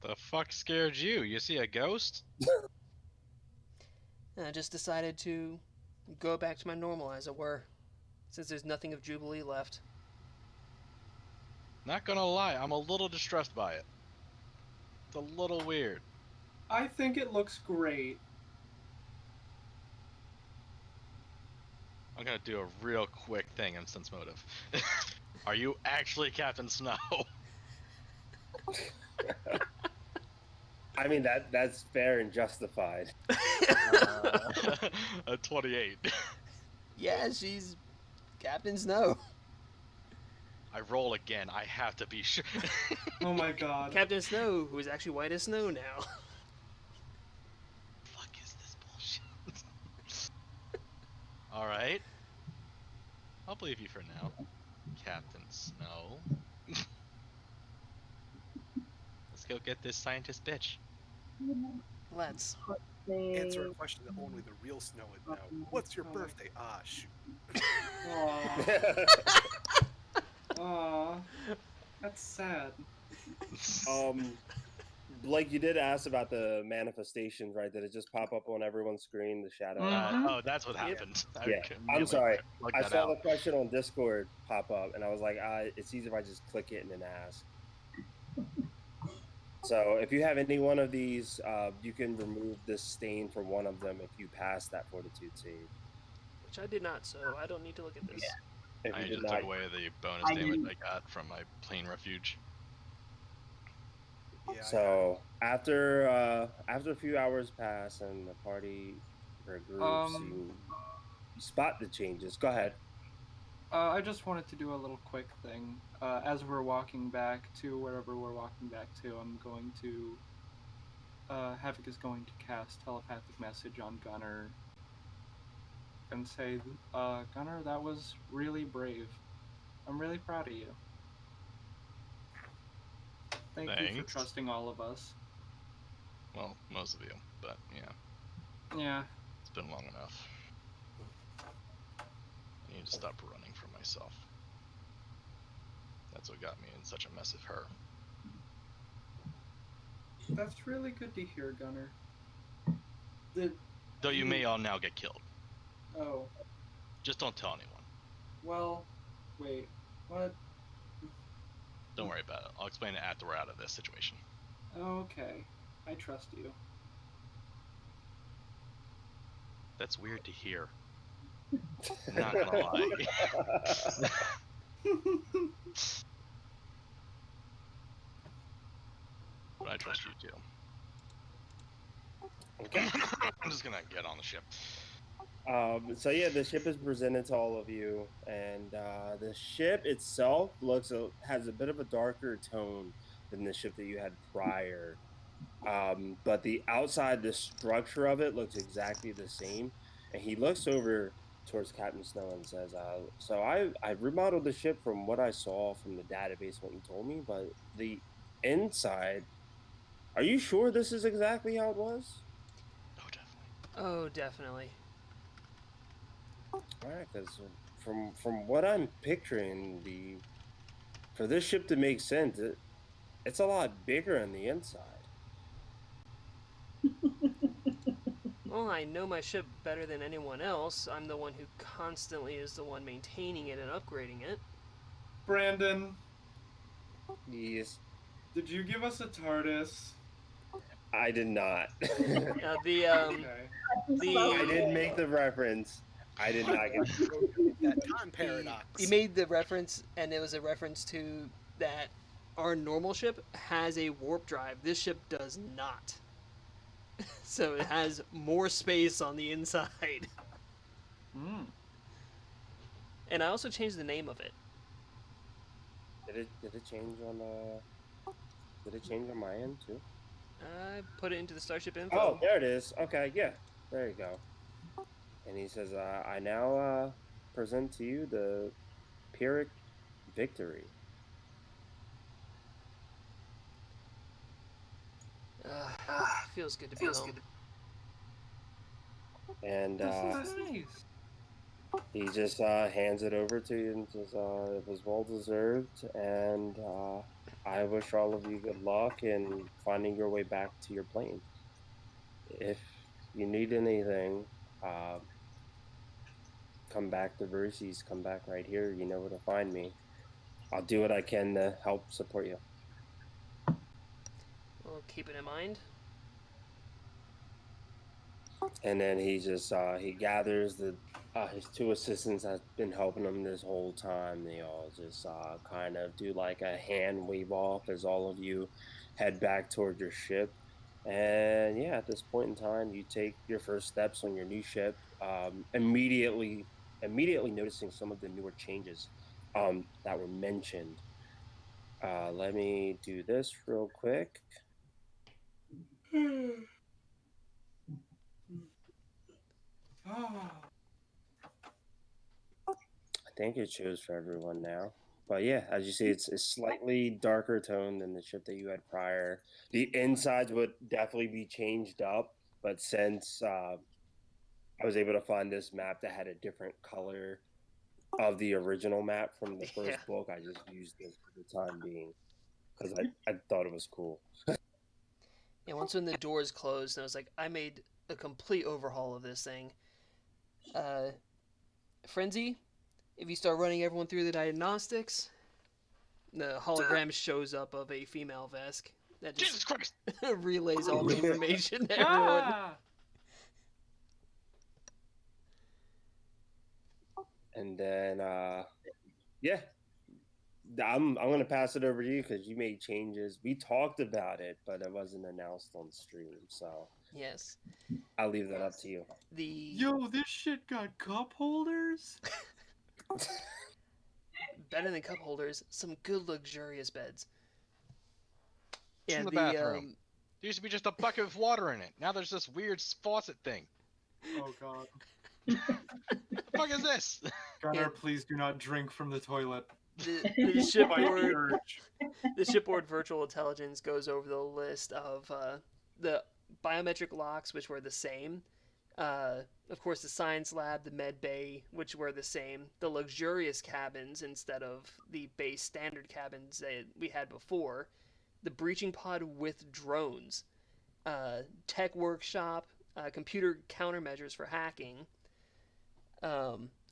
The fuck scared you? You see a ghost? And I just decided to go back to my normal, as it were, since there's nothing of Jubilee left. Not gonna lie, I'm a little distressed by it. It's a little weird. I think it looks great. I'm gonna do a real quick thing in sense motive. Are you actually Captain Snow? I mean, that's fair and justified. A 28. Yeah, she's Captain Snow. I roll again. I have to be sure. Oh my god. Captain Snow, who is actually white as snow now. Fuck is this bullshit? Alright. I'll believe you for now. Captain Snow. Let's go get this scientist bitch. Let's. Answer a question that only the real Snow would know. What's your birthday? Ah, shoot. Aww. Aww. That's sad. Blake, you did ask about the manifestations, right? Did it just pop up on everyone's screen, the shadow? Oh, that's what happened. Yeah, I'm sorry. Plug I that saw out. the question on Discord pop up, and I was like, it's easier if I just click it and then ask. So if you have any one of these, you can remove this stain from one of them if you pass that fortitude save. Which I did not, so I don't need to look at this. If I you just did took not, away the bonus I damage didn't. I got from my plane refuge. Yeah, so after a few hours pass and the party regroups, you spot the changes. Go ahead. I just wanted to do a little quick thing. As we're walking back to wherever we're walking back to, I'm going to... Havoc is going to cast telepathic message on Gunner and say, Gunner, that was really brave. I'm really proud of you. Thank you for Thanks. trusting all of us. Well, most of you, but yeah, Yeah. it's been long enough. I need to stop running from myself. That's what got me in such a mess of her. That's really good to hear, Gunner. Though you may all now get killed. Oh, Just don't tell anyone. well, wait, what? Don't worry about it. I'll explain it after we're out of this situation. Okay, I trust you. That's weird to hear. Not gonna lie. But I trust you too. Okay. I'm just gonna get on the ship. So yeah, the ship is presented to all of you, and the ship itself has a bit of a darker tone than the ship that you had prior. But the outside, the structure of it looks exactly the same. And he looks over towards Captain Snow and says, "So I remodeled the ship from what I saw from the database, what you told me, but the inside. Are you sure this is exactly how it was?" Oh, definitely. Oh, definitely. All right, because from what I'm picturing, for this ship to make sense, it's a lot bigger on the inside. Well, I know my ship better than anyone else. I'm the one who constantly is the one maintaining it and upgrading it. Brandon, Yes, did you give us a TARDIS? I did not. Okay. I did make the reference. I did not get. that time paradox. He made the reference, and it was a reference to that our normal ship has a warp drive. This ship does not. So it has more space on the inside. And I also changed the name of it. Did it change on Did it change on my end too? I put it into the Starship info. Oh, there it is. Okay, yeah, there you go. And he says, "I now present to you the Pyrrhic Victory." Feels good to be home. And This is nice. he just hands it over to you and says, "It was well deserved, and I wish all of you good luck in finding your way back to your plane. If you need anything, uh, come back to Verses, come back right here. You know where to find me. I'll do what I can to help support you." We'll keep it in mind. And then he just he gathers the his two assistants that's been helping him this whole time. They all just kind of do like a hand wave off as all of you head back toward your ship. And yeah, at this point in time, you take your first steps on your new ship. Immediately noticing some of the newer changes that were mentioned. Let me do this real quick. Oh. I think it shows for everyone now. But yeah, as you see, it's a slightly darker tone than the ship that you had prior. The insides would definitely be changed up, but since I was able to find this map that had a different color of the original map from the first book, I just used it for the time being because I thought it was cool. Yeah, once when the doors closed, and I was like, I made a complete overhaul of this thing. Frenzy, if you start running everyone through the diagnostics, the hologram shows up of a female Vesk that just Jesus Christ! relays all the information to everyone. Ah! And then yeah, I'm gonna pass it over to you because you made changes. We talked about it, but it wasn't announced on stream, so Yes. I'll leave that up to you. Yo, this shit got cup holders? Better than cup holders, some good luxurious beds. It's in the bathroom. There used to be just a bucket of water in it. Now there's this weird faucet thing. Oh god. The fuck is this? Gunnar, please do not drink from the toilet. The shipboard virtual intelligence goes over the list of the biometric locks, which were the same. Of course, the science lab, the med bay, which were the same. The luxurious cabins instead of the base standard cabins that we had before. The breaching pod with drones. Tech workshop, computer countermeasures for hacking.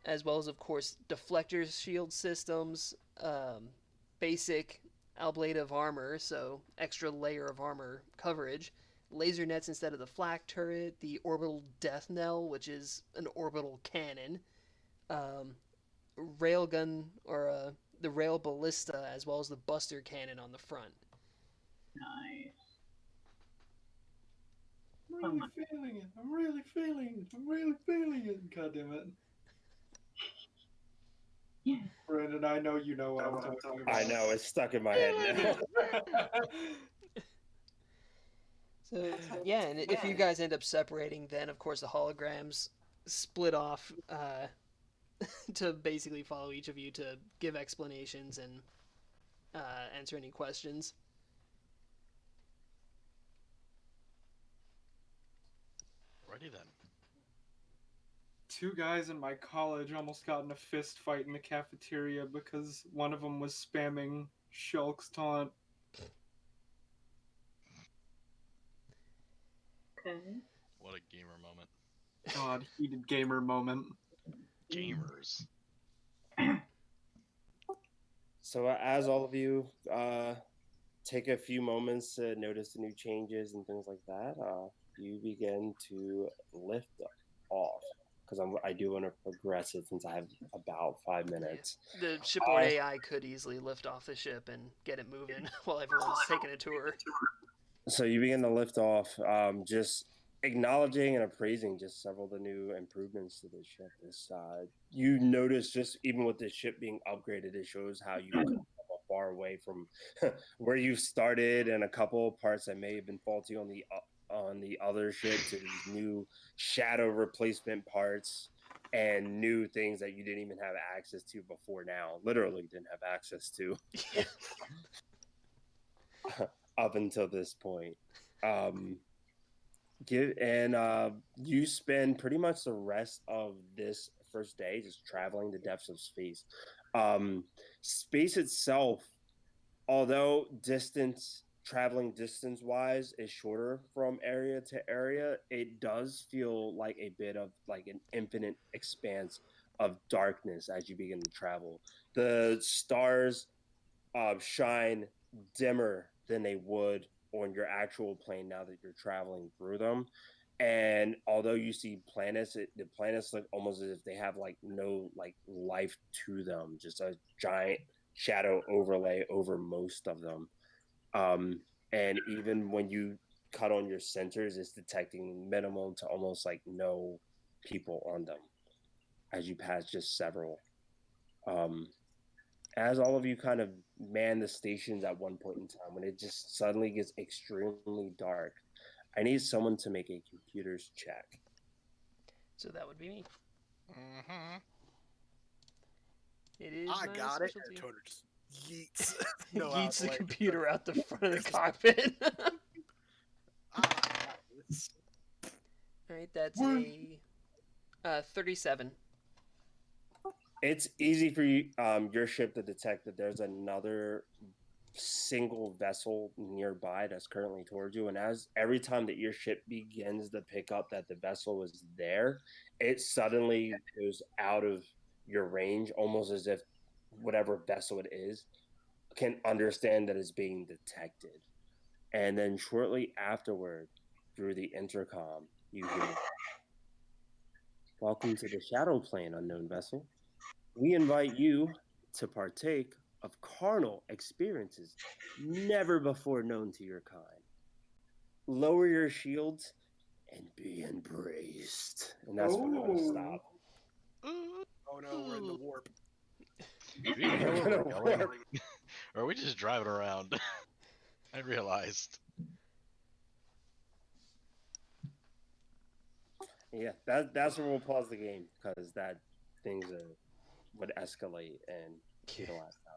As well as, of course, deflector shield systems, basic ablative armor, so extra layer of armor coverage, laser nets instead of the flak turret, the orbital death knell, which is an orbital cannon, railgun, or the rail ballista, as well as the buster cannon on the front. Nice. I'm really feeling it. I'm really feeling it. God damn it. Brandon, I know you know what I'm talking about. I know, it's stuck in my head now. So, yeah, and if you guys end up separating, then, of course, the holograms split off to basically follow each of you to give explanations and answer any questions. Righty then. Two guys in my college almost got in a fist fight in the cafeteria because one of them was spamming Shulk's taunt. Okay. What a gamer moment. God, heated gamer moment. Gamers. So as all of you take a few moments to notice the new changes and things like that, you begin to lift off. Because I do want to progress it since I have about 5 minutes. The shipboard AI could easily lift off the ship and get it moving while everyone's taking a tour. So you begin to lift off, just acknowledging and appraising just several of the new improvements to the ship. You notice just even with the ship being upgraded, it shows how you come far away from where you started, and a couple of parts that may have been faulty on the on the other ship to these new shadow replacement parts and new things that you didn't even have access to before now. Literally didn't have access to up until this point. You spend pretty much the rest of this first day just traveling the depths of space. Space itself, although traveling distance wise is shorter from area to area, it does feel like a bit of like an infinite expanse of darkness as you begin to travel. The stars shine dimmer than they would on your actual plane now that you're traveling through them. And although you see planets, the planets look almost as if they have like no like life to them, just a giant shadow overlay over most of them. And even when you cut on your sensors, it's detecting minimal to almost like no people on them as you pass just several. Um, as all of you kind of man the stations at one point in time, when it just suddenly gets extremely dark, I need someone to make a computer's check. So that would be me. Mm-hmm. It is I my got it. specialty. Toner just yeets. Yeets the way. computer out the front of the cockpit. I got this. Alright, that's One. a 37. It's easy for you, your ship to detect that there's another single vessel nearby that's currently towards you, and as every time that your ship begins to pick up that the vessel is there, it suddenly goes out of your range, almost as if whatever vessel it is can understand that it's being detected. And then shortly afterward, through the intercom, you hear, "Welcome to the shadow plane, unknown vessel. We invite you to partake of carnal experiences never before known to your kind. Lower your shields and be embraced." And that's where we're going to stop. Oh no, we're in the warp. Do we even know where we're going? Or are we just driving around? I realized. Yeah, that's where we'll pause the game because that things would escalate and be the last time.